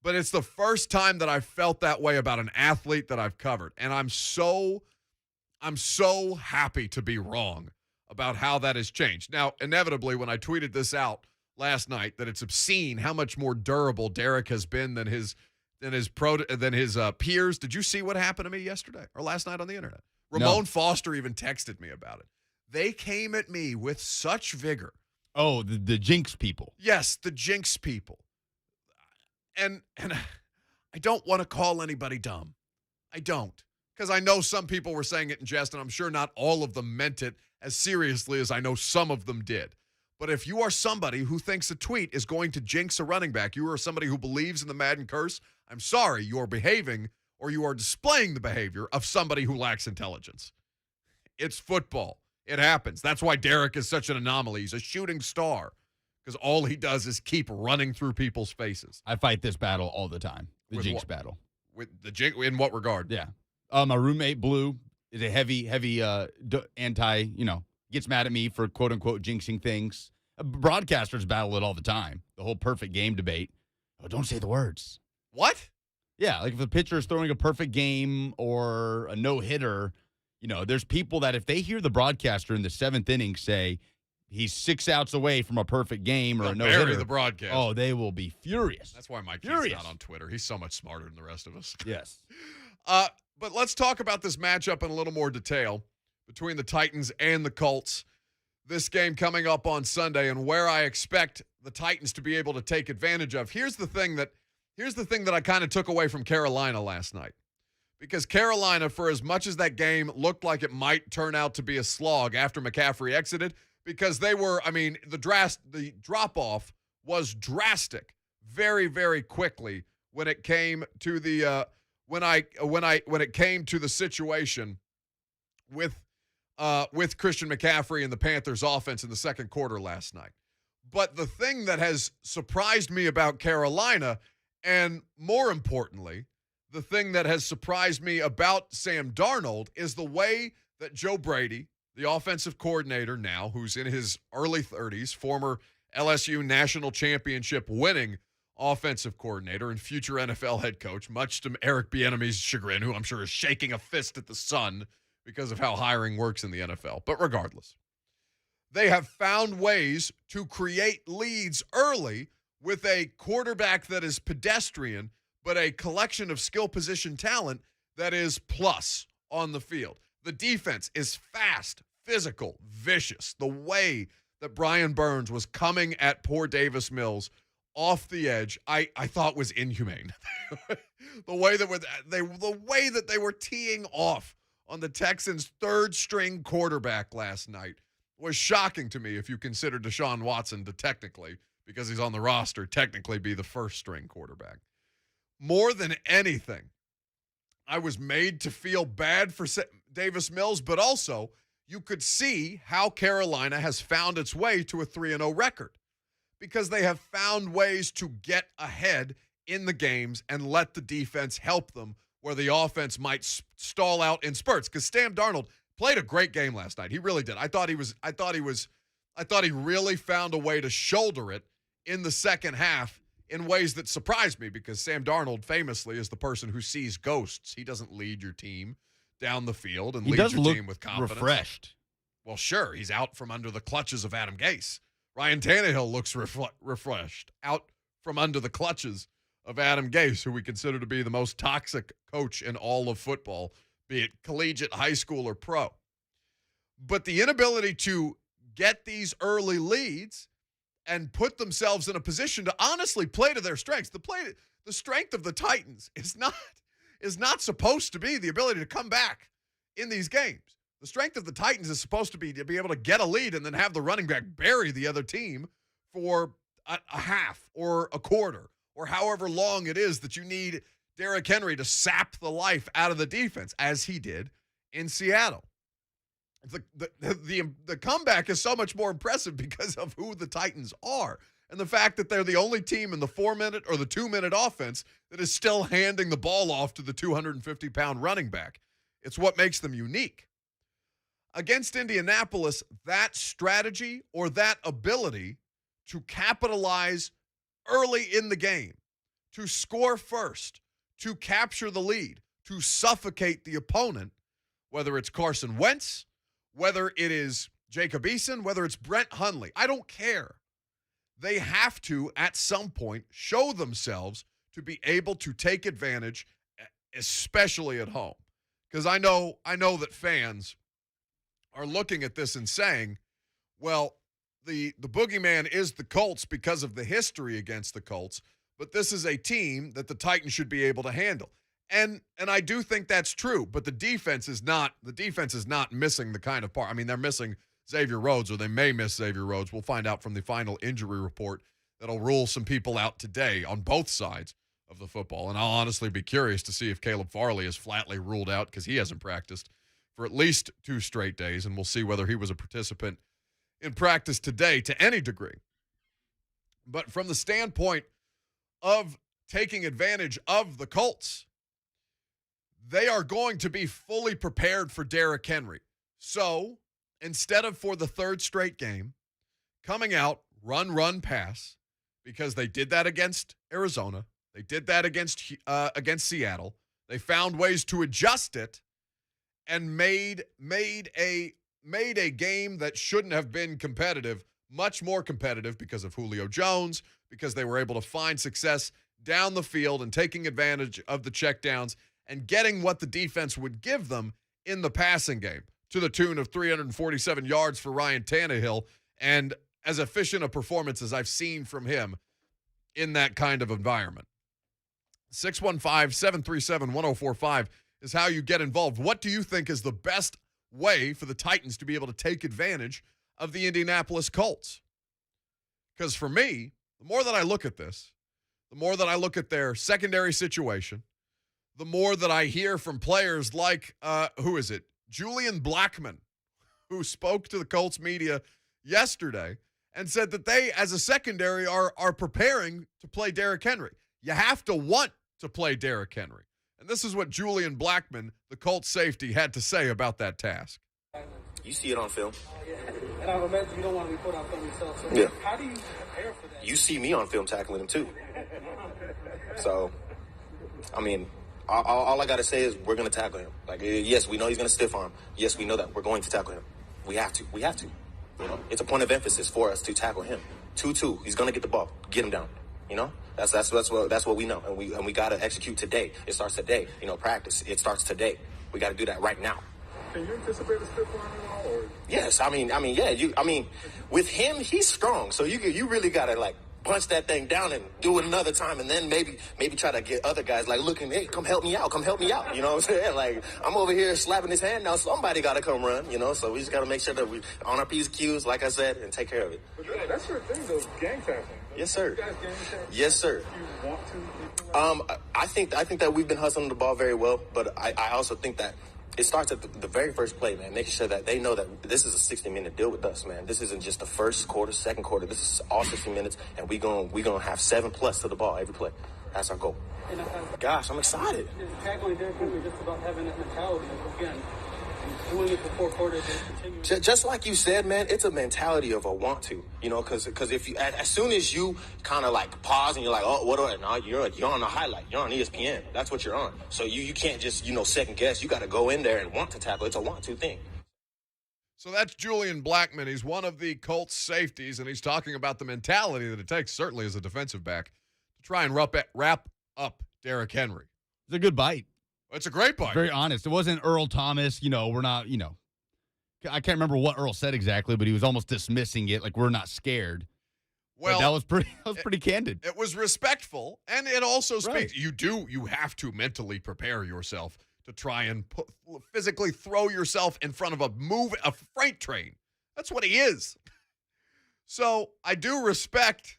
But it's the first time that I've felt that way about an athlete that I've covered. And I'm so happy to be wrong about how that has changed. Now, inevitably, when I tweeted this out last night, that it's obscene how much more durable Derek has been than his peers. Did you see what happened to me yesterday or last night on the internet? Ramon Foster even texted me about it. They came at me with such vigor. Oh, the jinx people. Yes, the jinx people. And I don't want to call anybody dumb. I don't. Because I know some people were saying it in jest, and I'm sure not all of them meant it as seriously as I know some of them did. But if you are somebody who thinks a tweet is going to jinx a running back, you are somebody who believes in the Madden curse, I'm sorry, you are behaving or you are displaying the behavior of somebody who lacks intelligence. It's football. It happens. That's why Derek is such an anomaly. He's a shooting star because all he does is keep running through people's faces. I fight this battle all the time, the jinx battle. With the jinx, in what regard? Yeah. My roommate, Blue, is a heavy anti, gets mad at me for quote-unquote jinxing things. Broadcasters battle it all the time. The whole perfect game debate. Oh, don't say the words. What? Yeah, like if a pitcher is throwing a perfect game or a no-hitter, there's people that if they hear the broadcaster in the 7th inning say he's 6 outs away from a perfect game or a no-hitter. Bury the broadcast. Oh, they will be furious. That's why Mike is not on Twitter. He's so much smarter than the rest of us. Yes. But let's talk about this matchup in a little more detail between the Titans and the Colts. This game coming up on Sunday and where I expect the Titans to be able to take advantage of. Here's the thing that I kind of took away from Carolina last night. Because Carolina, for as much as that game looked like it might turn out to be a slog after McCaffrey exited, because the drop-off was drastic very, very quickly when it came to the when it came to the situation with with Christian McCaffrey and the Panthers offense in the second quarter last night. But the thing that has surprised me about Carolina, and more importantly, the thing that has surprised me about Sam Darnold, is the way that Joe Brady, the offensive coordinator now, who's in his early 30s, former LSU national championship winning offensive coordinator and future NFL head coach, much to Eric Bieniemy's chagrin, who I'm sure is shaking a fist at the sun because of how hiring works in the NFL. But regardless, they have found ways to create leads early with a quarterback that is pedestrian, but a collection of skill position talent that is plus on the field. The defense is fast, physical, vicious. The way that Brian Burns was coming at poor Davis Mills off the edge, I thought was inhumane. the way that they were teeing off on the Texans' third-string quarterback last night was shocking to me if you consider Deshaun Watson to technically, because he's on the roster, technically be the first-string quarterback. More than anything, I was made to feel bad for Davis Mills, but also you could see how Carolina has found its way to a 3-0 record because they have found ways to get ahead in the games and let the defense help them where the offense might stall out in spurts. Because Sam Darnold played a great game last night. He really did. I thought he really found a way to shoulder it in the second half in ways that surprised me because Sam Darnold famously is the person who sees ghosts. He doesn't lead your team down the field and lead your team with confidence. Refreshed. Well, sure. He's out from under the clutches of Adam Gase. Ryan Tannehill looks refreshed, out from under the clutches of Adam Gase, who we consider to be the most toxic coach in all of football, be it collegiate, high school, or pro. But the inability to get these early leads and put themselves in a position to honestly play to their strengths. The strength of the Titans is not supposed to be the ability to come back in these games. The strength of the Titans is supposed to be able to get a lead and then have the running back bury the other team for a half or a quarter or however long it is that you need Derrick Henry to sap the life out of the defense, as he did in Seattle. The comeback is so much more impressive because of who the Titans are and the fact that they're the only team in the 4-minute or the 2-minute offense that is still handing the ball off to the 250-pound running back. It's what makes them unique. Against Indianapolis, that strategy or that ability to capitalize early in the game, to score first, to capture the lead, to suffocate the opponent, whether it's Carson Wentz, whether it is Jacob Eason, whether it's Brett Hundley, I don't care. They have to, at some point, show themselves to be able to take advantage, especially at home. Because I know that fans are looking at this and saying, well, the boogeyman is the Colts because of the history against the Colts, but this is a team that the Titans should be able to handle. And I do think that's true, but the defense is not missing the kind of part. I mean, they're missing Xavier Rhodes, or they may miss Xavier Rhodes. We'll find out from the final injury report that'll rule some people out today on both sides of the football. And I'll honestly be curious to see if Caleb Farley is flatly ruled out because he hasn't practiced for at least 2 straight days, and we'll see whether he was a participant in practice today to any degree. But from the standpoint of taking advantage of the Colts, they are going to be fully prepared for Derrick Henry. So instead of for the 3rd straight game, coming out, run, pass, because they did that against Arizona, they did that against Seattle, they found ways to adjust it and made a game that shouldn't have been competitive much more competitive because of Julio Jones, because they were able to find success down the field and taking advantage of the checkdowns and getting what the defense would give them in the passing game, to the tune of 347 yards for Ryan Tannehill, and as efficient a performance as I've seen from him in that kind of environment. 615-737-1045 is how you get involved. What do you think is the best way for the Titans to be able to take advantage of the Indianapolis Colts? Because for me, the more that I look at this, the more that I look at their secondary situation, the more that I hear from players like, Julian Blackmon, who spoke to the Colts media yesterday and said that they, as a secondary, are preparing to play Derrick Henry. You have to want to play Derrick Henry. And this is what Julian Blackmon, the Colts safety, had to say about that task. You see it on film. And I imagine you don't want to be put on film yourself. So Yeah. How do you prepare for that? You see me on film tackling him too. So, I mean, all I got to say is we're going to tackle him. Like, yes, we know he's going to stiff arm. Yes, we know that we're going to tackle him. We have to. We have to. You know, it's a point of emphasis for us to tackle him. 2-2. He's going to get the ball. Get him down. You know, that's what we know, and we got to execute today. It starts today. You know, practice. It starts today. We got to do that right now. Can you anticipate a stiff arm at all? Or? Yes, I mean, yeah. With him, he's strong, so you really got to like punch that thing down and do it another time, and then maybe try to get other guys like looking, hey, come help me out. You know what I'm saying? Like, I'm over here slapping his hand now. Somebody got to come run. You know, so we just got to make sure that we on our P's, Q's, like I said, and take care of it. But that's your thing, though, gang tackling. Yes, sir. You guys gang tackle? Yes, sir. You want to? I think that we've been hustling the ball very well, but I also think that it starts at the very first play, man, making sure that they know that this is a 60-minute deal with us, man. This isn't just the first quarter, second quarter. This is all 60 minutes, and we gonna have 7+ to the ball every play. That's our goal. Gosh, I'm excited. Is tackling Derrick Henry just about having that mentality of, again, doing it before quarters and continuing? Just like you said, man, it's a mentality of a want to, you know, because if you, as soon as you kind of like pause and you're like, oh, what do I, no, you're on a highlight, you're on ESPN, that's what you're on. So you can't just, second guess. You got to go in there and want to tackle. It's a want to thing. So that's Julian Blackmon. He's one of the Colts safeties, and he's talking about the mentality that it takes, certainly as a defensive back, to try and wrap up Derrick Henry. It's a good bite. It's a great bite. Very honest. It wasn't Earl Thomas, we're not, I can't remember what Earl said exactly, but he was almost dismissing it like we're not scared. Well, but that was pretty candid. It was respectful, and it also speaks. Right. You have to mentally prepare yourself to try and physically throw yourself in front of a freight train. That's what he is. So I do respect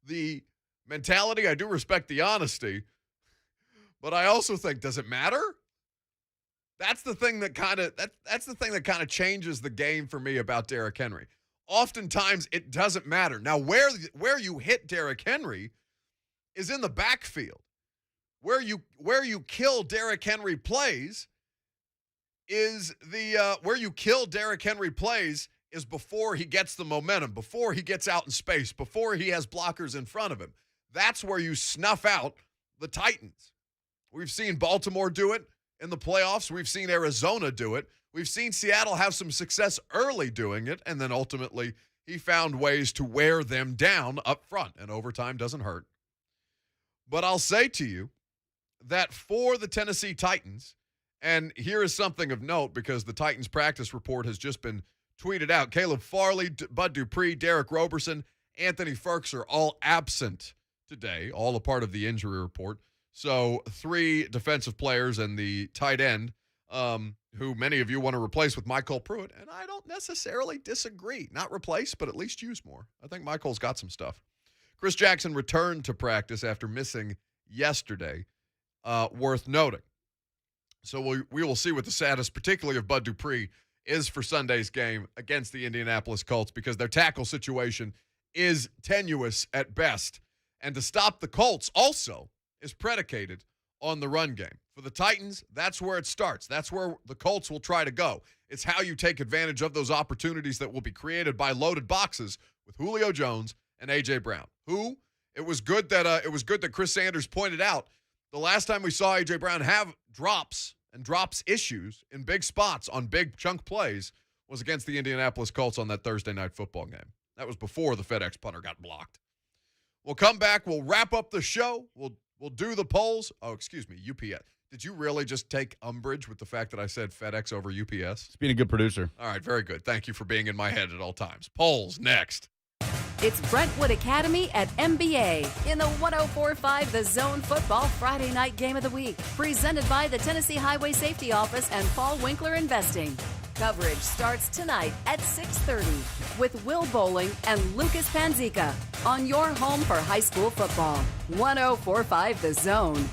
the mentality. I do respect the honesty, but I also think, does it matter? That's the thing that kind of changes the game for me about Derrick Henry. Oftentimes it doesn't matter. Now where you hit Derrick Henry is in the backfield. Where you kill Derrick Henry plays is before he gets the momentum, before he gets out in space, before he has blockers in front of him. That's where you snuff out the Titans. We've seen Baltimore do it in the playoffs. We've seen Arizona do it. We've seen Seattle have some success early doing it, and then ultimately he found ways to wear them down up front, and overtime doesn't hurt. But I'll say to you that for the Tennessee Titans, and here is something of note because the Titans practice report has just been tweeted out. Caleb Farley, Bud Dupree, Derek Roberson, Anthony Ferks are all absent today, all a part of the injury report. So 3 defensive players and the tight end, who many of you want to replace with Michael Pruitt, and I don't necessarily disagree. Not replace, but at least use more. I think Michael's got some stuff. Chris Jackson returned to practice after missing yesterday, worth noting. So we will see what the status, particularly of Bud Dupree, is for Sunday's game against the Indianapolis Colts because their tackle situation is tenuous at best. And to stop the Colts also is predicated on the run game. For the Titans, that's where it starts. That's where the Colts will try to go. It's how you take advantage of those opportunities that will be created by loaded boxes with Julio Jones and A.J. Brown, who it was good that Chris Sanders pointed out the last time we saw A.J. Brown have drops issues in big spots on big chunk plays was against the Indianapolis Colts on that Thursday night football game. That was before the FedEx punter got blocked. We'll come back. We'll wrap up the show. We'll do the polls. Oh, excuse me, UPS. Did you really just take umbrage with the fact that I said FedEx over UPS? It's being a good producer. All right, very good. Thank you for being in my head at all times. Polls next. It's Brentwood Academy at MBA in the 104.5 The Zone Football Friday Night Game of the Week. Presented by the Tennessee Highway Safety Office and Paul Winkler Investing. Coverage starts tonight at 6:30 with Will Bowling and Lucas Panzica on your home for high school football. 104.5 The Zone.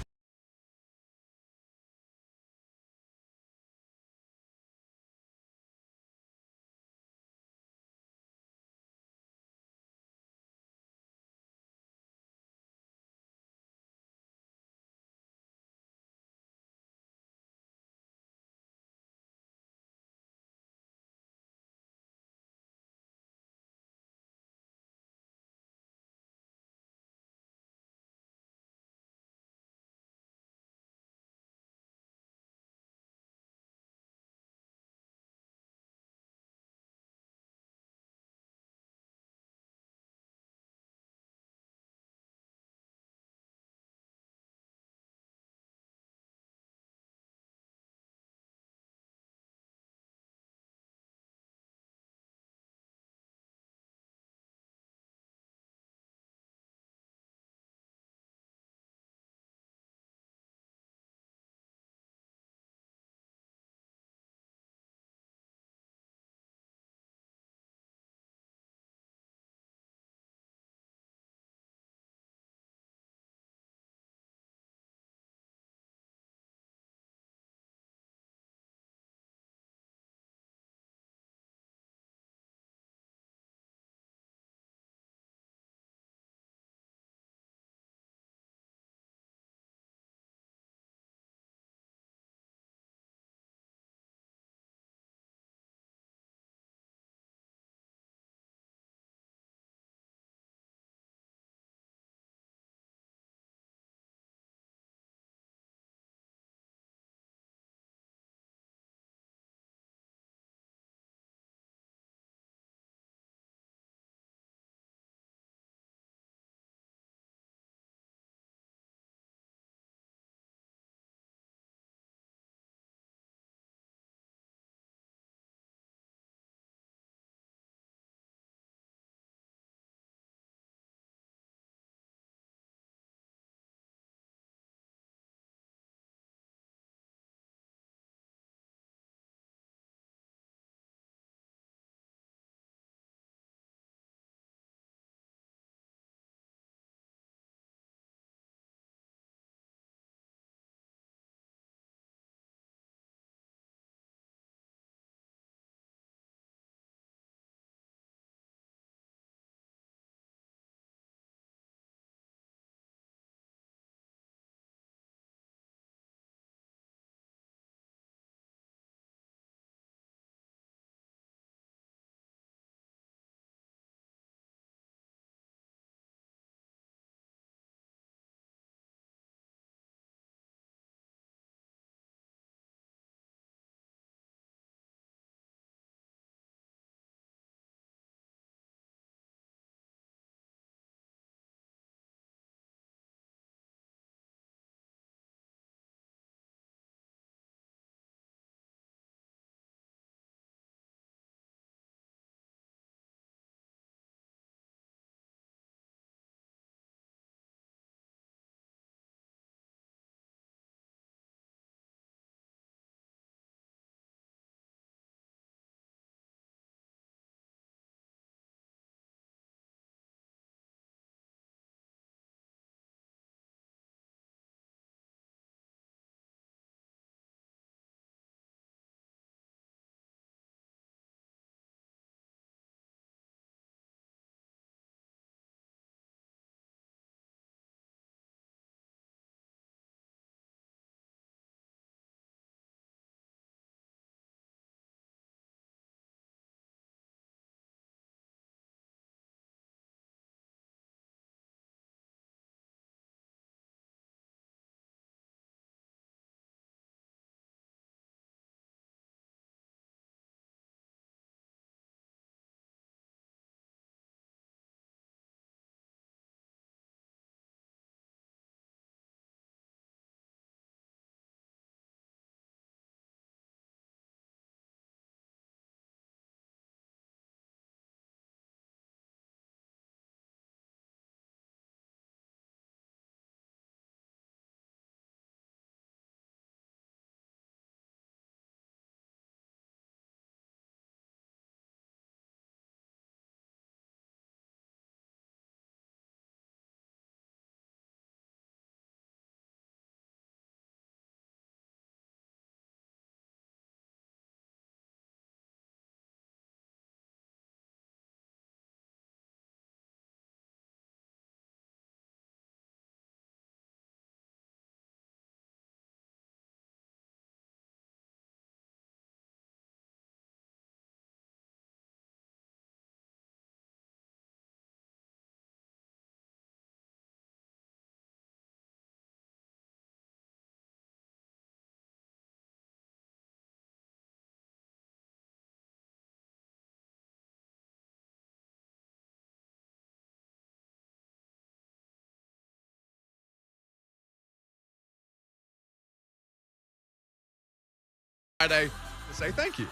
Friday to say thank you.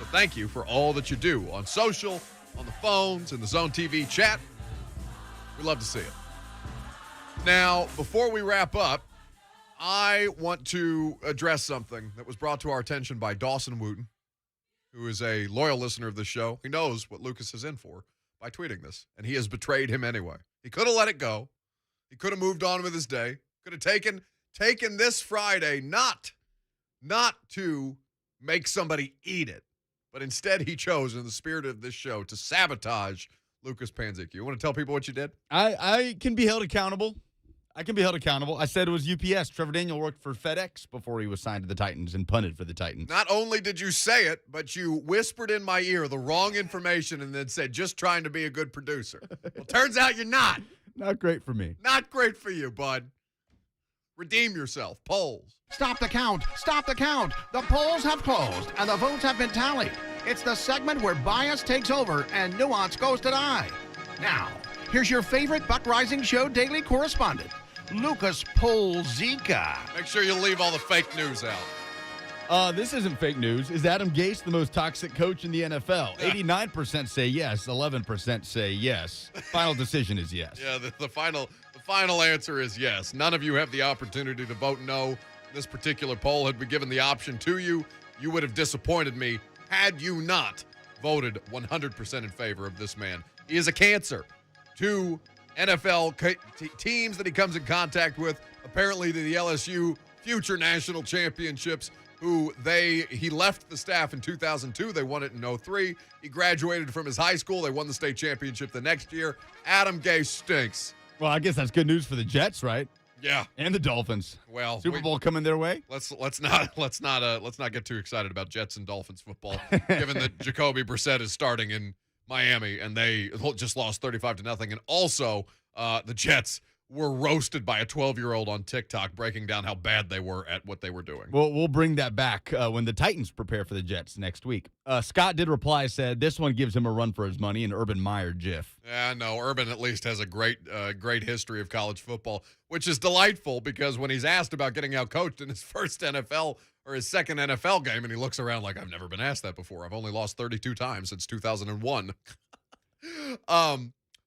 So thank you for all that you do on social, on the phones, in the Zone TV chat. We love to see it. Now, before we wrap up, I want to address something that was brought to our attention by Dawson Wooten, who is a loyal listener of the show. He knows what Lucas is in for by tweeting this, and he has betrayed him anyway. He could have let it go. He could have moved on with his day. Could have taken this Friday not to make somebody eat it, but instead he chose, in the spirit of this show, to sabotage Lucas Panzic. You want to tell people what you did? I can be held accountable. I said it was UPS. Trevor Daniel worked for FedEx before he was signed to the Titans and punted for the Titans. Not only did you say it, but you whispered in my ear the wrong information and then said, just trying to be a good producer. Well, turns out you're not. Not great for me. Not great for you, bud. Redeem yourself. Polls. Stop the count. Stop the count. The polls have closed and the votes have been tallied. It's the segment where bias takes over and nuance goes to die. Now, here's your favorite Buck Reising Show daily correspondent, Lucas Polzica. Make sure you leave all the fake news out. This isn't fake news. Is Adam Gase the most toxic coach in the NFL? 89% say yes. 11% say yes. Final decision is yes. Yeah, the final answer is yes. None of you have the opportunity to vote no. This particular poll had been given the option to you. You would have disappointed me had you not voted 100% in favor of this man. He is a cancer to NFL teams that he comes in contact with, apparently to the LSU future national championships, he left the staff in 2002. They won it in 2003. He graduated from his high school. They won the state championship the next year. Adam Gase stinks. Well, I guess that's good news for the Jets, right? Yeah, and the Dolphins. Well, Super Bowl coming their way. Let's not get too excited about Jets and Dolphins football, given that Jacoby Brissett is starting in Miami and they just lost 35-0, and also the Jets were roasted by a 12-year-old on TikTok breaking down how bad they were at what they were doing. Well, we'll bring that back when the Titans prepare for the Jets next week. Scott did reply, said this one gives him a run for his money, an Urban Meyer gif. Yeah, no, Urban at least has a great history of college football, which is delightful because when he's asked about getting out coached in his first NFL or his second NFL game, and he looks around like, I've never been asked that before. I've only lost 32 times since 2001.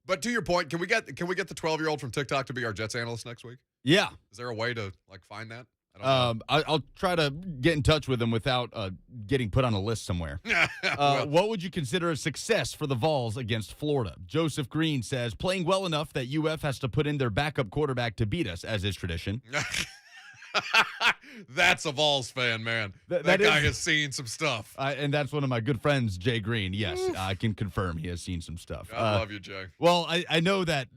But to your point, can we get the 12-year-old from TikTok to be our Jets analyst next week? Yeah. Is there a way to find that? I'll try to get in touch with him without getting put on a list somewhere. What would you consider a success for the Vols against Florida? Joseph Green says, playing well enough that UF has to put in their backup quarterback to beat us, as is tradition. That's a Vols fan, man. That guy has seen some stuff. And that's one of my good friends, Jay Green. Yes, I can confirm he has seen some stuff. I love you, Jay. Well, I know that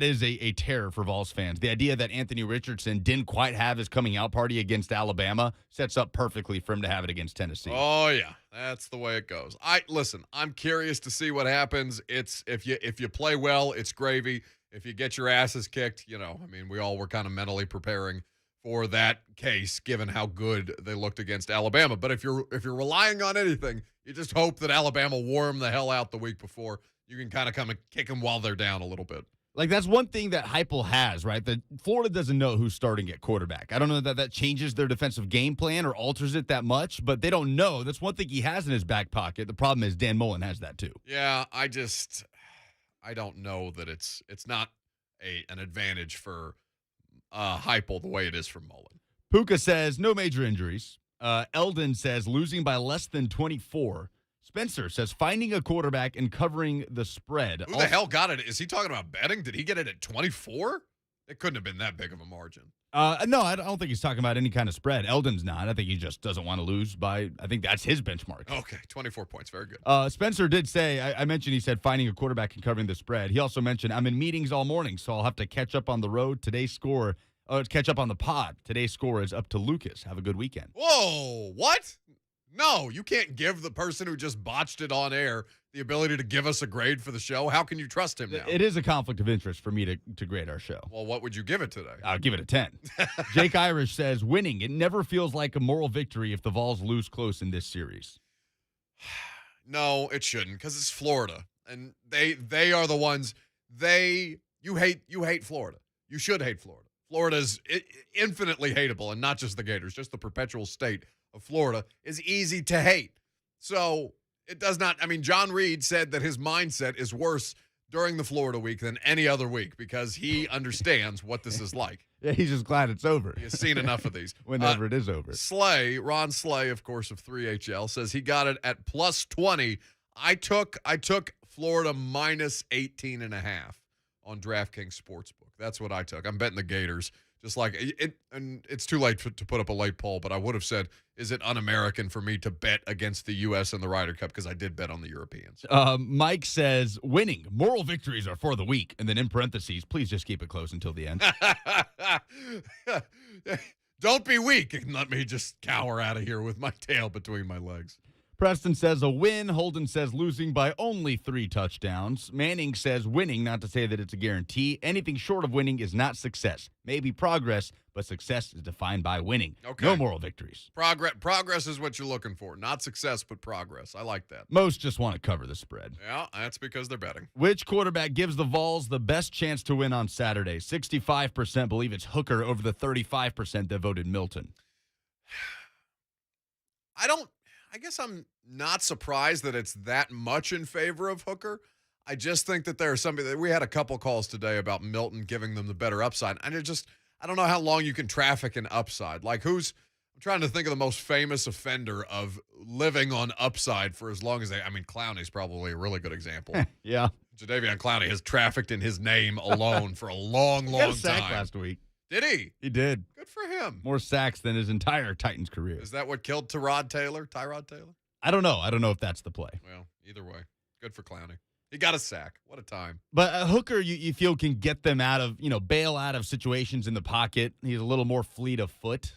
is a terror for Vols fans. The idea that Anthony Richardson didn't quite have his coming out party against Alabama sets up perfectly for him to have it against Tennessee. Oh, yeah. That's the way it goes. I'm curious to see what happens. It's if you play well, it's gravy. If you get your asses kicked, we all were kind of mentally preparing for that case, given how good they looked against Alabama. But if you're relying on anything, you just hope that Alabama wore them the hell out the week before. You can kind of come and kick them while they're down a little bit. Like, that's one thing that Heupel has, right? That Florida doesn't know who's starting at quarterback. I don't know that changes their defensive game plan or alters it that much, but they don't know. That's one thing he has in his back pocket. The problem is Dan Mullen has that too. Yeah, I don't know that it's not an advantage for Heupel the way it is for Mullen. Puka says no major injuries. Eldon says losing by less than 24. Spencer says finding a quarterback and covering the spread. Who the hell got it? Is he talking about betting? Did he get it at 24? It couldn't have been that big of a margin. No, I don't think he's talking about any kind of spread. Eldon's not. I think he just doesn't want to lose by, I think that's his benchmark. Okay, 24 points. Very good. Spencer did say, I mentioned he said finding a quarterback and covering the spread. He also mentioned, I'm in meetings all morning, so I'll have to catch up on the road. Catch up on the pod. Today's score is up to Lucas. Have a good weekend. Whoa, what? No, you can't give the person who just botched it on air the ability to give us a grade for the show. How can you trust him now? It is a conflict of interest for me to grade our show. Well, what would you give it today? I'll give it a 10. Jake Irish says, winning. It never feels like a moral victory if the Vols lose close in this series. No, it shouldn't, because it's Florida. And they are the ones, you hate Florida. You should hate Florida. Florida's infinitely hateable, and not just the Gators, just the perpetual state of Florida is easy to hate. So it does not, I mean, Jon Reed said that his mindset is worse during the Florida week than any other week because he understands what this is like. Yeah, he's just glad it's over. He has seen enough of these. Whenever it is over. Ron Slay, of course, of 3HL, says he got it at plus 20. I took Florida minus 18.5 on DraftKings Sportsbook. That's what I took. I'm betting the Gators. Just like it, and it's too late to put up a late poll, but I would have said, is it un-American for me to bet against the U.S. in the Ryder Cup? Because I did bet on the Europeans. Mike says, winning. Moral victories are for the weak. And then in parentheses, please just keep it close until the end. Don't be weak and let me just cower out of here with my tail between my legs. Preston says a win. Holden says losing by only 3 touchdowns. Manning says winning, not to say that it's a guarantee. Anything short of winning is not success. Maybe progress, but success is defined by winning. Okay. No moral victories. Progress is what you're looking for. Not success, but progress. I like that. Most just want to cover the spread. Yeah, that's because they're betting. Which quarterback gives the Vols the best chance to win on Saturday? 65% believe it's Hooker over the 35% that voted Milton. I guess I'm not surprised that it's that much in favor of Hooker. I just think that there's something that we had a couple calls today about Milton giving them the better upside. And I don't know how long you can traffic an upside. Like I'm trying to think of the most famous offender of living on upside for as long as Clowney's probably a really good example. Yeah. Jadeveon Clowney has trafficked in his name alone for a long, long He got a sack time. last week. Did he? He did. Good for him. More sacks than his entire Titans career. Is that what killed Tyrod Taylor? I don't know. I don't know if that's the play. Well, either way, good for Clowney. He got a sack. What a time. But Hooker, you feel, can get them out of, bail out of situations in the pocket. He's a little more fleet of foot.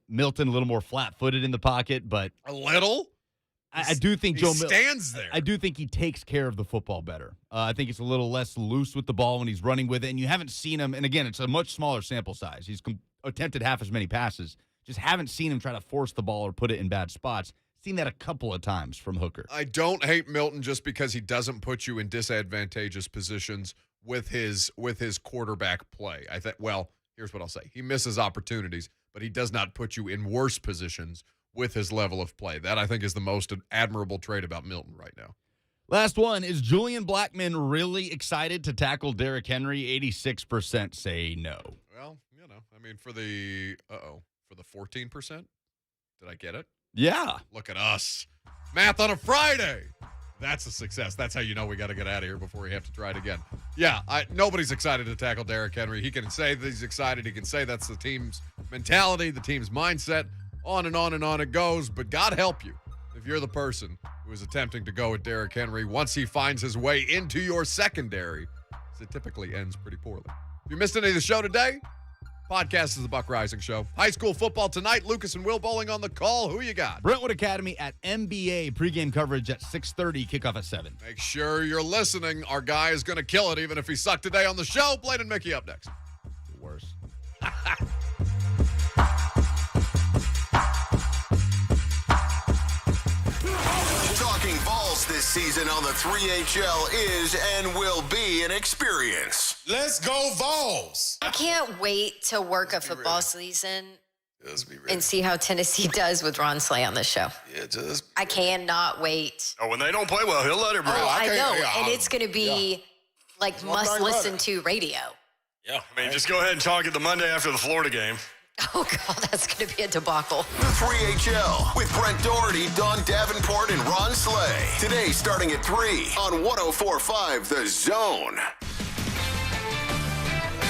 Milton, a little more flat-footed in the pocket, but a little? I do think Joe Milton stands there. I do think he takes care of the football better. I think it's a little less loose with the ball when he's running with it, and you haven't seen him. And again, it's a much smaller sample size. He's attempted half as many passes. Just haven't seen him try to force the ball or put it in bad spots. Seen that a couple of times from Hooker. I don't hate Milton just because he doesn't put you in disadvantageous positions with his quarterback play. Here's what I'll say: he misses opportunities, but he does not put you in worse positions with his level of play. That, I think, is the most admirable trait about Milton right now. Last one. Is Julian Blackmon really excited to tackle Derrick Henry? 86% say no. Well, for the 14%, did I get it? Yeah. Look at us. Math on a Friday. That's a success. That's how you know we got to get out of here before we have to try it again. Yeah, nobody's excited to tackle Derrick Henry. He can say that he's excited. He can say that's the team's mentality, the team's mindset. On and on and on it goes, but God help you if you're the person who is attempting to go at Derrick Henry once he finds his way into your secondary, because it typically ends pretty poorly. If you missed any of the show today, podcast is the Buck Reising Show. High school football tonight. Lucas and Will Bowling on the call. Who you got? Brentwood Academy at MBA. Pregame coverage at 6:30. Kickoff at 7. Make sure you're listening. Our guy is going to kill it, even if he sucked today on the show. Blaine and Mickey up next. The worst. Talking Vols this season on the 3HL is and will be an experience. Let's go Vols! I can't wait to work a football season and see how Tennessee does with Ron Slay on the show. Yeah, I cannot wait. Oh, when they don't play well, he'll let it rip. I know, and it's going to be must-listen to radio. Yeah, just go ahead and talk it the Monday after the Florida game. Oh, God, that's going to be a debacle. The 3HL with Brent Doherty, Don Davenport, and Ron Slay. Today starting at 3 on 104.5 The Zone.